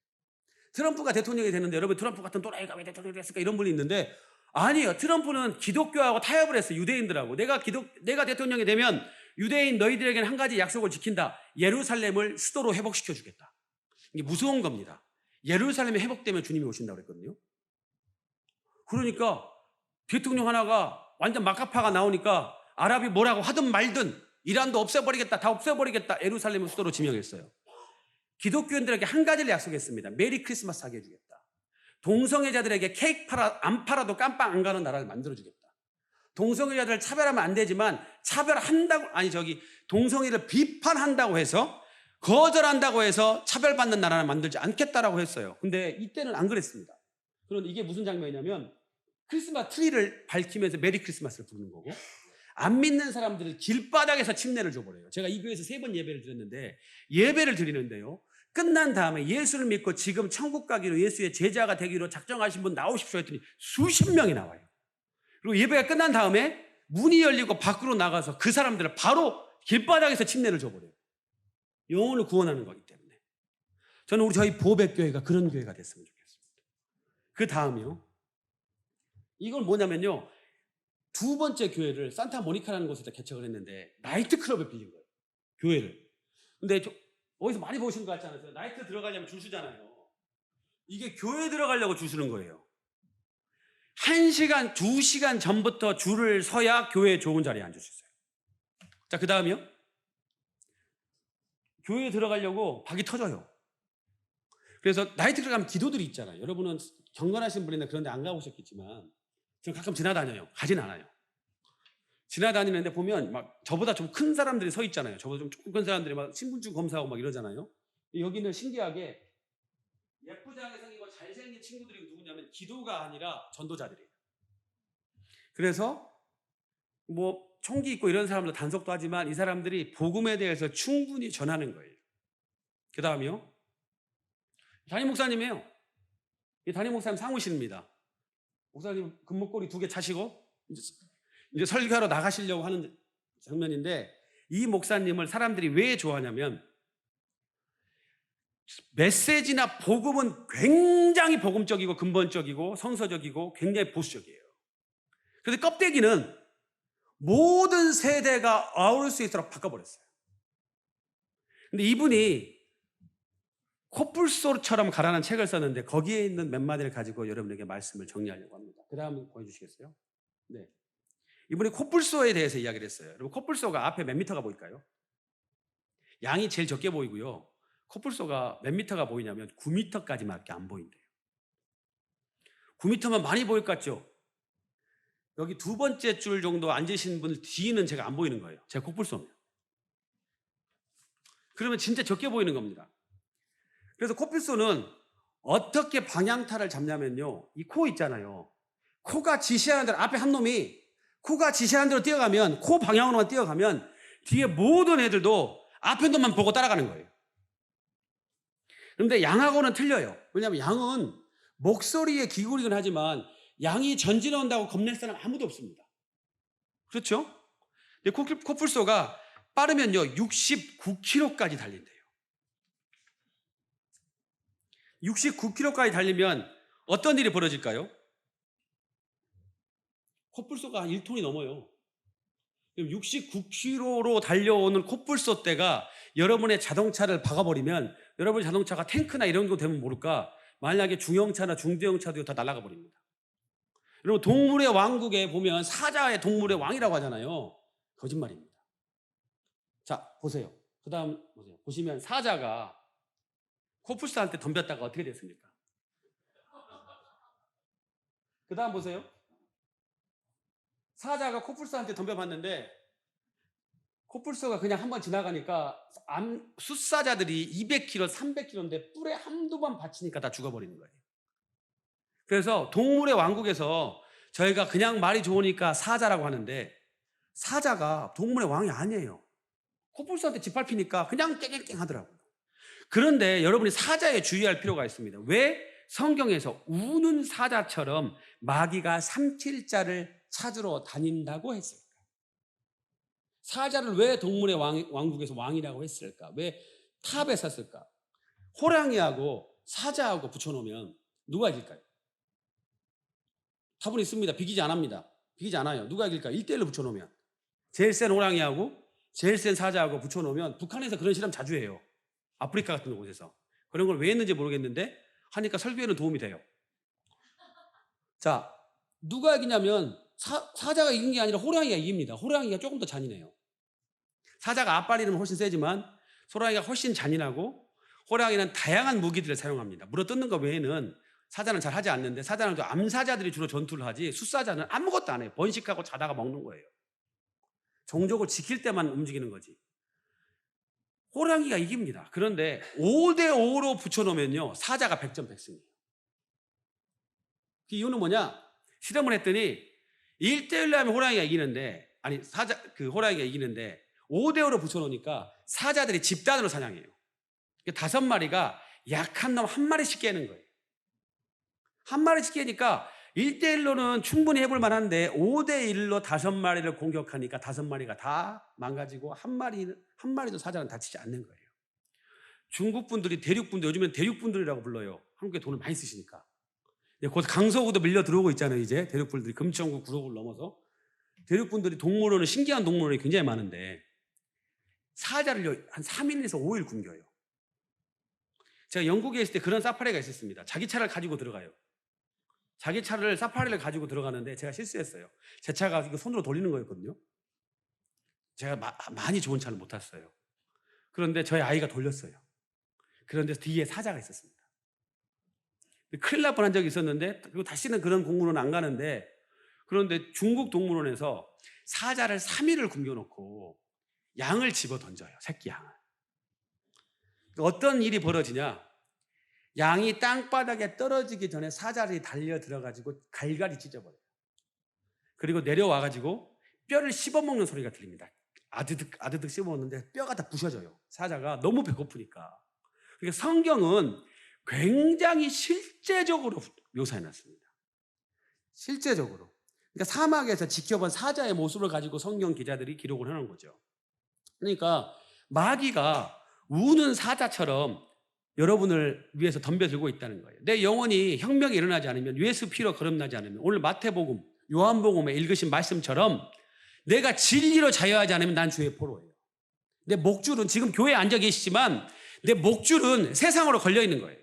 트럼프가 대통령이 됐는데 여러분 트럼프 같은 또라이가 왜 대통령이 됐을까 이런 분이 있는데 아니에요. 트럼프는 기독교하고 타협을 했어요. 유대인들하고. 내가 대통령이 되면 유대인 너희들에게는 한 가지 약속을 지킨다. 예루살렘을 수도로 회복시켜 주겠다. 이게 무서운 겁니다. 예루살렘이 회복되면 주님이 오신다고 그랬거든요. 그러니까 대통령 하나가 완전 막가파가 나오니까 아랍이 뭐라고 하든 말든 이란도 없애버리겠다. 다 없애버리겠다. 예루살렘을 수도로 지명했어요. 기독교인들에게 한 가지를 약속했습니다. 메리 크리스마스 하게 해주겠다. 동성애자들에게 케이크 안 팔아도 깜빵 안 가는 나라를 만들어주겠다. 동성애자들을 차별하면 안 되지만 동성애를 비판한다고 해서 거절한다고 해서 차별받는 나라를 만들지 않겠다라고 했어요. 근데 이때는 안 그랬습니다. 그런데 이게 무슨 장면이냐면 크리스마스 트리를 밝히면서 메리 크리스마스를 부르는 거고 안 믿는 사람들을 길바닥에서 침례를 줘버려요. 제가 이 교회에서 3번 예배를 드렸는데 예배를 드리는데요. 끝난 다음에 예수를 믿고 지금 천국 가기로 예수의 제자가 되기로 작정하신 분 나오십시오 했더니 수십 명이 나와요. 그리고 예배가 끝난 다음에 문이 열리고 밖으로 나가서 그 사람들을 바로 길바닥에서 침례를 줘버려요. 영혼을 구원하는 거기 때문에. 저는 저희 보백교회가 그런 교회가 됐으면 좋겠습니다. 그 다음이요. 이건 뭐냐면요. 2번째 교회를 산타모니카라는 곳에다 개척을 했는데 나이트클럽에 빌린 거예요. 교회를. 근데 어디서 많이 보시는 거 같지 않으세요? 나이트 들어가려면 줄 서잖아요. 이게 교회 들어가려고 줄 서는 거예요. 1시간, 2시간 전부터 줄을 서야 교회 좋은 자리에 앉을 수 있어요. 자, 그 다음이요. 교회에 들어가려고 박이 터져요. 그래서 나이트클럽 가면 기도들이 있잖아요. 여러분은 경건하신 분인데 그런 데 안 가보셨겠지만 저는 가끔 지나다녀요. 가진 않아요. 지나다니는데 보면 막 저보다 좀 큰 사람들이 서 있잖아요. 저보다 좀 조금 큰 사람들이 막 신분증 검사하고 막 이러잖아요. 여기는 신기하게 예쁘장하게 생기고 잘생긴 친구들이 누구냐면 기도가 아니라 전도자들이에요. 그래서 뭐 총기 있고 이런 사람도 단속도 하지만 이 사람들이 복음에 대해서 충분히 전하는 거예요. 그 다음이요. 담임 목사님이에요. 이 담임 목사님 사무실입니다. 목사님 금목걸이 2개 차시고 이제 설교하러 나가시려고 하는 장면인데 이 목사님을 사람들이 왜 좋아하냐면 메시지나 복음은 굉장히 복음적이고 근본적이고 성서적이고 굉장히 보수적이에요. 그런데 껍데기는 모든 세대가 아우를 수 있도록 바꿔버렸어요. 근데 이분이 코뿔소처럼 가라는 책을 썼는데 거기에 있는 몇 마디를 가지고 여러분에게 말씀을 정리하려고 합니다. 그 다음 보여주시겠어요? 네. 이분이 코뿔소에 대해서 이야기를 했어요. 여러분 코뿔소가 앞에 몇 미터가 보일까요? 양이 제일 적게 보이고요. 코뿔소가 몇 미터가 보이냐면 9미터까지밖에 안 보인대요. 9미터면 많이 보일 것 같죠? 여기 2번째 줄 정도 앉으신 분 뒤는 제가 안 보이는 거예요. 제가 코뿔소면. 그러면 진짜 적게 보이는 겁니다. 그래서 코뿔소는 어떻게 방향타를 잡냐면요. 이 코 있잖아요. 코가 지시하는 대로 앞에 한 놈이 코가 지시하는 대로 뛰어가면 코 방향으로만 뛰어가면 뒤에 모든 애들도 앞에 놈만 보고 따라가는 거예요. 그런데 양하고는 틀려요. 왜냐하면 양은 목소리에 기울이긴 하지만 양이 전진한다고 겁낼 사람 아무도 없습니다. 그렇죠? 근데 코뿔소가 빠르면요 69km까지 달린대요. 69km까지 달리면 어떤 일이 벌어질까요? 코뿔소가 한 1톤이 넘어요. 69km로 달려오는 코뿔소 떼가 여러분의 자동차를 박아버리면 여러분의 자동차가 탱크나 이런 거 되면 모를까 만약에 중형차나 중대형차도 다 날아가 버립니다. 여러분 동물의 왕국에 보면 사자의 동물의 왕이라고 하잖아요. 거짓말입니다. 자 보세요. 그 다음 보세요. 보시면 사자가 코뿔소한테 덤볐다가 어떻게 됐습니까? 그 다음 보세요. 사자가 코뿔소한테 덤벼봤는데 코뿔소가 그냥 한번 지나가니까 숫사자들이 200km, 300km인데 뿔에 한두 번 받치니까 다 죽어버리는 거예요. 그래서 동물의 왕국에서 저희가 그냥 말이 좋으니까 사자라고 하는데 사자가 동물의 왕이 아니에요. 코뿔소한테 짓밟히니까 그냥 깽깽깽 하더라고요. 그런데 여러분이 사자에 주의할 필요가 있습니다. 왜 성경에서 우는 사자처럼 마귀가 삼킬자를 찾으러 다닌다고 했을까? 사자를 왜 동물의 왕국에서 왕이라고 했을까? 왜 탑에 섰을까? 호랑이하고 사자하고 붙여놓으면 누가 이길까요? 답은 있습니다. 비기지 않습니다. 비기지 않아요. 누가 이길까요? 1대1로 붙여놓으면 제일 센 호랑이하고 제일 센 사자하고 붙여놓으면 북한에서 그런 실험 자주 해요. 아프리카 같은 곳에서. 그런 걸 왜 했는지 모르겠는데 하니까 설교에는 도움이 돼요. 자, 누가 이기냐면 사자가 이긴 게 아니라 호랑이가 이깁니다. 호랑이가 조금 더 잔인해요. 사자가 앞발이는 훨씬 세지만 호랑이가 훨씬 잔인하고 호랑이는 다양한 무기들을 사용합니다. 물어뜯는 것 외에는 사자는 잘 하지 않는데 사자는 암사자들이 주로 전투를 하지 숫사자는 아무것도 안 해요. 번식하고 자다가 먹는 거예요. 종족을 지킬 때만 움직이는 거지. 호랑이가 이깁니다. 그런데 5대5로 붙여놓으면요 사자가 100점 100승이에요. 그 이유는 뭐냐? 실험을 했더니 1대1로 하면 호랑이가 이기는데 호랑이가 이기는데 5대5로 붙여놓으니까 사자들이 집단으로 사냥해요. 5마리가 약한 놈 1마리씩 깨는 거예요. 1마리씩 깨니까 1대1로는 충분히 해볼 만한데 5대1로 5마리를 공격하니까 5마리가 다 망가지고 한 마리도 사자는 다치지 않는 거예요. 중국 분들이 대륙분들, 요즘엔 대륙분들이라고 불러요. 한국에 돈을 많이 쓰시니까. 곧 강서구도 밀려 들어오고 있잖아요. 이제 대륙분들이 금천구 구로구를 넘어서 대륙분들이 동물원은 신기한 동물원이 굉장히 많은데 사자를 한 3일에서 5일 굶겨요. 제가 영국에 있을 때 그런 사파리가 있었습니다. 자기 차를 가지고 들어가요. 자기 차를 사파리를 가지고 들어가는데 제가 실수했어요. 제 차가 이거 손으로 돌리는 거였거든요. 제가 많이 좋은 차를 못 탔어요. 그런데 저희 아이가 돌렸어요. 그런데 뒤에 사자가 있었습니다. 큰일 날 뻔한 적이 있었는데 그리고 다시는 그런 공무원 안 가는데 그런데 중국 동물원에서 사자를 3일을 굶겨놓고 양을 집어 던져요. 새끼 양을. 어떤 일이 벌어지냐? 양이 땅바닥에 떨어지기 전에 사자들이 달려 들어가지고 갈갈이 찢어버려요. 그리고 내려와가지고 뼈를 씹어먹는 소리가 들립니다. 아드득 아드득 씹어먹는데 뼈가 다 부셔져요. 사자가 너무 배고프니까. 그러니까 성경은 굉장히 실제적으로 묘사해놨습니다. 실제적으로. 그러니까 사막에서 지켜본 사자의 모습을 가지고 성경 기자들이 기록을 해놓은 거죠. 그러니까 마귀가 우는 사자처럼 여러분을 위해서 덤벼들고 있다는 거예요. 내 영혼이 혁명이 일어나지 않으면, 예수 피로 거듭나지 않으면, 오늘 마태복음, 요한복음에 읽으신 말씀처럼 내가 진리로 자유하지 않으면 난 주의 포로예요. 내 목줄은, 지금 교회에 앉아 계시지만 내 목줄은 세상으로 걸려 있는 거예요.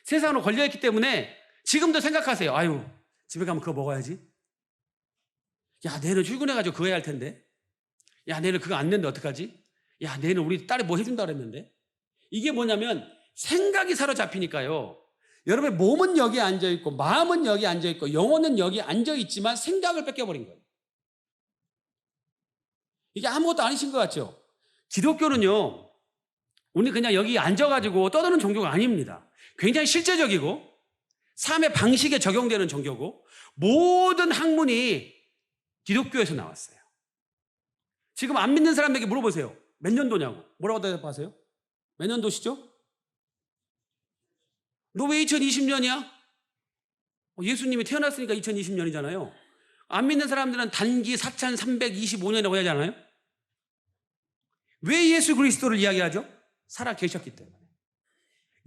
세상으로 걸려 있기 때문에 지금도 생각하세요. 아유, 집에 가면 그거 먹어야지. 야, 내일은 출근해가지고 그거 해야 할 텐데. 야, 내일은 그거 안 낸데 어떡하지? 야, 내일은 우리 딸이 뭐 해준다 그랬는데. 이게 뭐냐면 생각이 사로잡히니까요. 여러분의 몸은 여기에 앉아있고 마음은 여기에 앉아있고 영혼은 여기에 앉아있지만 생각을 뺏겨버린 거예요. 이게 아무것도 아니신 것 같죠? 기독교는요, 우리 그냥 여기 앉아가지고 떠드는 종교가 아닙니다. 굉장히 실제적이고 삶의 방식에 적용되는 종교고 모든 학문이 기독교에서 나왔어요. 지금 안 믿는 사람에게 물어보세요. 몇 년도냐고. 뭐라고 대답하세요? 몇 년도시죠? 너 왜 2020년이야? 예수님이 태어났으니까 2020년이잖아요. 안 믿는 사람들은 단기 4325년이라고 하잖아요. 왜 예수 그리스도를 이야기하죠? 살아 계셨기 때문에.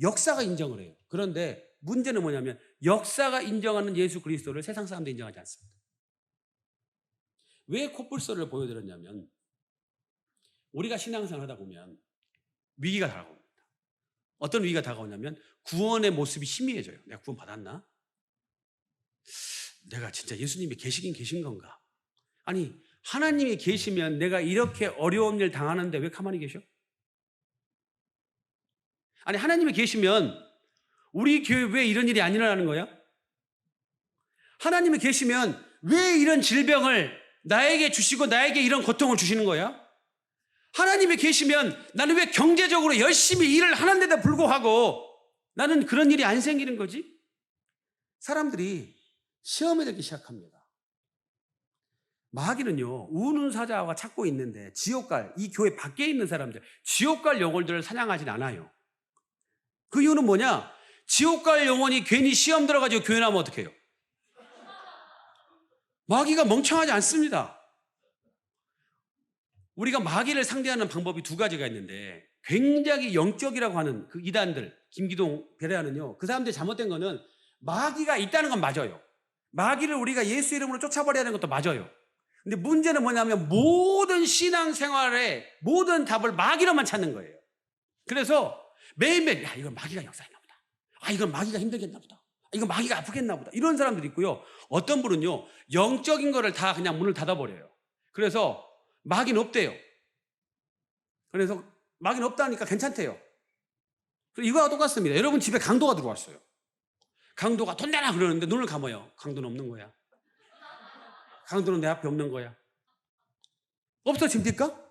역사가 인정을 해요. 그런데 문제는 뭐냐면 역사가 인정하는 예수 그리스도를 세상 사람들이 인정하지 않습니다. 왜 콧불소리를 보여드렸냐면 우리가 신앙생활 하다 보면 위기가 다가옵니다. 어떤 위기가 다가오냐면 구원의 모습이 희미해져요. 내가 구원 받았나? 내가 진짜 예수님이 계시긴 계신 건가? 아니, 하나님이 계시면 내가 이렇게 어려운 일 당하는데 왜 가만히 계셔? 아니, 하나님이 계시면 우리 교회 왜 이런 일이 안 일어나는 거야? 하나님이 계시면 왜 이런 질병을 나에게 주시고 나에게 이런 고통을 주시는 거야? 하나님이 계시면 나는 왜 경제적으로 열심히 일을 하는데도 불구하고 나는 그런 일이 안 생기는 거지? 사람들이 시험에 들기 시작합니다. 마귀는요, 우는 사자와 찾고 있는데 지옥갈, 이 교회 밖에 있는 사람들, 지옥갈 영혼들을 사냥하진 않아요. 그 이유는 뭐냐? 지옥갈 영혼이 괜히 시험 들어가지고 교회 나오면 어떡해요? 마귀가 멍청하지 않습니다. 우리가 마귀를 상대하는 방법이 두 가지가 있는데 굉장히 영적이라고 하는 그 이단들, 김기동, 베레아는요, 그 사람들이 잘못된 거는 마귀가 있다는 건 맞아요. 마귀를 우리가 예수 이름으로 쫓아버려야 하는 것도 맞아요. 근데 문제는 뭐냐면 모든 신앙생활의 모든 답을 마귀로만 찾는 거예요. 그래서 매일매일 야, 이건 마귀가 역사했나 보다. 아, 이건 마귀가 힘들겠나 보다. 아, 이건 마귀가 아프겠나 보다. 이런 사람들이 있고요. 어떤 분은요, 영적인 거를 다 그냥 문을 닫아버려요. 그래서 마귀는 없대요. 그래서 마귀는 없다니까 괜찮대요. 이거와 똑같습니다. 여러분 집에 강도가 들어왔어요. 강도가 돈 내라 그러는데 눈을 감아요. 강도는 없는 거야. 강도는 내 앞에 없는 거야. 없어집니까?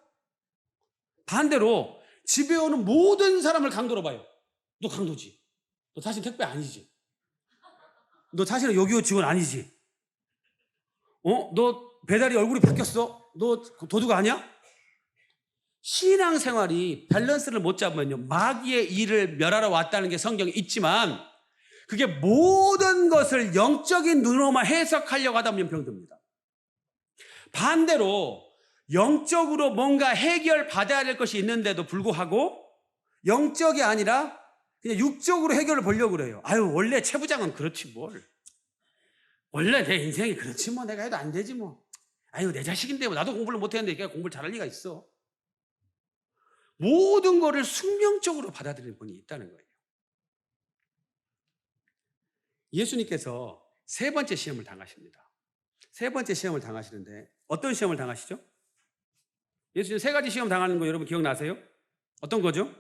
반대로 집에 오는 모든 사람을 강도로 봐요. 너 강도지. 너 자신 택배 아니지. 너 자신은 요기요 직원 아니지. 너 배달이 얼굴이 바뀌었어. 너 도둑 아니야? 신앙생활이 밸런스를 못 잡으면요, 마귀의 일을 멸하러 왔다는 게 성경에 있지만 그게 모든 것을 영적인 눈으로만 해석하려고 하다 보면 병듭니다. 반대로 영적으로 뭔가 해결받아야 될 것이 있는데도 불구하고 영적이 아니라 그냥 육적으로 해결을 보려고 그래요. 아유, 원래 최 부장은 그렇지 뭘. 원래 내 인생이 그렇지 뭐. 내가 해도 안 되지 뭐. 아유, 내 자식인데 뭐. 나도 공부를 못했는데 걔가 공부를 잘할 리가 있어. 모든 거를 숙명적으로 받아들이는 분이 있다는 거예요. 예수님께서 세 번째 시험을 당하십니다. 세 번째 시험을 당하시는데 어떤 시험을 당하시죠? 예수님 세 가지 시험 당하는 거 여러분 기억나세요? 어떤 거죠?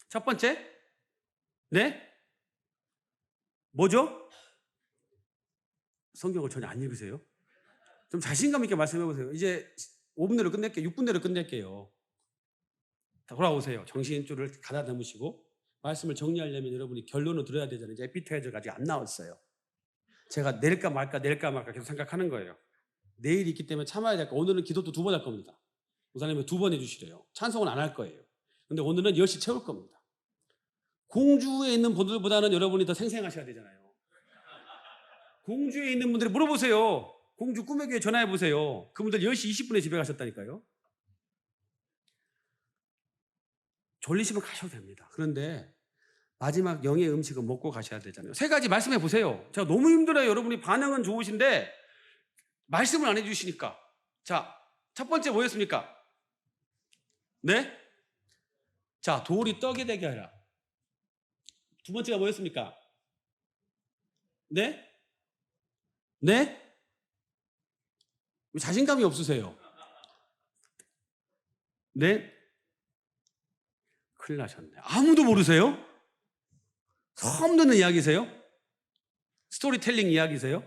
첫 번째, 네? 뭐죠? 성경을 전혀 안 읽으세요? 좀 자신감 있게 말씀해 보세요. 이제 5분 내로 끝낼게요. 6분 내로 끝낼게요. 돌아오세요. 정신줄을 가다듬으시고 말씀을 정리하려면 여러분이 결론을 들어야 되잖아요. 이제 에피테이저가 아직 안 나왔어요. 제가 내릴까 말까 계속 생각하는 거예요. 내일이 있기 때문에 참아야 될까. 오늘은 기도도 2번 할 겁니다. 목사님은 2번 해주시래요. 찬송은 안 할 거예요. 근데 오늘은 10시 채울 겁니다. 공주에 있는 분들보다는 여러분이 더 생생하셔야 되잖아요. 공주에 있는 분들이 물어보세요. 공주 꿈의 교회 전화해 보세요. 그분들 10시 20분에 집에 가셨다니까요. 졸리시면 가셔도 됩니다. 그런데 마지막 영의 음식은 먹고 가셔야 되잖아요. 3가지 말씀해 보세요. 제가 너무 힘들어요. 여러분이 반응은 좋으신데 말씀을 안 해주시니까. 자, 첫 번째 뭐였습니까? 네? 자, 돌이 떡이 되게 하라. 두 번째가 뭐였습니까? 네? 네? 왜 자신감이 없으세요? 네? 큰일 나셨네. 아무도 모르세요? 처음 듣는 이야기세요? 스토리텔링 이야기세요?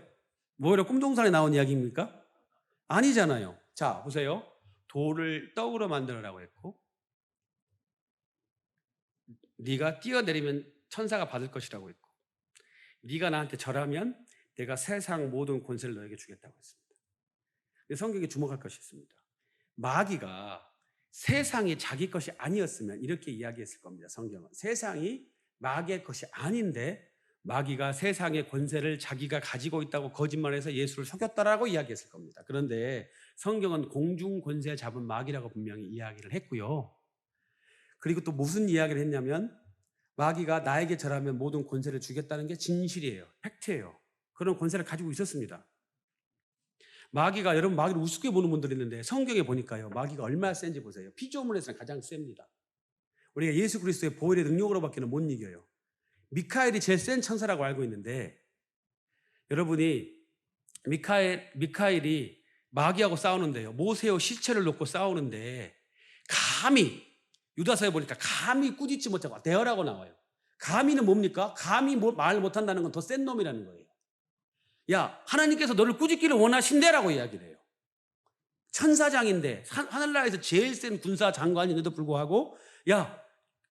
뭐예요? 꿈동산에 나온 이야기입니까? 아니잖아요. 자, 보세요. 돌을 떡으로 만들어라고 했고 네가 뛰어내리면 천사가 받을 것이라고 했고 네가 나한테 절하면 내가 세상 모든 권세를 너에게 주겠다고 했습니다. 성경에 주목할 것이 있습니다. 마귀가 세상이 자기 것이 아니었으면 이렇게 이야기했을 겁니다. 성경은 세상이 마귀의 것이 아닌데 마귀가 세상의 권세를 자기가 가지고 있다고 거짓말해서 예수를 속였다라고 이야기했을 겁니다. 그런데 성경은 공중 권세 잡은 마귀라고 분명히 이야기를 했고요. 그리고 또 무슨 이야기를 했냐면 마귀가 나에게 절하면 모든 권세를 주겠다는 게 진실이에요. 팩트예요. 그런 권세를 가지고 있었습니다. 마귀가, 여러분 마귀를 우습게 보는 분들이 있는데 성경에 보니까요. 마귀가 얼마나 센지 보세요. 피조물에서는 가장 셉니다. 우리가 예수 그리스도의 보혈의 능력으로밖에는 못 이겨요. 미카엘이 제일 센 천사라고 알고 있는데 여러분이 미카엘이 마귀하고 싸우는데요. 모세의 시체를 놓고 싸우는데 감히 유다서에 보니까 감히 꾸짖지 못하고 대어라고 나와요. 감히는 뭡니까? 감히 말 못한다는 건 더 센 놈이라는 거예요. 야, 하나님께서 너를 꾸짖기를 원하신대라고 이야기를 해요. 천사장인데 하늘나라에서 제일 센 군사 장관인데도 불구하고 야,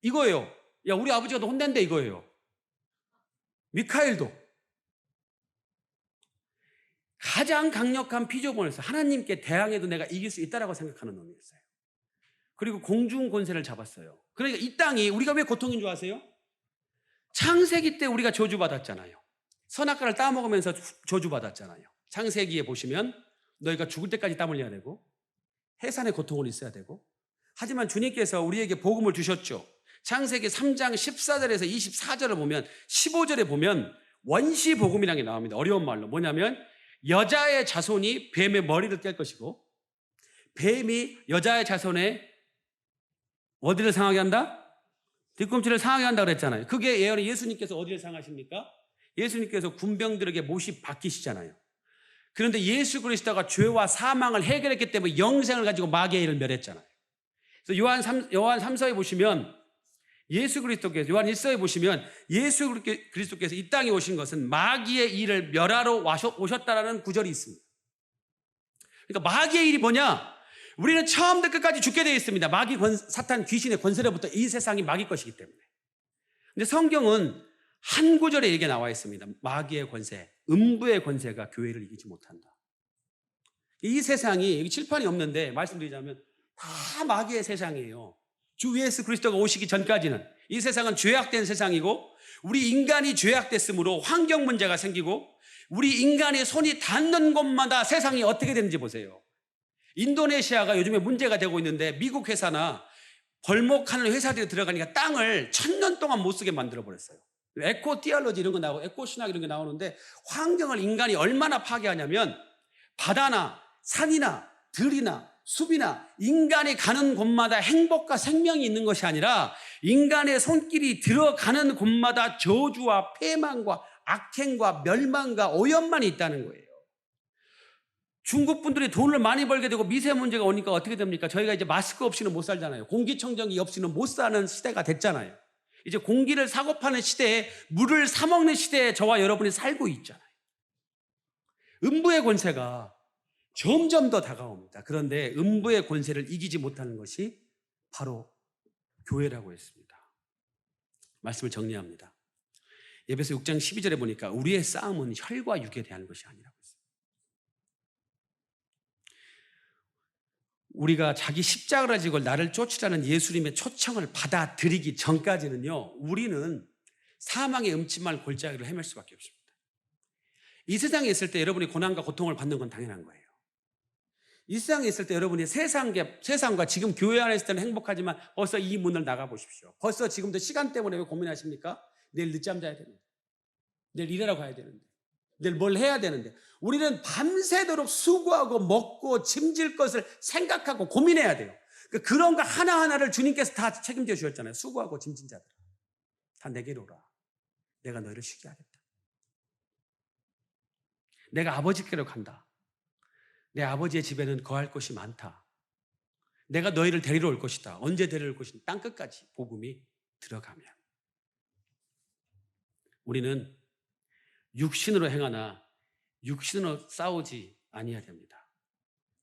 이거예요. 야, 우리 아버지가 너 혼낸대 이거예요. 미카엘도 가장 강력한 피조물에서 하나님께 대항해도 내가 이길 수 있다라고 생각하는 놈이었어요. 그리고 공중 권세를 잡았어요. 그러니까 이 땅이 우리가 왜 고통인 줄 아세요? 창세기 때 우리가 저주받았잖아요. 선악과를 따먹으면서 저주받았잖아요. 창세기에 보시면 너희가 죽을 때까지 땀 흘려야 되고 해산의 고통을 있어야 되고 하지만 주님께서 우리에게 복음을 주셨죠. 창세기 3장 14절에서 24절을 보면 15절에 보면 원시 복음이라는 게 나옵니다. 어려운 말로 뭐냐면 여자의 자손이 뱀의 머리를 뗄 것이고 뱀이 여자의 자손의 어디를 상하게 한다? 뒤꿈치를 상하게 한다고 그랬잖아요. 그게 예언이 예수님께서 어디를 상하십니까? 예수님께서 군병들에게 못이 박히시잖아요. 그런데 예수 그리스도가 죄와 사망을 해결했기 때문에 영생을 가지고 마귀의 일을 멸했잖아요. 그래서 요한 3서에 보시면 예수 그리스도께서 요한 1서에 보시면 예수 그리스도께서 이 땅에 오신 것은 마귀의 일을 멸하러 오셨다라는 구절이 있습니다. 그러니까 마귀의 일이 뭐냐? 우리는 처음부터 끝까지 죽게 되어 있습니다. 사탄 귀신의 권세로부터 이 세상이 마귀 것이기 때문에. 근데 성경은 한 구절에 이게 나와 있습니다. 마귀의 권세, 음부의 권세가 교회를 이기지 못한다. 이 세상이 여기 칠판이 없는데 말씀드리자면 다 마귀의 세상이에요. 주 예수 그리스도가 오시기 전까지는 이 세상은 죄악된 세상이고 우리 인간이 죄악됐으므로 환경 문제가 생기고 우리 인간의 손이 닿는 곳마다 세상이 어떻게 되는지 보세요. 인도네시아가 요즘에 문제가 되고 있는데 미국 회사나 벌목하는 회사들이 들어가니까 땅을 1000년 동안 못 쓰게 만들어버렸어요. 에코 티알러지 이런 거 나오고 에코 신학 이런 게 나오는데 환경을 인간이 얼마나 파괴하냐면 바다나 산이나 들이나 숲이나 인간이 가는 곳마다 행복과 생명이 있는 것이 아니라 인간의 손길이 들어가는 곳마다 저주와 패망과 악행과 멸망과 오염만 있다는 거예요. 중국 분들이 돈을 많이 벌게 되고 미세먼지가 오니까 어떻게 됩니까? 저희가 이제 마스크 없이는 못 살잖아요. 공기청정기 없이는 못 사는 시대가 됐잖아요. 이제 공기를 사고 파는 시대에, 물을 사먹는 시대에 저와 여러분이 살고 있잖아요. 음부의 권세가 점점 더 다가옵니다. 그런데 음부의 권세를 이기지 못하는 것이 바로 교회라고 했습니다. 말씀을 정리합니다. 에베소 6장 12절에 보니까 우리의 싸움은 혈과 육에 대한 것이 아니라고 했어요. 우리가 자기 십자가를 지고 나를 쫓으라는 예수님의 초청을 받아들이기 전까지는요, 우리는 사망의 음침한 골짜기를 헤맬 수밖에 없습니다. 이 세상에 있을 때 여러분이 고난과 고통을 받는 건 당연한 거예요. 이 세상에 있을 때 여러분이 세상과 지금 교회 안에 있을 때는 행복하지만 벌써 이 문을 나가보십시오. 벌써 지금도 시간 때문에 왜 고민하십니까? 내일 늦잠 자야 되는데, 내일 일하러 가야 되는데, 내일 뭘 해야 되는데, 우리는 밤새도록 수고하고 먹고 짐질 것을 생각하고 고민해야 돼요. 그런 거 하나하나를 주님께서 다 책임져 주셨잖아요. 수고하고 짐진 자들, 다 내게로 오라. 내가 너희를 쉬게 하겠다. 내가 아버지께로 간다. 내 아버지의 집에는 거할 곳이 많다. 내가 너희를 데리러 올 것이다. 언제 데리러 올 것이다. 땅끝까지 복음이 들어가면 우리는 육신으로 행하나 육신으로 싸우지 아니해야 됩니다.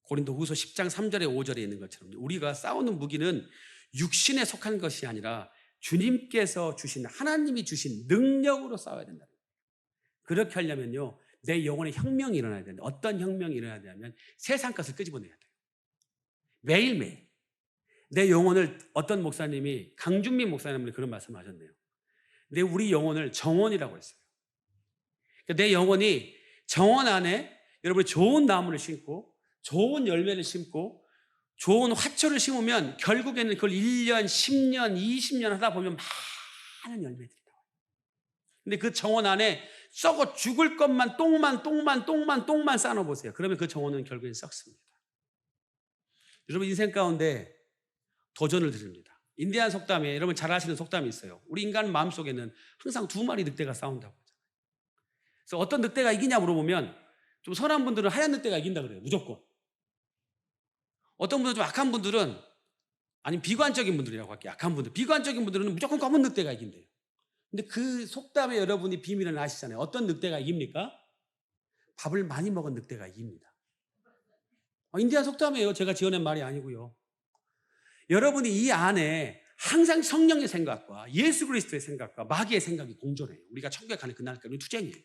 고린도후서 10장 3절에 5절에 있는 것처럼 우리가 싸우는 무기는 육신에 속한 것이 아니라 주님께서 주신, 하나님이 주신 능력으로 싸워야 된다. 그렇게 하려면요, 내 영혼에 혁명이 일어나야 되는데, 어떤 혁명이 일어나야 되냐면 세상 것을 끄집어내야 돼요. 매일매일. 내 영혼을, 어떤 목사님이, 강준민 목사님이 그런 말씀을 하셨네요. 우리 영혼을 정원이라고 했어요. 그러니까 내 영혼이 정원 안에 여러분이 좋은 나무를 심고 좋은 열매를 심고 좋은 화초를 심으면 결국에는 그걸 1년, 10년, 20년 하다 보면 많은 열매들이 나와요. 근데 그 정원 안에 썩어 죽을 것만 똥만 쌓아놓으세요. 그러면 그 정원은 결국엔 썩습니다. 여러분 인생 가운데 도전을 드립니다. 인디안 속담에 여러분 잘 아시는 속담이 있어요. 우리 인간 마음속에는 항상 두 마리 늑대가 싸운다고 하잖아요. 그래서 어떤 늑대가 이기냐 물어보면 좀 선한 분들은 하얀 늑대가 이긴다 그래요. 무조건. 어떤 분들은 좀 악한 분들은, 아니 비관적인 분들이라고 할게요. 악한 분들. 비관적인 분들은 무조건 검은 늑대가 이긴대요. 근데 그 속담에 여러분이 비밀을 아시잖아요. 어떤 늑대가 이깁니까? 밥을 많이 먹은 늑대가 이깁니다. 인디안 속담이에요. 제가 지어낸 말이 아니고요. 여러분이 이 안에 항상 성령의 생각과 예수 그리스도의 생각과 마귀의 생각이 공존해요. 우리가 천국에 가는 그날까지는 투쟁이에요.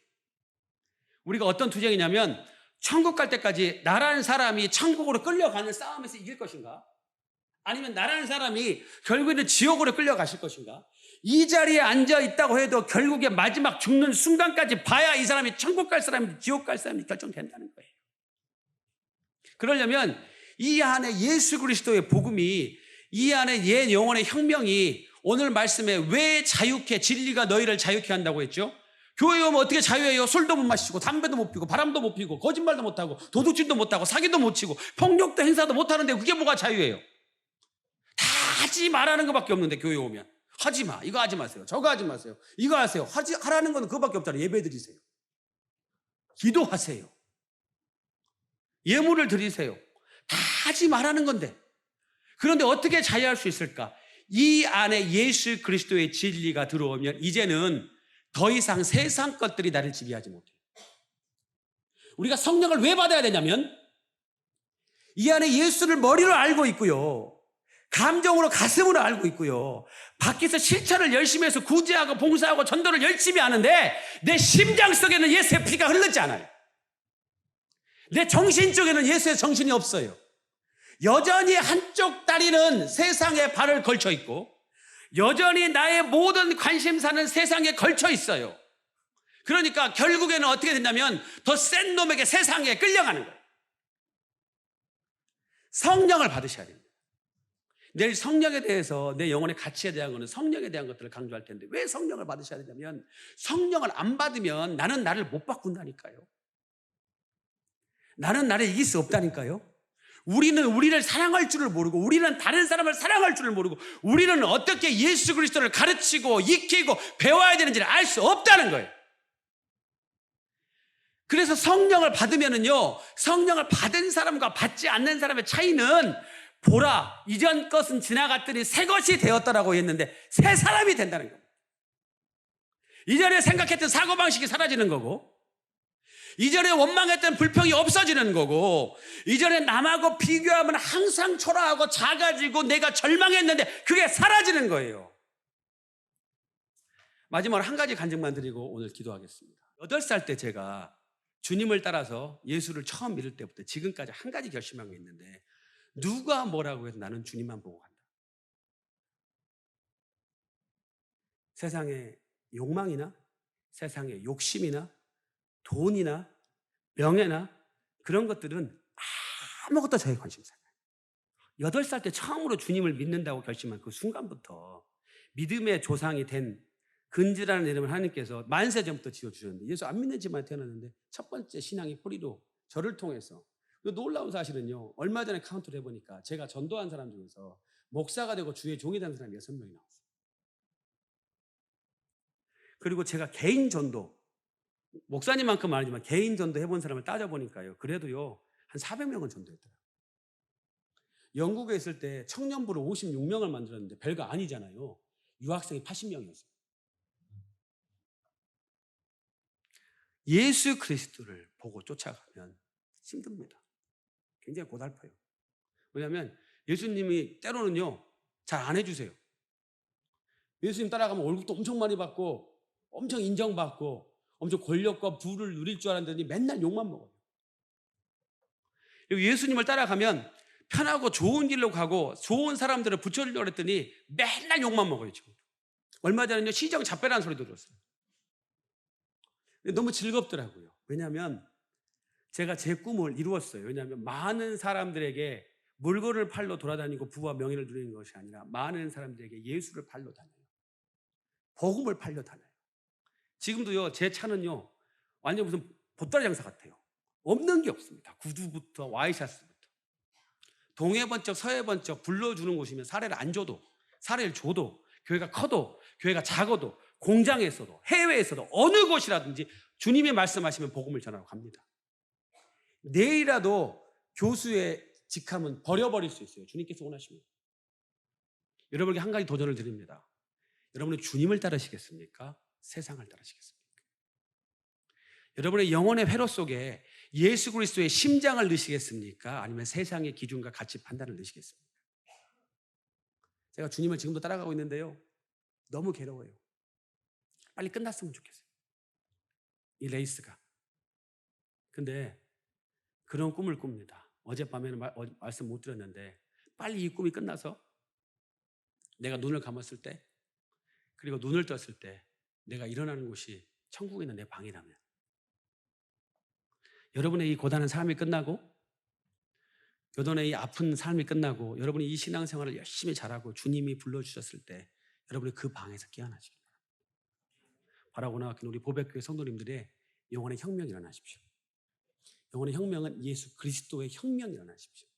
우리가 어떤 투쟁이냐면 천국 갈 때까지 나라는 사람이 천국으로 끌려가는 싸움에서 이길 것인가? 아니면 나라는 사람이 결국에는 지옥으로 끌려가실 것인가? 이 자리에 앉아 있다고 해도 결국에 마지막 죽는 순간까지 봐야 이 사람이 천국 갈 사람인지 지옥 갈 사람인지 결정된다는 거예요. 그러려면 이 안에 예수 그리스도의 복음이, 이 안에 옛 영혼의 혁명이, 오늘 말씀에 왜 자유케, 진리가 너희를 자유케 한다고 했죠? 교회 오면 어떻게 자유해요? 술도 못 마시고 담배도 못 피고 바람도 못 피고 거짓말도 못 하고 도둑질도 못 하고 사기도 못 치고 폭력도 행사도 못 하는데 그게 뭐가 자유예요? 다 하지 말라는 것밖에 없는데 교회 오면 하지 마, 이거 하지 마세요, 저거 하지 마세요, 이거 하세요. 하라는 건 그거밖에 없잖아요. 예배 드리세요, 기도하세요, 예물을 드리세요. 다 하지 말라는 건데, 그런데 어떻게 자유할 수 있을까? 이 안에 예수 그리스도의 진리가 들어오면 이제는 더 이상 세상 것들이 나를 지배하지 못해요. 우리가 성령을 왜 받아야 되냐면 이 안에 예수를 머리로 알고 있고요, 감정으로 가슴으로 알고 있고요, 밖에서 실천을 열심히 해서 구제하고 봉사하고 전도를 열심히 하는데 내 심장 속에는 예수의 피가 흐르지 않아요. 내 정신 쪽에는 예수의 정신이 없어요. 여전히 한쪽 다리는 세상에 발을 걸쳐 있고 여전히 나의 모든 관심사는 세상에 걸쳐 있어요. 그러니까 결국에는 어떻게 된다면 더 센 놈에게, 세상에 끌려가는 거예요. 성령을 받으셔야 됩니다. 내일 성령에 대해서, 내 영혼의 가치에 대한 것은 성령에 대한 것들을 강조할 텐데 왜 성령을 받으셔야 되냐면 성령을 안 받으면 나는 나를 못 바꾼다니까요. 나는 나를 이길 수 없다니까요. 우리는 우리를 사랑할 줄을 모르고, 우리는 다른 사람을 사랑할 줄을 모르고, 우리는 어떻게 예수 그리스도를 가르치고 익히고 배워야 되는지를 알 수 없다는 거예요. 그래서 성령을 받으면은요, 성령을 받은 사람과 받지 않는 사람의 차이는, 보라 이전 것은 지나갔더니 새 것이 되었다라고 했는데 새 사람이 된다는 겁니다. 이전에 생각했던 사고방식이 사라지는 거고, 이전에 원망했던 불평이 없어지는 거고, 이전에 남하고 비교하면 항상 초라하고 작아지고 내가 절망했는데 그게 사라지는 거예요. 마지막으로 한 가지 간증만 드리고 오늘 기도하겠습니다. 8살 때 제가 주님을 따라서 예수를 처음 믿을 때부터 지금까지 한 가지 결심한 게 있는데, 누가 뭐라고 해도 나는 주님만 보고 간다. 세상의 욕망이나 세상의 욕심이나 돈이나 명예나 그런 것들은 아무것도 저의 관심사가 아니에요. 8살 때 처음으로 주님을 믿는다고 결심한 그 순간부터 믿음의 조상이 된 근지라는 이름을 하나님께서 만세 전부터 지어주셨는데, 예수 안 믿는 집안에 태어났는데 첫 번째 신앙의 뿌리로 저를 통해서, 놀라운 사실은요, 얼마 전에 카운트를 해보니까 제가 전도한 사람 중에서 목사가 되고 주의 종이 된 사람이 6명이 나왔어요. 그리고 제가 개인 전도, 목사님만큼 아니지만 개인 전도 해본 사람을 따져보니까요, 그래도요 한 400명은 전도했더라고요. 영국에 있을 때 청년부를 56명을 만들었는데 별거 아니잖아요. 유학생이 80명이었어요. 예수 그리스도를 보고 쫓아가면 힘듭니다. 굉장히 고달파요. 왜냐하면 예수님이 때로는요 잘 안 해주세요. 예수님 따라가면 월급도 엄청 많이 받고 엄청 인정받고 엄청 권력과 부를 누릴 줄 알았더니 맨날 욕만 먹어요. 예수님을 따라가면 편하고 좋은 길로 가고 좋은 사람들을 붙여주려고 했더니 맨날 욕만 먹어요. 지금 얼마 전에는요 시정 잡배라는 소리도 들었어요. 너무 즐겁더라고요. 왜냐하면 제가 제 꿈을 이루었어요. 왜냐하면 많은 사람들에게 물건을 팔러 돌아다니고 부와 명예를 누리는 것이 아니라 많은 사람들에게 예수를 팔러 다녀요. 복음을 팔려 다녀요. 지금도요 제 차는요 완전 무슨 보따리 장사 같아요. 없는 게 없습니다. 구두부터 와이셔츠부터. 동해 번쩍 서해 번쩍 불러주는 곳이면 사례를 안 줘도, 사례를 줘도, 교회가 커도 교회가 작아도 공장에서도 해외에서도 어느 곳이라든지 주님이 말씀하시면 복음을 전하러 갑니다. 내일이라도 교수의 직함은 버려버릴 수 있어요. 주님께서 원하시면. 여러분에게 한 가지 도전을 드립니다. 여러분은 주님을 따르시겠습니까? 세상을 따르시겠습니까? 여러분의 영혼의 회로 속에 예수 그리스도의 심장을 넣으시겠습니까? 아니면 세상의 기준과 가치 판단을 넣으시겠습니까? 제가 주님을 지금도 따라가고 있는데요, 너무 괴로워요. 빨리 끝났으면 좋겠어요, 이 레이스가. 근데 그런 꿈을 꿉니다. 어젯밤에는 말씀 못 드렸는데 빨리 이 꿈이 끝나서 내가 눈을 감았을 때, 그리고 눈을 떴을 때 내가 일어나는 곳이 천국에 있는 내 방이라면, 여러분의 이 고단한 삶이 끝나고 여러분의 이 아픈 삶이 끝나고 여러분이 이 신앙생활을 열심히 잘하고 주님이 불러주셨을 때 여러분이 그 방에서 깨어나시길 바랍니다. 바라고나 우리 보배교회 성도님들의 영혼의 혁명이 일어나십시오. 영혼의 혁명은 예수 그리스도의 혁명이 일어나십시오.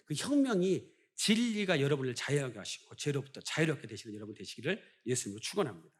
그 혁명이 진리가 여러분을 자유하게 하시고 죄로부터 자유롭게 되시는 여러분 되시기를 예수님으로 축원합니다.